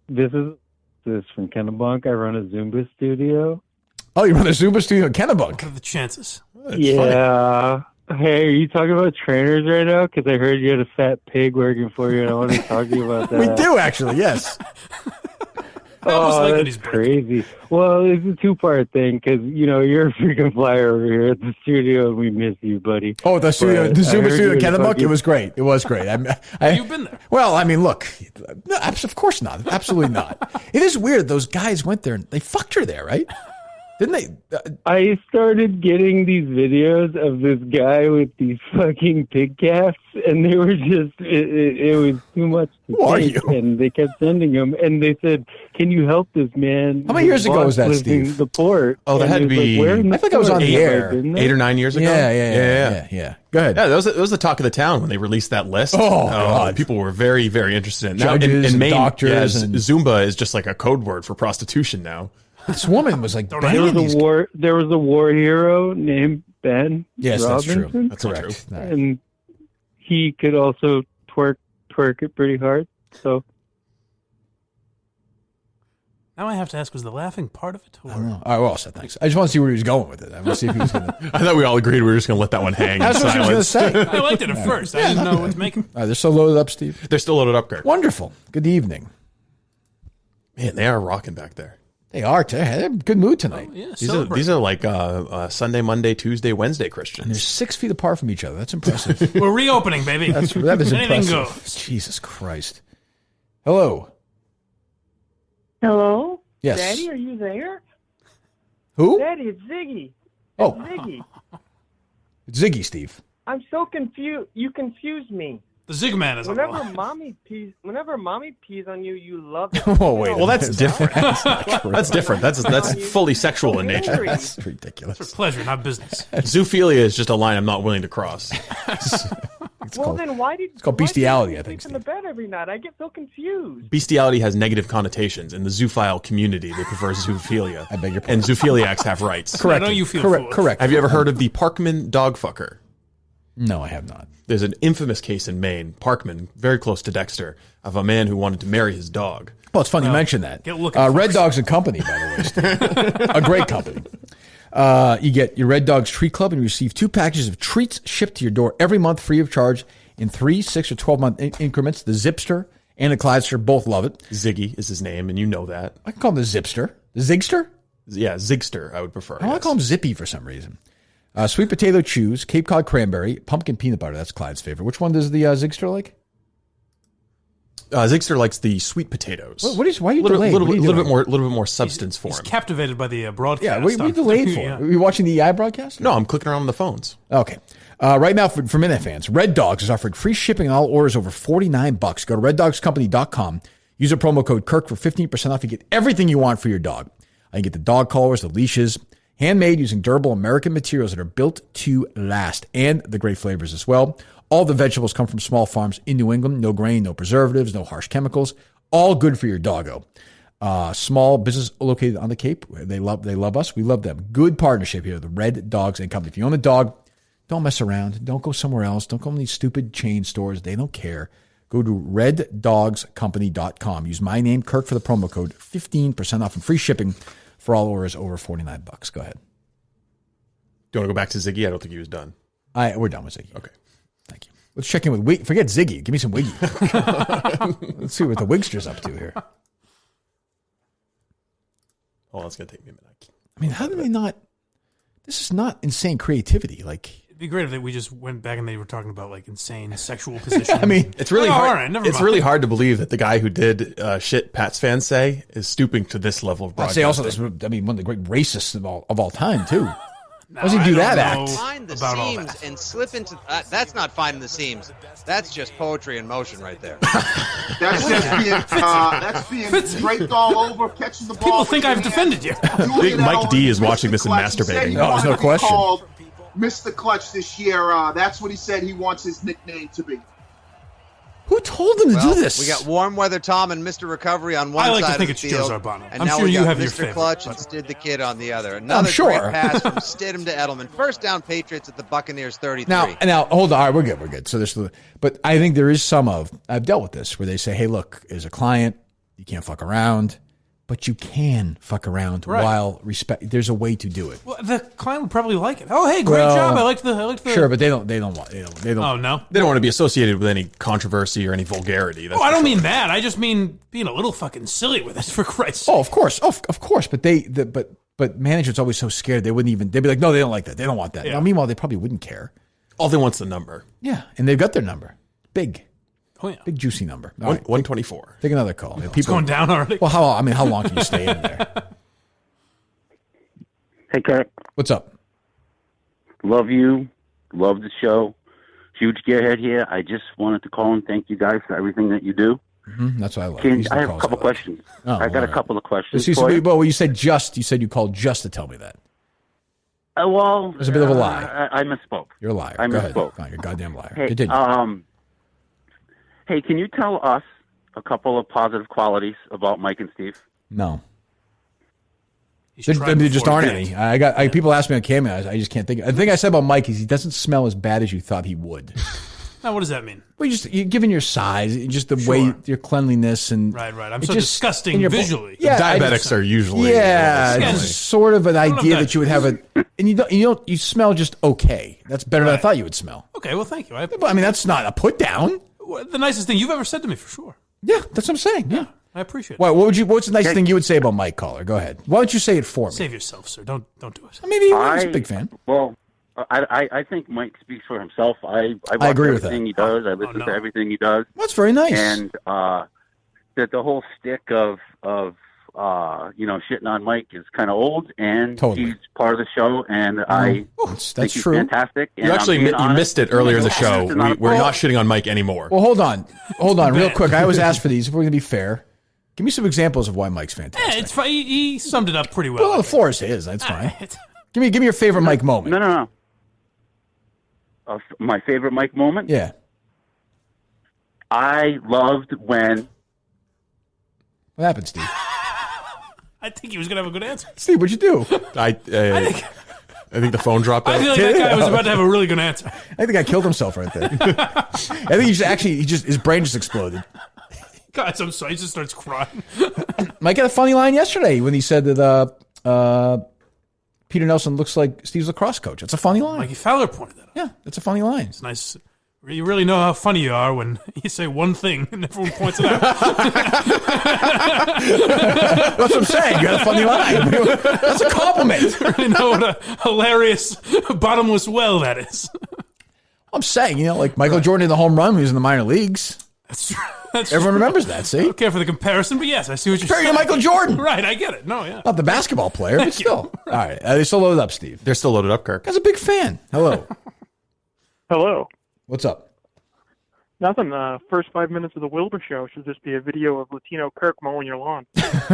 This is from Kennebunk. I run a Zumba studio. Oh, you run a Zumba studio in Kennebunk? What are the chances? Yeah. Hey, are you talking about trainers right now? Because I heard you had a fat pig working for you, and I want to talk to you about that. We do, actually, yes. Oh, that's crazy. Well, it's a two-part thing, because, you're a freaking flyer over here at the studio, and we miss you, buddy. Oh, the Zumba studio in Kennebunk? It was great. It was great. You've been there. Well, I mean, look, no, of course not. Absolutely not. It is weird. Those guys went there, and they fucked her there, right? Didn't they? I started getting these videos of this guy with these fucking pig calves, and they were just, it was too much to take, and they kept sending them, and they said, can you help this man? How many years ago was that, Steve? The port. Oh, that had to be, I think I was on the air. 8 or 9 years ago? Yeah. Go ahead. Yeah, that was the talk of the town when they released that list. Oh, God. People were very, very interested in it. Judges and Maine, doctors. and Zumba is just like a code word for prostitution now. This woman was like, there was a war hero named Ben. Yes, Robinson, that's true. That's correct. And he could also twerk it pretty hard. So now I have to ask, was the laughing part of it? Or? I don't know. All right, well, said thanks. I just want to see where he was going with it. I want to see if he was going to. I thought we all agreed we were just going to let that one hang. That's what I was going to say. I liked it at first. I didn't know what to make. All right, they're still loaded up, Steve? They're still loaded up, Kirk. Wonderful. Good evening. Man, they are rocking back there. They are. They're in good mood tonight. Oh, yeah, these are like Sunday, Monday, Tuesday, Wednesday Christians. And they're 6 feet apart from each other. That's impressive. We're reopening, baby. That is Anything impressive. goes. Jesus Christ. Hello. Hello? Yes. Daddy, are you there? Who? Daddy, it's Ziggy. Oh. Ziggy. It's Ziggy, Steve. I'm so confused. You confuse me. The Zigman is Whenever on mommy pees on you, you love it. Oh wait. Well, that's different. That's That's different. That's fully sexual in nature. That's ridiculous. for pleasure, not business. Zoophilia is just a line I'm not willing to cross. Then why did it's called bestiality, I think. sleep in the bed every night? I get so confused. Bestiality has negative connotations. In the zoophile community, they prefer zoophilia. I beg your pardon. And zoophiliacs have rights. Correct. I know you feel correct. Correct. Have you ever heard of the Parkman dog fucker? No, I have not. There's an infamous case in Maine, Parkman, very close to Dexter, of a man who wanted to marry his dog. Well, it's funny you mentioned that. Get looking, Red Dogs and Company, by the way, Steve. A great company. You get your Red Dogs Treat Club and you receive 2 packages of treats shipped to your door every month free of charge in 3, 6, or 12-month increments. The Zipster and the Clydester both love it. Ziggy is his name, and you know that. I can call him the Zipster. The Zigster? Yeah, Zigster, I would prefer. I want to call him Zippy for some reason. Sweet potato chews, Cape Cod cranberry, pumpkin peanut butter. That's Clyde's favorite. Which one does the Zigster like? Zigster likes the sweet potatoes. Why are you little, delayed? little, What are you little doing? bit more substance for He's him. captivated by the broadcast. Yeah, what are you delayed for? Yeah. Are you watching the EI broadcast? No, I'm clicking around on the phones. Okay. Right now, for Minute fans, Red Dogs is offering free shipping on all orders over $49. Go to reddogscompany.com. Use a promo code Kirk for 15% off. You get everything you want for your dog. You get the dog collars, the leashes, handmade using durable American materials that are built to last, and the great flavors as well. All the vegetables come from small farms in New England. No grain, no preservatives, no harsh chemicals. All good for your doggo. Small business located on the Cape. They love us. We love them. Good partnership here. The Red Dogs and Company. If you own a dog, don't mess around. Don't go somewhere else. Don't go in these stupid chain stores. They don't care. Go to reddogscompany.com. Use my name, Kirk, for the promo code. 15% off and free shipping for all orders over $49. Go ahead. Do you want to go back to Ziggy? I don't think he was done. We're done with Ziggy. Okay. Thank you. Let's check in with Wig. Forget Ziggy. Give me some Wiggy. Let's see what the Wigster's up to here. Oh, that's going to take me a minute. I mean, how do they not? This is not insane creativity. Like, it'd be great if we just went back and they were talking about like insane sexual positions. I mean, it's really hard. All right, never it's mind. really hard to believe that the guy who did shit Pats fans say is stooping to this level of I'd broadcasting. say also this. I mean, one of the great racists of all time too. How does he do that act? Find the seams and slip into. That's not finding the seams. That's just poetry in motion right there. That's just being draped all over, catching the ball. People think I've defended you. Big Mike D is watching this and masturbating. No, there's no question. Called Mr. Clutch this year. That's what he said he wants his nickname to be. Who told him to do this? We got Warm Weather Tom and Mr. Recovery on one I like to side think of it's the Joe field, Zarbano. and I'm now sure we you got have your Mr. favorite, Clutch but- and Stid the Kid on the other. Another sure. great pass from Stidham to Edelman. First down, Patriots at the Buccaneers 33. Now, hold on. All right, we're good. So there's, but I think there is some of. I've dealt with this where they say, "Hey, look, as a client, you can't fuck around, but you can fuck around while respect. There's a way to do it." Well, the client would probably like it. Oh, hey, great job. I liked the. Sure, but they don't want. They don't. Oh no, They don't want to be associated with any controversy or any vulgarity. That's Oh, I for don't sure. mean that. I just mean being a little fucking silly with it, for Christ's sake. Oh, of course, of course. But but management's always so scared they wouldn't even. They'd be like, no, they don't like that. They don't want that. Yeah. Now, meanwhile, they probably wouldn't care. All they want's the number. Yeah, and they've got their number. Big. Oh, yeah. Big juicy number. All right, 124. take another call. It's going down already. Well, how long can you stay in there? Hey, Kirk. What's up? Love you. Love the show. Huge gearhead here. I just wanted to call and thank you guys for everything that you do. Mm-hmm, that's what I love. I have a couple questions. I got a couple of questions for you. Well, you said you called just to tell me that. Well, There's a bit of a lie. I misspoke. You're a liar. I Go ahead. misspoke. Fine, you're a goddamn liar. Hey, Continue. hey, can you tell us a couple of positive qualities about Mike and Steve? No. There just aren't any. I people ask me on KMS. I just can't think. The thing I said about Mike is he doesn't smell as bad as you thought he would. Now, what does that mean? Well, you're given your size, just the way your cleanliness and Right. I'm it so just- disgusting in your visually. Diabetics are usually it's sort of an idea that- that you would have and you smell just okay. That's better than I thought you would smell. Okay, well, thank you. I mean, that's not a put down. The nicest thing you've ever said to me, for sure. Yeah, that's what I'm saying. Yeah, I appreciate it. What's the nicest thing you would say about Mike, caller? Go ahead. Why don't you say it for me? Save yourself, sir. Don't do it. Maybe he's a big fan. Well, I think Mike speaks for himself. I watch agree with everything that. he does. I listen to everything he does. That's very nice. And the whole stick of shitting on Mike is kind of old, and Totally. he's part of the show, and I think he's true. fantastic. And You actually you missed it earlier in the show. We're not shitting on Mike anymore. Well, hold on, real quick. I always ask for these. If we're going to be fair, give me some examples of why Mike's fantastic. Yeah, it's fine. He summed it up pretty well. Well, the floor is his. That's fine. Give me your favorite Mike moment. No. My favorite Mike moment? Yeah. I loved when... What happened, Steve? I think he was going to have a good answer. Steve, what'd you do? I think the phone dropped out. I feel like that guy was about to have a really good answer. I think the guy killed himself right there. I think his brain just exploded. Guys, I'm sorry. He just starts crying. Mike had a funny line yesterday when he said that Peter Nelson looks like Steve's lacrosse coach. That's a funny line. Mikey Fowler pointed that out. Yeah, that's a funny line. It's nice. You really know how funny you are when you say one thing and everyone points it out. That's what I'm saying. You got a funny line. That's a compliment. You really know what a hilarious bottomless well that is. I'm saying, like Michael Jordan in the home run when he was in the minor leagues. That's Everyone remembers that, see? I don't care for the comparison, but yes, I see what you're Comparing saying. to Michael Jordan. Right, I get it. No, yeah. Not the basketball player, but still. All right. Are they still loaded up, Steve? They're still loaded up, Kirk. That's a big fan. Hello. Hello. What's up? Nothing. First 5 minutes of the Wilbur show should just be a video of Latino Kirk mowing your lawn. That's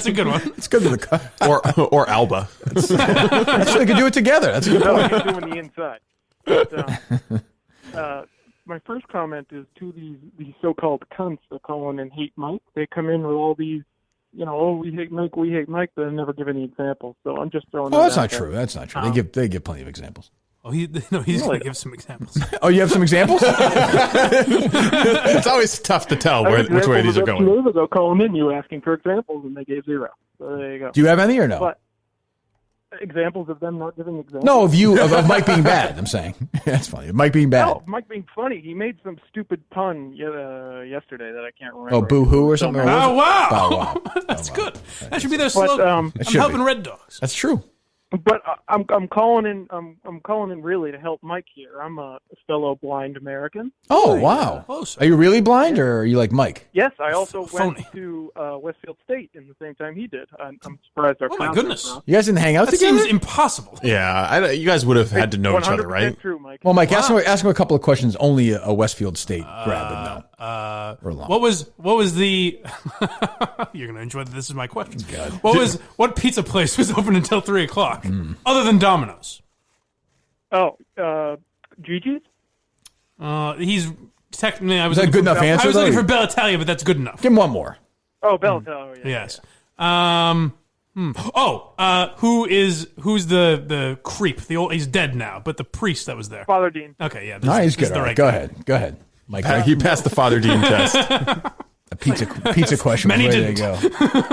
a good one. It's good to the or Alba. Actually, they could do it together. That's a good point. He's doing the inside. But, my first comment is to these so-called cunts that call in and hate Mike. They come in with all these, we hate Mike, but they never give any examples. So I'm just throwing. Oh, that's not true. That's not true. They give plenty of examples. Oh, he's going to give some examples. Oh, you have some examples? It's always tough to tell which way these are going. 2 days ago, calling in, you asking for examples, and they gave 0. So there you go. Do you have any or no? But examples of them not giving examples? No, of Mike being bad, I'm saying. That's funny. Mike being bad. No, Mike being funny. He made some stupid pun yesterday that I can't remember. Oh, boo-hoo or something? Oh, wow. Oh, wow. That's good. That should be their slogan. I'm helping Red Dogs. That's true. But I'm calling in. I'm calling in really to help Mike here. I'm a fellow blind American. Oh, wow. Are you really blind, or are you like Mike? Yes, I also went to Westfield State in the same time he did. I'm surprised. Oh my goodness! You guys didn't hang out together? Seems impossible. Yeah, you guys would have had to know each other, right? True, Mike. Well, Mike, ask him a couple of questions. Only a Westfield State grad would know. What was the? You're gonna enjoy that. This is my question. God. What pizza place was open until 3:00? Other than Domino's. Oh, Gigi's? He's technically. Is that a good enough answer? I was looking for Bella Italia, but that's good enough. Give him one more. Oh, Bella Italia. Yeah, yes. Who's the creep? He's dead now, but the priest that was there. Father Dean. Okay, yeah. He's good. Right. Go ahead, Mike. He passed the Father Dean test. A pizza question. Many didn't. There you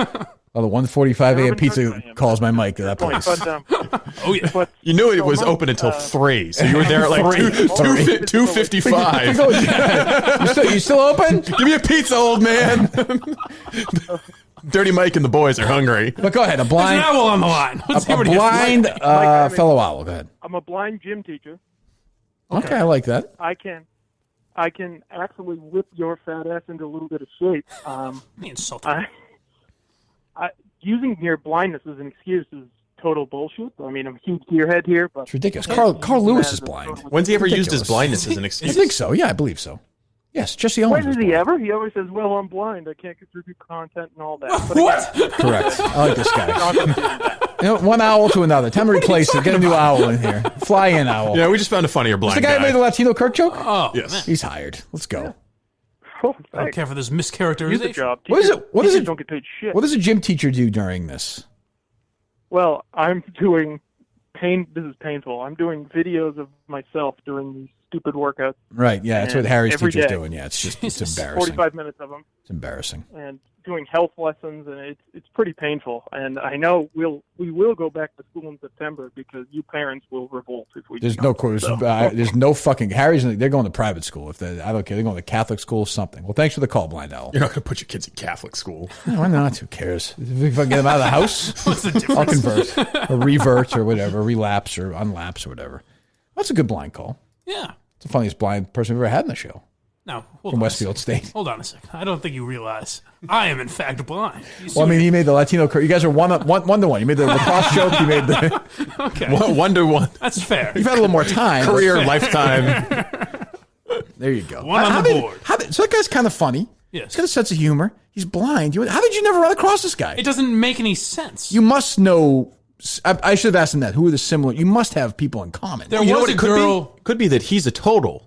go. Oh, the 1:45 a.m. pizza calls my mic at that place. Oh yeah. But, you knew it was open until 3, so you were there at like 2:55. You still open? Give me a pizza, old man. Dirty Mike and the boys are hungry. But go ahead. A blind There's an owl on the line. A blind fellow owl. Go ahead. I'm a blind gym teacher. Okay, I like that. I can actually whip your fat ass into a little bit of shape. Insulting. Using your blindness as an excuse is total bullshit. I mean, I'm a huge gearhead here, but it's ridiculous. Carl Lewis is blind. When's he ever used his blindness as an excuse? I think so. Yeah, I believe so. Yes, Jesse Owens. When did he ever? He always says, "Well, I'm blind. I can't get through content and all that." But what? Correct. I like this guy. One owl to another. Time to replace it. Get a new owl in here. Fly in owl. Yeah, we just found a funnier blind guy. The guy who made the Latino Kirk joke? Oh, yes. Man. He's hired. Let's go. Yeah. I don't care for this mischaracterization. Use the job. What is it? What is it? Don't get paid shit. What does a gym teacher do during this? Well, I'm doing This is painful. I'm doing videos of myself doing these stupid workouts. Right. Yeah, that's what Harry's teacher's day. doing. Yeah, it's embarrassing. 45 minutes of them. It's embarrassing. And doing health lessons, and it's pretty painful. And I know we will go back to school in September because you parents will revolt if we. There's no course. There's no fucking Harry's. They're going to private school. I don't care. They're going to Catholic school. Something. Well, thanks for the call, Blind Owl. You're not going to put your kids in Catholic school. Why not? Who cares? If I get them out of the house, what's the difference? I'll convert or revert or whatever, relapse or unlapse or whatever. That's a good blind call. Yeah. It's the funniest blind person we've ever had in the show. No, from Westfield State. Hold on a second. I don't think you realize I am in fact blind. Well, I mean, he made the Latino. You guys are one to one. You made the lacrosse joke. You made the Okay. 1-to-1. That's fair. You've had a little more time. Career, lifetime. There you go. One on the board. So that guy's kind of funny. Yes. He's got a sense of humor. He's blind. How did you never run across this guy? It doesn't make any sense. You must know. I should have asked him that. Who are the similar? You must have people in common. There was a girl. Could be that he's a total.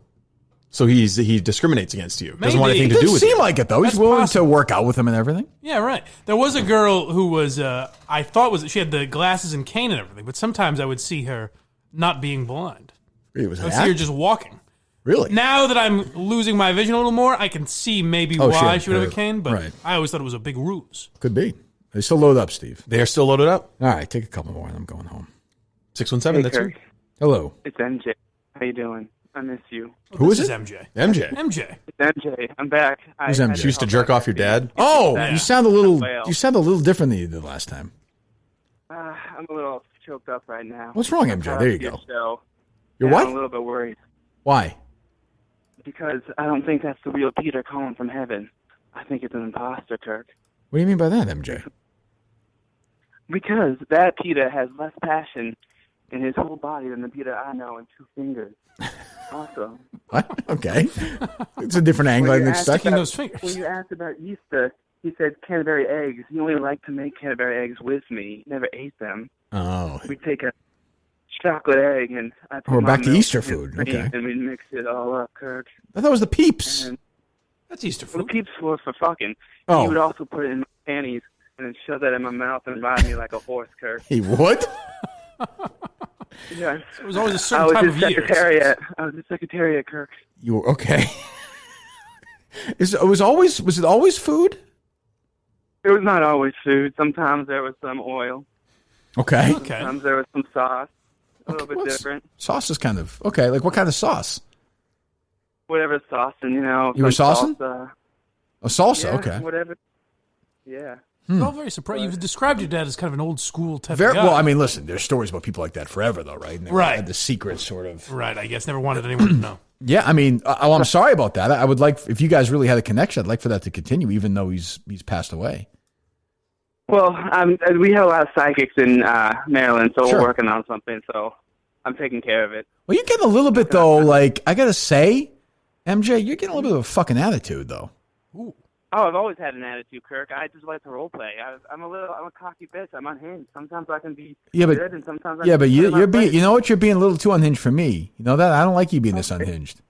So he discriminates against you. Doesn't want Maybe. anything to do with Seem you. like it though. He's That's willing possible. to work out with him and everything. Yeah, right. There was a girl who was, I thought she had the glasses and cane and everything, but sometimes I would see her not being blind. It was I would see her just walking. Really? Now that I'm losing my vision a little more, I can see maybe why she would have a cane, but right. I always thought it was a big ruse. Could be. They still load up, Steve. They are still loaded up? All right, take a couple more and I'm going home. 617, Hey, that's Kirk. you. Hello. It's MJ. How you doing? I miss you. Who is This it? MJ. MJ. MJ. It's MJ. I'm back. Who's MJ? You used to jerk off your dad? Oh, Yeah. you sound a little. Well. You sound a little different than you did last time. I'm a little choked up right now. What's wrong, MJ? There you go. So, You're yeah, what? I'm a little bit worried Why? because I don't think that's the real Peter calling from heaven. I think it's an imposter, Kirk. What do you mean by that, MJ? Because that Peter has less passion in his whole body than the Peter I know in 2 fingers. Awesome. What? Okay. It's a different angle than expecting. When you asked about Easter, he said Canterbury eggs. He only liked to make Canterbury eggs with me. He never ate them. Oh. We take a chocolate egg and I put We're my back to milk Easter and food. cream, Okay. and we mix it all up, Kirk. I thought it was the Peeps. And That's Easter well, food. the Peeps was for fucking. Oh. He would also put it in my panties and then shove that in my mouth and ride me like a horse, Kirk. He would? Yeah. It was always a I certain was time his of year. secretariat. I was his secretariat, Kirk. You were okay. Was it always food? It was not always food. Sometimes there was some oil. Okay. Sometimes there was some sauce. A little bit different. Sauce is kind of okay. Like what kind of sauce? Whatever sauce, and You were some saucing? salsa. Oh, salsa. Yeah, Okay. Whatever. Yeah. I'm all very surprised. You've described your dad as kind of an old school type Very of guy. well. I mean, listen. There's stories about people like that forever, though, right? And they Right. Had the secret sort of. Right. I guess never wanted anyone to know. Yeah. I mean, I'm sorry about that. I would like if you guys really had a connection. I'd like for that to continue, even though he's passed away. Well, we have a lot of psychics in Maryland, so Sure. we're working on something. So I'm taking care of it. Well, you're getting a little bit though. Like I gotta say, MJ, you're getting a little bit of a fucking attitude though. Oh, I've always had an attitude, Kirk. I just like to role play. I'm a cocky bitch. I'm unhinged. Sometimes I can be good, and sometimes I yeah, can but put you're in my being. place. You know what? You're being a little too unhinged for me. You know that? I don't like you being this unhinged.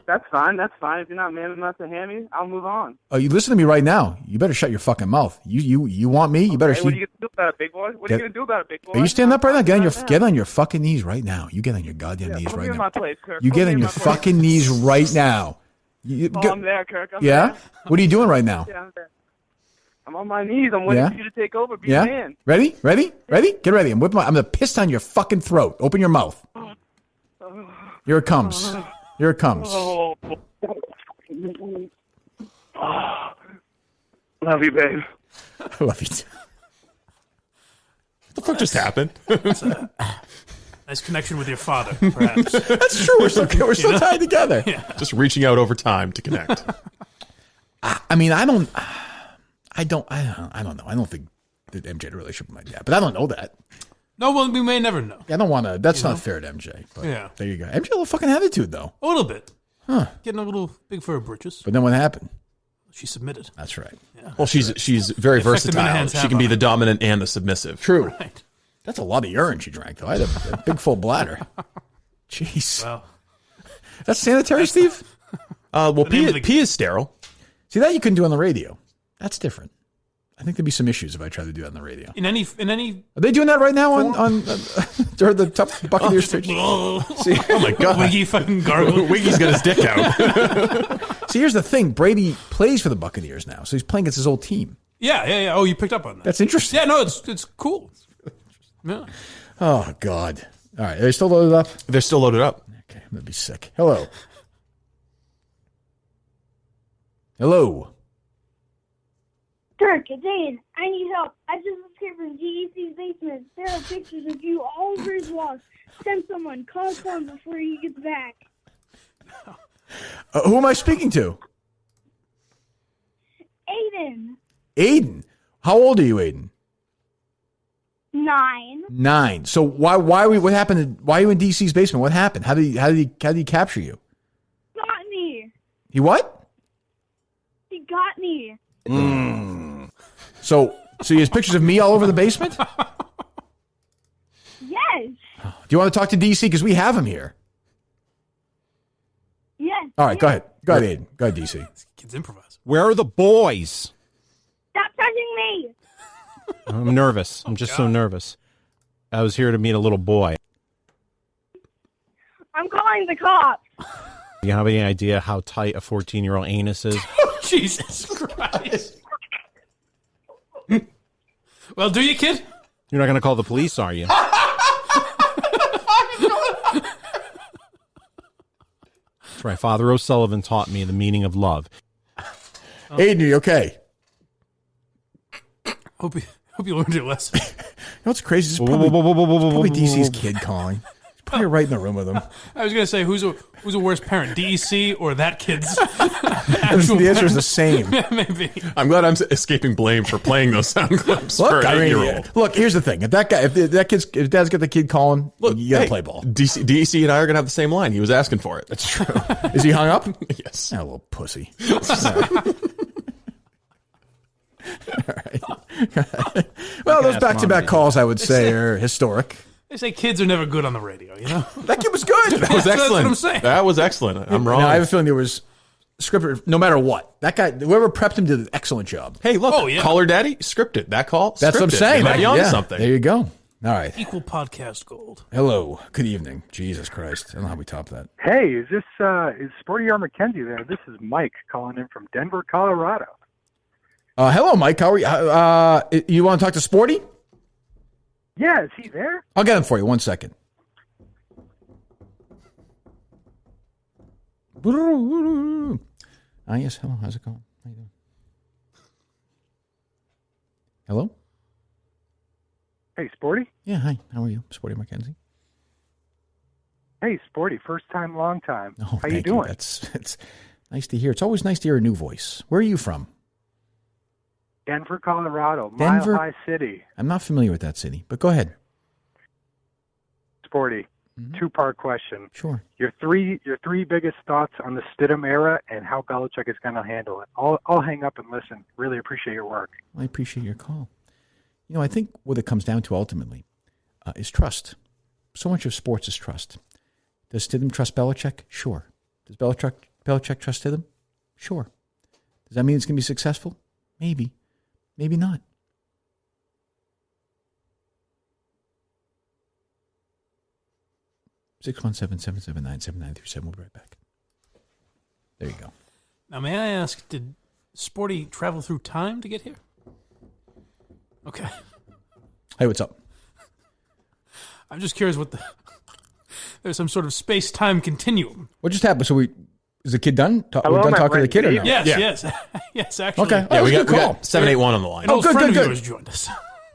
That's fine. That's fine. If you're not man enough to hand me, I'll move on. Oh, you listen to me right now. You better shut your fucking mouth. You want me? You better. Hey, what are you gonna do about it, big boy? What are you gonna do about it, big boy? Are you standing up right now? Get on your fucking knees right now. You get on your goddamn knees Put right me in now. my place, Kirk. You Put get me on in your my place. fucking knees right now. I'm there, Kirk. I'm Yeah. there. What are you doing right now? Yeah, I'm there. I'm on my knees. I'm waiting Yeah? for you to take over. Be Yeah. a man. Ready? Get ready. I'm gonna piss down your fucking throat. Open your mouth. Here it comes. Here it comes. Oh. Love you, babe. I love you too. What the fuck just happened? Nice connection with your father, perhaps. That's true. We're still tied together. Yeah. Just reaching out over time to connect. I mean, I don't know. I don't think that MJ had a relationship with my dad, but I don't know that. No, well, we may never know. I don't want to. That's You not know? fair to MJ. But Yeah. There you go. MJ had a little fucking attitude though. A little bit. Huh. Getting a little big for her britches. But then what happened? She submitted. That's right. Yeah. Well, she's very Effective versatile. Minahan's She can be hammer. the dominant and the submissive. True. Right. That's a lot of urine she drank though. I had a big full bladder. Jeez. Well, That's sanitary, Steve? Well, pee is sterile. See, that you couldn't do on the radio. That's different. I think there'd be some issues if I tried to do that on the radio. in any Are they doing that right now on during the top Buccaneers stage? See, Oh my god. Wiggy fucking gargle. Wiggy's got his dick out. See, here's the thing. Brady plays for the Buccaneers now, so he's playing against his old team. Yeah. Oh, you picked up on that. That's interesting. Yeah, no, it's cool. Yeah. Oh, God. All right. Are they still loaded up? They're still loaded up. Okay, I'm going to be sick. Hello. Hello. Kirk, it's Aiden. I need help. I just escaped from GEC's basement. There are pictures of you all over his walls. Send someone. Call his phone before he gets back. Who am I speaking to? Aiden. Aiden. How old are you, Aiden? 9. 9. So what happened? Why are you in DC's basement? What happened? How did he capture you? Got me. He what? He got me. So he has pictures of me all over the basement? Yes. Do you want to talk to DC? Because we have him here. Yes. All right, go ahead. Go ahead, Aiden. Go ahead, DC. Kids improvise. Where are the boys? Stop touching me. I'm nervous. I'm just so nervous. I was here to meet a little boy. I'm calling the cops. You have any idea how tight a 14-year-old anus is? Jesus Christ. Well, do you, kid? You're not going to call the police, are you? That's right. Father O'Sullivan taught me the meaning of love. Aiden, are you okay? Hope you learned your lesson. You know what's crazy? This is probably DC's kid calling. He's probably right in the room with him. I was going to say, who's a worse parent, DEC or that kid's The answer is the same. Yeah, maybe. I'm glad I'm escaping blame for playing those sound clips for an 8-year-old. Look, here's the thing. If dad's got the kid calling, you got to play ball. DC and I are going to have the same line. He was asking for it. That's true. Is he hung up? Yes. Oh, little pussy. All right. Well, those back-to-back calls, I would say, are historic. They say kids are never good on the radio, you know? That kid was good. That was excellent. That's what I'm saying. That was excellent. I'm wrong. Now, I have a feeling there was scripted no matter what. That guy, whoever prepped him, did an excellent job. Hey, look, Caller Daddy, scripted. That call, That's what I'm scripted. saying. They might be on something. There you go. All right. Equal podcast gold. Hello. Good evening. Jesus Christ. I don't know how we top that. Hey, is Sporty R. McKenzie there? This is Mike calling in from Denver, Colorado. Hello, Mike. How are you? You want to talk to Sporty? Yeah, is he there? I'll get him for you. 1 second. Yes. Hello. How's it going? How you doing? Hello? Hey, Sporty? Yeah, hi. How are you? Sporty McKenzie. Hey, Sporty. First time, long time. Oh, How you thank doing? It's nice to hear. It's always nice to hear a new voice. Where are you from? Denver, Colorado. Denver? Mile High City. I'm not familiar with that city, but go ahead. Sporty. Two-part question. Sure. Your three biggest thoughts on the Stidham era and how Belichick is going to handle it. I'll hang up and listen. Really appreciate your work. I appreciate your call. You know, I think what it comes down to ultimately is trust. So much of sports is trust. Does Stidham trust Belichick? Sure. Does Belichick trust Stidham? Sure. Does that mean it's going to be successful? Maybe. Maybe not. Six 617-779-7937. We'll be right back. There you go. Now, may I ask, did Sporty travel through time to get here? Okay. Hey, what's up? I'm just curious what there's some sort of space-time continuum. What just happened? Is the kid done? Hello, We're done my talking to the friend kid or no? Dave. Yes, yes. Yes, actually. Okay. Yeah, Oh, we that's a got- good we call. got 781 on the line. Oh, An old good, friend good, of good. yours joined us.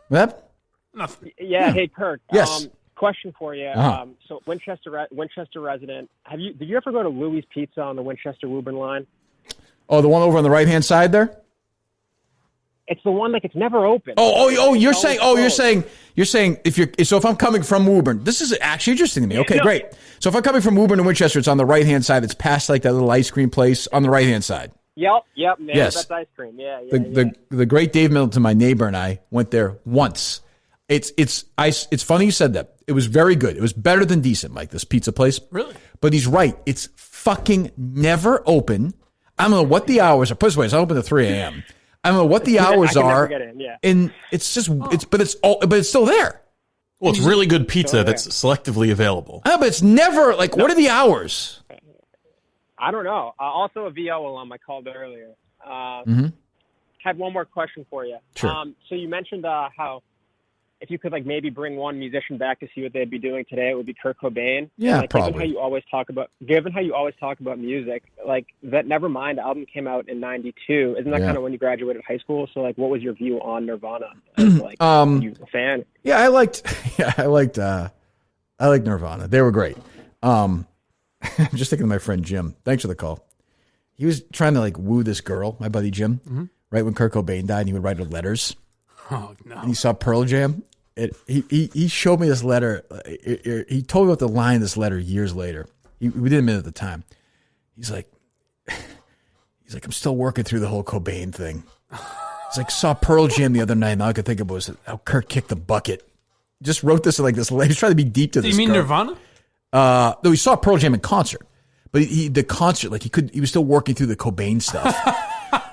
What? Nothing. Yeah, hey Kirk. Yes. Question for you. Uh-huh. So Winchester resident. Did you ever go to Louie's Pizza on the Winchester Woburn line? Oh, the one over on the right-hand side there? It's the one it's never open. You're It's saying, always closed. you're saying if I'm coming from Woburn, this is actually interesting to me. Okay, No. great. So if I'm coming from Woburn to Winchester, it's on the right-hand side. It's past like that little ice cream place on the right-hand side. Yep, man. Yes. That's ice cream. Yeah. The great Dave Middleton, my neighbor, and I went there once. It's funny you said that. It was very good. It was better than decent, Mike, this pizza place. Really? But he's right. It's fucking never open. I don't know what the hours are. Put it this way, it's not open to 3 a.m. I don't know what the hours I can never are. get in, yeah. And it's just but it's still there. Well, it's really good pizza that's selectively available. But it's never what are the hours? I don't know. Also a VO alum I called earlier. Had one more question for you. Sure. So you mentioned how if you could maybe bring one musician back to see what they'd be doing today, it would be Kurt Cobain. Yeah, and, probably. Given how you always talk about music, that Nevermind album came out in '92. Isn't that Yeah. kind of when you graduated high school? So what was your view on Nirvana? As, you a fan? Yeah, I liked Nirvana. They were great. I'm just thinking of my friend Jim. Thanks for the call. He was trying to like woo this girl, my buddy Jim, right when Kurt Cobain died, and he would write her letters. Oh, no. And he saw Pearl Jam. He showed me this letter. He told me about the line in this letter years later. We didn't admit it at the time. He's like, I'm still working through the whole Cobain thing. He's like, saw Pearl Jam the other night, and all I could think of was how Kurt kicked the bucket. Just wrote this like this. He's trying to be deep to this. Do you mean girl. Nirvana? No, he saw Pearl Jam in concert, but the concert, like he was still working through the Cobain stuff.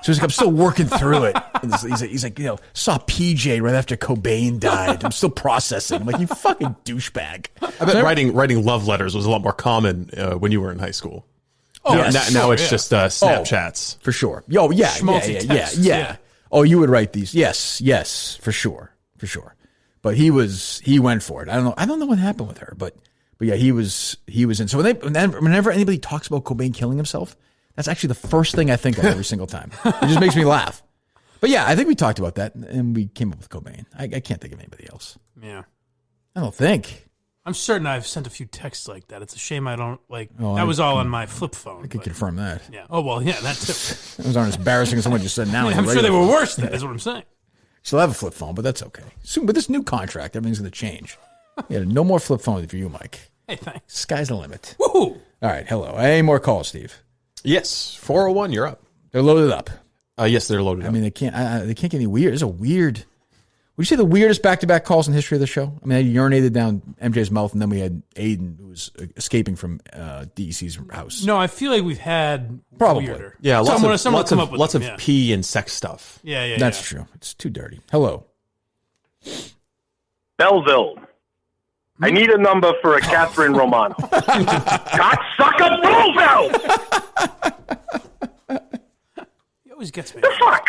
So he's like, I'm still working through it. And he's like, saw PJ right after Cobain died. I'm still processing. I'm like, you fucking douchebag. I bet writing love letters was a lot more common when you were in high school. Oh, now it's just Snapchats. For sure. Yeah. Oh, you would write these. Yes, for sure. But he went for it. I don't know what happened with her, but yeah, he was in. So whenever anybody talks about Cobain killing himself, that's actually the first thing I think of every single time. It just makes me laugh. But yeah, I think we talked about that, and we came up with Cobain. I can't think of anybody else. Yeah. I don't think. I'm certain I've sent a few texts like that. It's a shame I don't, Oh, that was all on my flip phone. I could confirm that. Yeah. Oh, well, yeah, that too. Those aren't as embarrassing as someone just said now. I'm sure they were worse than that, is what I'm saying. Still have a flip phone, but that's okay. Soon, with this new contract, everything's going to change. Yeah, no more flip phones for you, Mike. Hey, thanks. Sky's the limit. Woohoo! All right, hello. Any more calls, Steve? Yes, 401. You're up. They're loaded up. Yes, they're loaded up. I mean, they can't get any weird. It's a weird. Would you say the weirdest back-to-back calls in the history of the show? I mean, I urinated down MJ's mouth, and then we had Aiden, who was escaping from DEC's house. No, I feel like we've had Probably. weirder. Yeah, lots of yeah. pee and sex stuff. Yeah. That's true. It's too dirty. Hello. Belleville. I need a number for a Catherine Romano. Cocksucker Belleville! He always gets me. The fuck?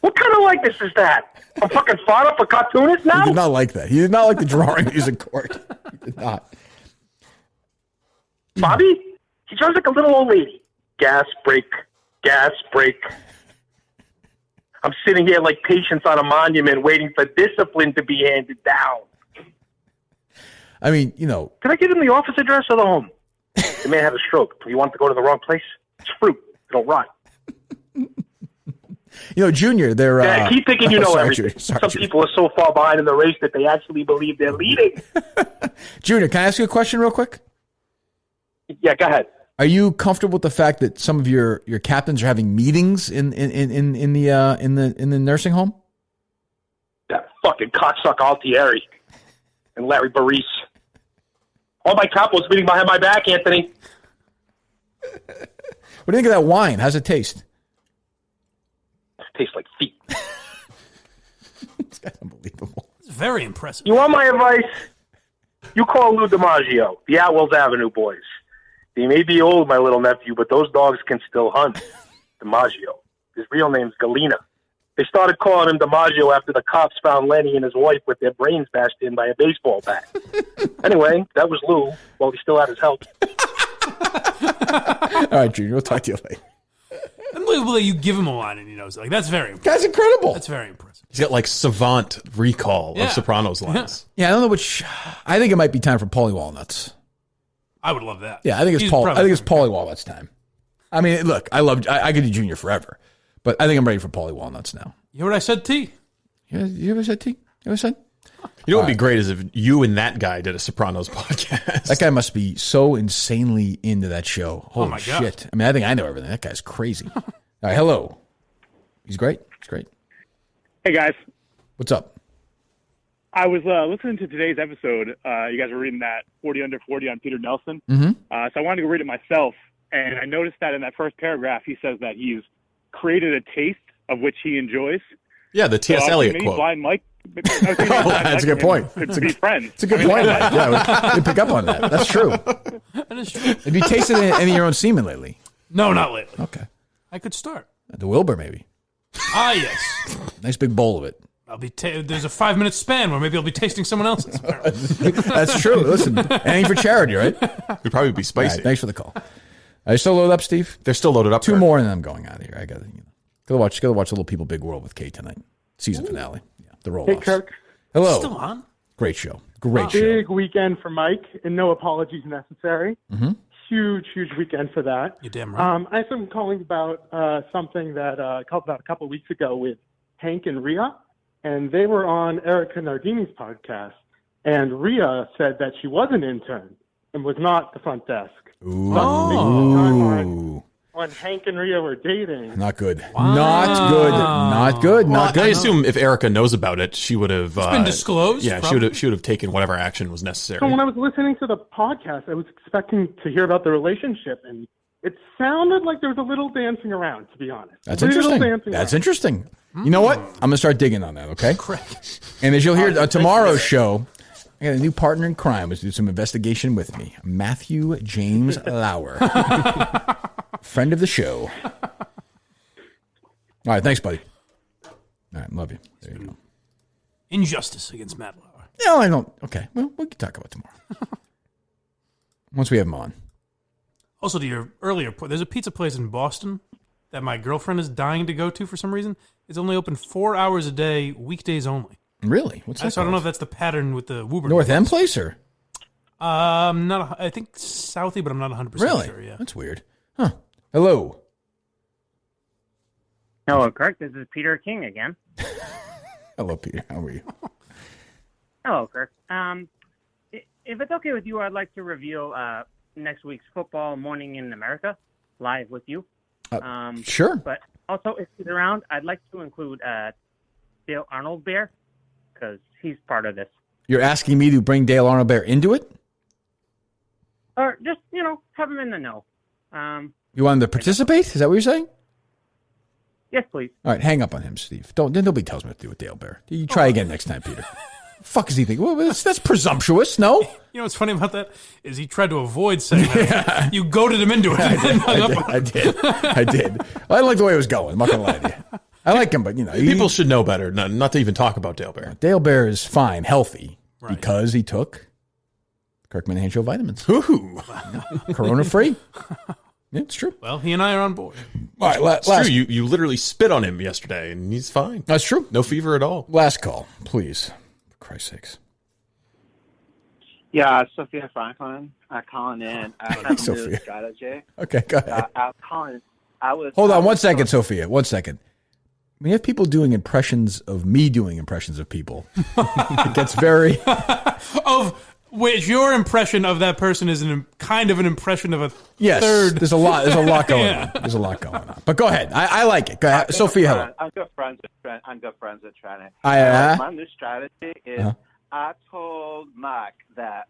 What kind of likeness is that? I'm fucking fought up a cartoonist now? He did not like that. He did not like the drawing he was in court. He did not. Bobby? She sounds like a little old lady. Gas brake. I'm sitting here like patients on a monument waiting for discipline to be handed down. I mean, Can I give him the office address or the home? The man had a stroke. You want to go to the wrong place? It's fruit. It'll rot. Junior, they're... Yeah, keep thinking you know everything. Sorry, Some Junior. people are so far behind in the race that they actually believe they're leading. Junior, can I ask you a question real quick? Yeah, go ahead. Are you comfortable with the fact that some of your captains are having meetings in the nursing home? That fucking cocksucker Altieri and Larry Baris. All my capos meeting behind my back, Anthony. What do you think of that wine? How's it taste? It tastes like feet. This guy's unbelievable. It's very impressive. You want my advice? You call Lou DiMaggio, the Atwells Avenue boys. They may be old, my little nephew, but those dogs can still hunt. DiMaggio. His real name's Galena. They started calling him DiMaggio after the cops found Lenny and his wife with their brains bashed in by a baseball bat. Anyway, that was Lou, while he still had his help. All right, Junior, we'll talk to you later. Unbelievable that you give him a line and he knows it. Like, that's very impressive. Guy's incredible. That's very impressive. He's got savant recall Yeah. of Sopranos lines. Yeah, I don't know which... I think it might be time for Paulie Walnuts. I would love that. Yeah, I think it's Paulie Walnuts time. I mean, look, I could do Junior forever, but I think I'm ready for Paulie Walnuts now. You heard I said T? You ever said T? You ever said? You know what would be great is if you and that guy did a Sopranos podcast. That guy must be so insanely into that show. Holy my God. shit. I mean, I think I know everything. That guy's crazy. All right, hello. He's great. He's great. Hey, guys. What's up? I was listening to today's episode. You guys were reading that 40 Under 40 on Peter Nelson. Mm-hmm. So I wanted to go read it myself. And I noticed that in that first paragraph, he says that he's created a taste of which he enjoys. Yeah, the T.S. Eliot maybe quote. Blind Mike. That's a good point. To be friends. It's a good point. Yeah, we pick up on that. That's true. That is true. Have you tasted any of your own semen lately? No, not lately. Okay. I could start. The Wilbur, maybe. Ah, yes. Nice big bowl of it. I'll be. There's a 5-minute span where maybe I'll be tasting someone else's. That's true. Listen, anything for charity, right? It'd probably be spicy. All right, thanks for the call. Are you still loaded up, Steve? They're still loaded up. Two more, and then I'm going out of here. I gotta watch Little People Big World with Kate tonight. Season finale. Yeah, the roll. Hey, Kirk. Hello. Still on? Great show. Great show. Big weekend for Mike, and no apologies necessary. Mm-hmm. huge weekend for that. You're damn right. I am calling about something that I called about a couple of weeks ago with Hank and Rhea, and they were on Erica Nardini's podcast, and Rhea said that she was an intern and was not the front desk. Ooh. When Hank and Rhea were dating. Not good. Not good. Not good. Not good. I assume if Erica knows about it, she would have. It's been disclosed. Yeah, probably. she would have taken whatever action was necessary. So when I was listening to the podcast, I was expecting to hear about the relationship, and it sounded like there was a little dancing around, to be honest. That's interesting. That's interesting. You know what? I'm going to start digging on that, okay? And as you'll hear tomorrow's show, I got a new partner in crime who's do some investigation with me. Matthew James Lauer. Friend of the show. All right, thanks, buddy. All right, love you. There you go. Injustice against Matt Lauer. No, I don't. Okay, well, we can talk about it tomorrow. Once we have him on. Also, to your earlier point, there's a pizza place in Boston that my girlfriend is dying to go to for some reason. It's only open 4 hours a day, weekdays only. Really? What's that? So I don't know if that's the pattern with the Wooburn. North End place or? I think Southie, but I'm not 100% really? sure. Yeah, that's weird. Huh? Hello. Hello, Kirk. This is Peter King again. Hello, Peter. How are you? Hello, Kirk. If it's okay with you, I'd like to reveal next week's Football Morning in America live with you. Sure. But also, if he's around, I'd like to include Dale Arnold Bear because he's part of this. You're asking me to bring Dale Arnold Bear into it? Or just, have him in the know. You want him to participate? Is that what you're saying? Yes, please. All right, hang up on him, Steve. Nobody tells me what to do with Dale Bear. You try again next time, Peter. Fuck is he thinking? Well, that's presumptuous, no? You know what's funny about that is he tried to avoid saying that. You goaded him into it. I did. I did. Well, I don't like the way it was going. I'm not going to lie to you. I like him, but, people should know better not to even talk about Dale Bear. Dale Bear is fine, healthy, because he took Kirkman and Show vitamins. Ooh. Corona-free. Yeah, it's true. Well, he and I are on board. All right, it's true. You literally spit on him yesterday, and he's fine. That's true. No fever at all. Last call, please. For Christ's sakes. Yeah, Sophia Franklin. I'm calling in. I have a new strategy. Okay, go ahead. I'm calling. Hold on 1 second, Sophia. 1 second. When you have people doing impressions of me doing impressions of people, it gets very... Of which your impression of that person is kind of an impression of a third. There's a lot going on. There's a lot going on. But go ahead. I like it. Go ahead. Sophia, hello. I'm good friends with Tranny. My new strategy is I told Mike that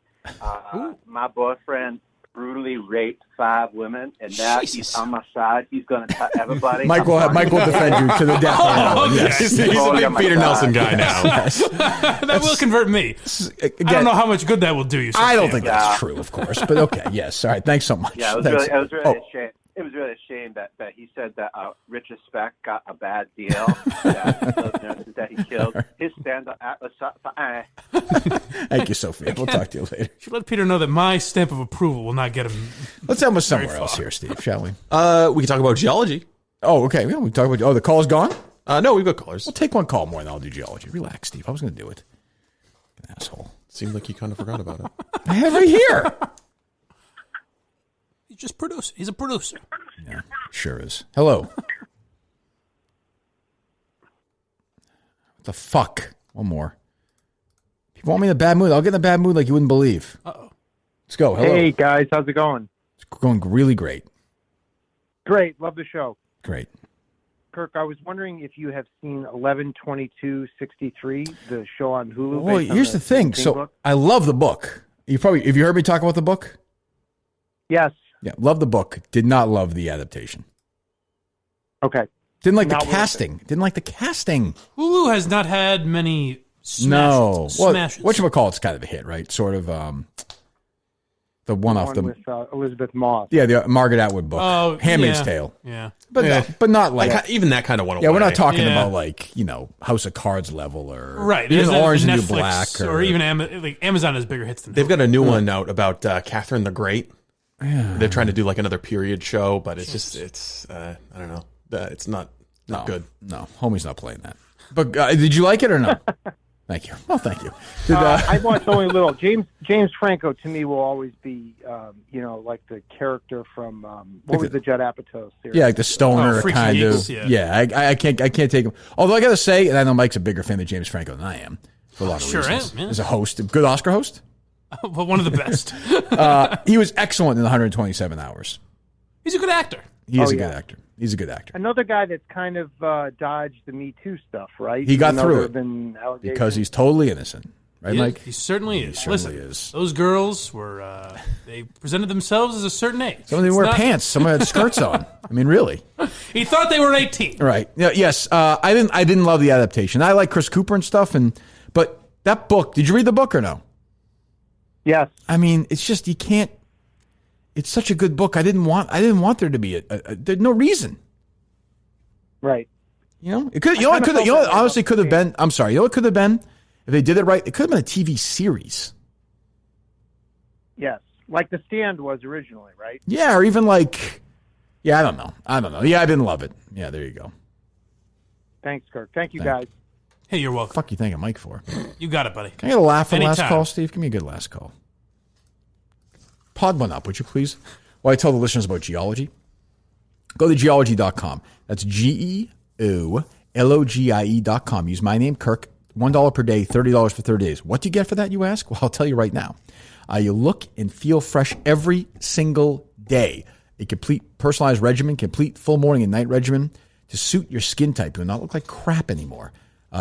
my boyfriend brutally raped 5 women, and now he's on my side. He's going to tell everybody. Mike will defend you to the death. Yes. He's a big Peter Nelson guy now. That will convert me. I don't know how much good that will do you. Sophia. I don't think that's true, of course, but okay. Yes. All right. Thanks so much. Yeah, it was really a shame. It was really a shame that he said that Richard Speck got a bad deal. Those nurses that he killed. His stand-up atlas. Thank you, Sophia. We'll talk to you later. Should let Peter know that my stamp of approval will not get him. Let's have him somewhere else here, Steve, shall we? We can talk about geology. Oh, okay. Yeah, we can talk about. Oh, the call's gone? No, we've got callers. We'll take one call more, and then I'll do geology. Relax, Steve. I was going to do it. An asshole. Seemed like you kind of forgot about it. I have it right here. He's just producer. He's a producer. Yeah, sure is. Hello. What the fuck? One more. If you want me in a bad mood, I'll get in a bad mood like you wouldn't believe. Uh-oh. Let's go. Hello. Hey, guys. How's it going? It's going really great. Great. Love the show. Great. Kirk, I was wondering if you have seen 11/22/63, the show on Hulu. Well, here's the thing. So book. I love the book. Have you heard me talk about the book? Yes. Yeah, love the book. Did not love the adaptation. Okay. Didn't like the casting. Didn't like the casting. Hulu has not had many smashes. No. Smashes. Whatchamacallit's kind of a hit, right? Sort of the one off the with Elizabeth Moss. Yeah, the Margaret Atwood book. Oh, Handmaid's Tale. Yeah. But not like even that kind of one. Yeah, we're not talking about like, House of Cards level or right. even Orange the and New Netflix Black or even Amazon has bigger hits than they've got a new one out about Catherine the Great. Yeah. They're trying to do like another period show, but it's I don't know. It's not good. No, homie's not playing that. But did you like it or no? Thank you. Well, thank you. I watched only a little. James Franco to me will always be, like the character from what was the Judd Apatow series? Yeah, like the stoner kind Geeks, of. Yeah, I can't take him. Although I got to say, and I know Mike's a bigger fan of James Franco than I am for a lot of Sure reasons. am, yeah. As a host, a good Oscar host. Well, one of the best. He was excellent in 127 Hours. He's a good actor. He is a good actor. He's a good actor. Another guy that's kind of dodged the Me Too stuff, right? He got Even though through there it have been allegations. because he's totally innocent. Right, Yeah, Mike? He certainly is. certainly Listen, is. those girls were, they presented themselves as a certain age. Some of them wear pants. Some had skirts on. I mean, really. He thought they were 18. Right. Yeah, yes. I didn't love the adaptation. I like Chris Cooper and stuff, but that book, did you read the book or no? Yes. I mean, it's just you can't. It's such a good book. I didn't want there to be there's no reason. Right. You know, it could. You know, it could. You know, honestly, could have been. I'm sorry. You know, it could have been if they did it right. It could have been a TV series. Yes, like The Stand was originally, right? Yeah, or even like. Yeah, I don't know. Yeah, I didn't love it. Yeah, there you go. Thanks, Kirk. Thank you, guys. Hey, you're welcome. Fuck you thanking Mike for? You got it, buddy. Can I get a laugh on the last Anytime. call, Steve? Give me a good last call. Pod one up, would you please? While I tell the listeners about geology, go to geology.com. That's GEOLOGIE.com. Use my name, Kirk. $1 per day, $30 for 30 days. What do you get for that, you ask? Well, I'll tell you right now. You look and feel fresh every single day. A complete personalized regimen, complete full morning and night regimen to suit your skin type. You will not look like crap anymore.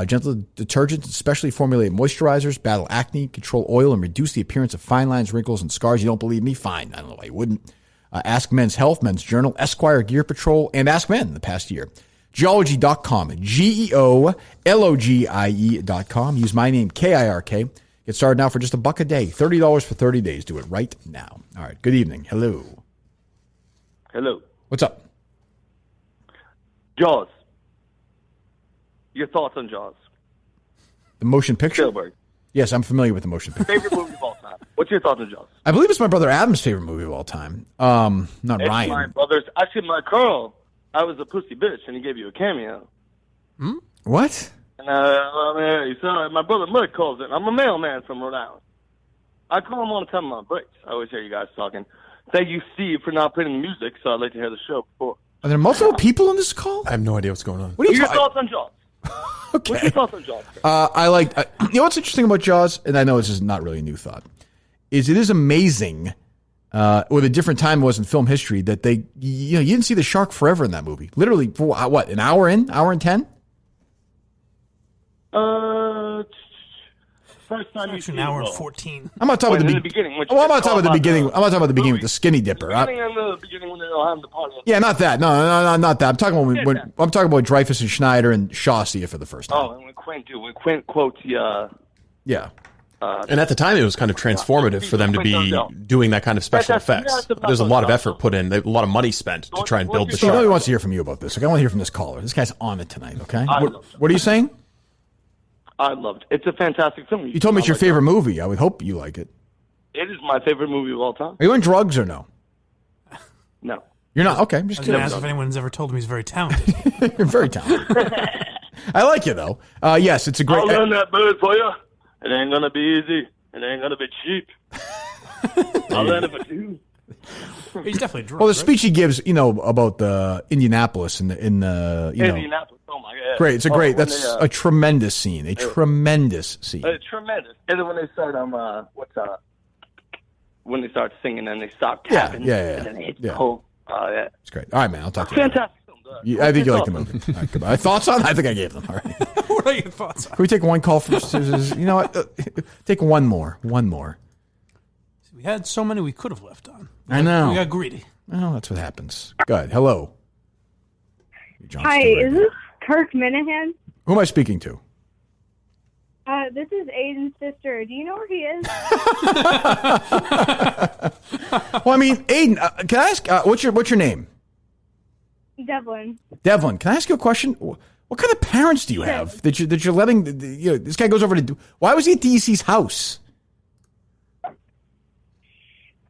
Gentle detergents, specially formulated moisturizers, battle acne, control oil, and reduce the appearance of fine lines, wrinkles, and scars. You don't believe me? Fine. I don't know why you wouldn't. Ask Men's Health, Men's Journal, Esquire, Gear Patrol, and Ask Men in the past year. Geology.com, GEOLOGIE.com. Use my name, KIRK. Get started now for just $1 a day. $30 for 30 days. Do it right now. All right. Good evening. Hello. Hello. What's up? Jaws. Your thoughts on Jaws? The motion picture? Spielberg. Yes, I'm familiar with the motion picture. Favorite movie of all time. What's your thoughts on Jaws? I believe it's my brother Adam's favorite movie of all time. Not It's Ryan. my brother's. Actually, my Colonel, I was a pussy bitch, and he gave you a cameo. What? And so my brother Mud calls it. I'm a mailman from Rhode Island. I call him all the time on my breaks. I always hear you guys talking. Thank you, Steve, for not putting the music, so I'd like to hear the show before. Are there multiple people on this call? I have no idea what's going on. What are you Your talking? thoughts on Jaws? Okay. What's your thoughts on Jaws? I like. You know what's interesting about Jaws, and I know this is not really a new thought, is it is amazing. With a different time it was in film history that you didn't see the shark forever in that movie. Literally, for what, an hour and 10? First time you see an hour it, and 14. I'm not talking about the beginning. I'm not talking about the beginning. I'm not talking about the beginning with the skinny dipper. Beginning and the beginning when they're all having the party. Yeah, not that. No, not that. I'm talking about when I'm talking about Dreyfuss and Schneider and Shaw see it for the first time. Oh, and when Quint quotes Yeah. And at the time, it was kind of transformative for them to be doing that kind of special effects. There's a lot of effort put in, a lot of money spent to try and build the Nobody shark. wants to hear from you about this. Okay, I want to hear from this caller. This guy's on it tonight. Okay, what are you saying? I loved it. It's a fantastic film. You told me it's your favorite movie. I would hope you like it. It is my favorite movie of all time. Are you on drugs or no? No. You're not? Okay, I'm I just was going to kidding. ask if anyone's ever told him he's very talented. You're very talented. I like you, though. Yes, it's a great... I'll learn that bird for you. It ain't going to be easy. It ain't going to be cheap. I'll learn it for you. He's definitely drunk. Well, the speech he gives, about the Indianapolis Indianapolis. Oh, my God. Great. It's a great... That's a tremendous scene. A tremendous scene. Tremendous. And then when they start when they start singing and they stop tapping. Yeah. And then they hit Yeah. cool. Yeah. It's great. All right, man. I'll talk to you. Fantastic film. I think you like the movie. All right, goodbye. Thoughts on it? I think I gave them. All right. What are your thoughts on Can we take one call first? You know what? Take one more. One more. We had so many we could have left on. I know. We got greedy. Well, that's what happens. Go ahead. Hello. Hi, is this Kirk Minahan? Who am I speaking to? This is Aiden's sister. Do you know where he is? Well, I mean, Aiden, can I ask, what's your name? Devlin. Devlin, can I ask you a question? What kind of parents do you have that you're letting, this guy goes over to do, why was he at DEC's house?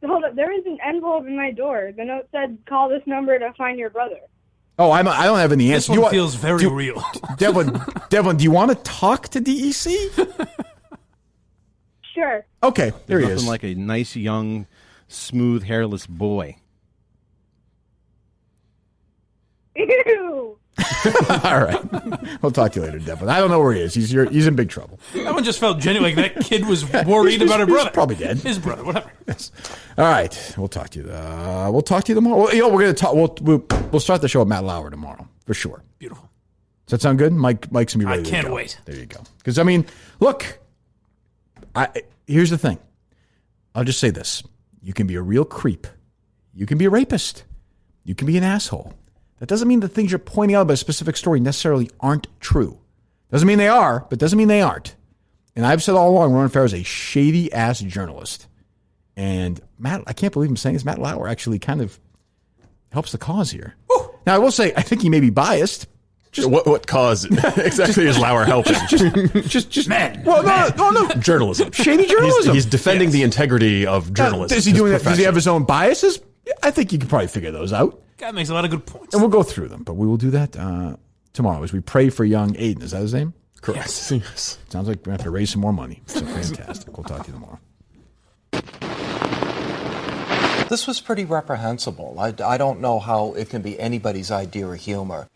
Hold up, there was an envelope in my door. The note said, call this number to find your brother. Oh, I don't have any answer. This one feels very real. Devlin, do you want to talk to DEC? Sure. Okay, there he Nothing is. like a nice, young, smooth, hairless boy. Ew. All right. We'll talk to you later, Devlin. I don't know where he is. He's in big trouble. That one just felt genuine. Like that kid was worried about her brother. He's probably dead. His brother, whatever. Yes. All right. We'll talk to you. We'll talk to you tomorrow. Well, we're going to talk. We'll start the show with Matt Lauer tomorrow for sure. Beautiful. Does that sound good? Mike's going to be ready. I can't to go. wait. There you go. Because I mean, look. Here's the thing. I'll just say this. You can be a real creep. You can be a rapist. You can be an asshole. That doesn't mean the things you're pointing out about a specific story necessarily aren't true. Doesn't mean they are, but doesn't mean they aren't. And I've said all along, Ronan Farrow is a shady-ass journalist. And Matt, I can't believe I'm saying this, Matt Lauer actually kind of helps the cause here. Ooh. Now, I will say, I think he may be biased. Just what cause exactly is Lauer helping? Just man. Well, no. Journalism. Shady journalism. He's defending the integrty of journalism. Is he doing that? Does he have his own biases? I think you can probably figure those out. Guy makes a lot of good points. And we'll go through them, but we will do that tomorrow as we pray for young Aiden. Is that his name? Correct. Yes. Sounds like we have to raise some more money. So fantastic. We'll talk to you tomorrow. This was pretty reprehensible. I don't know how it can be anybody's idea of humor.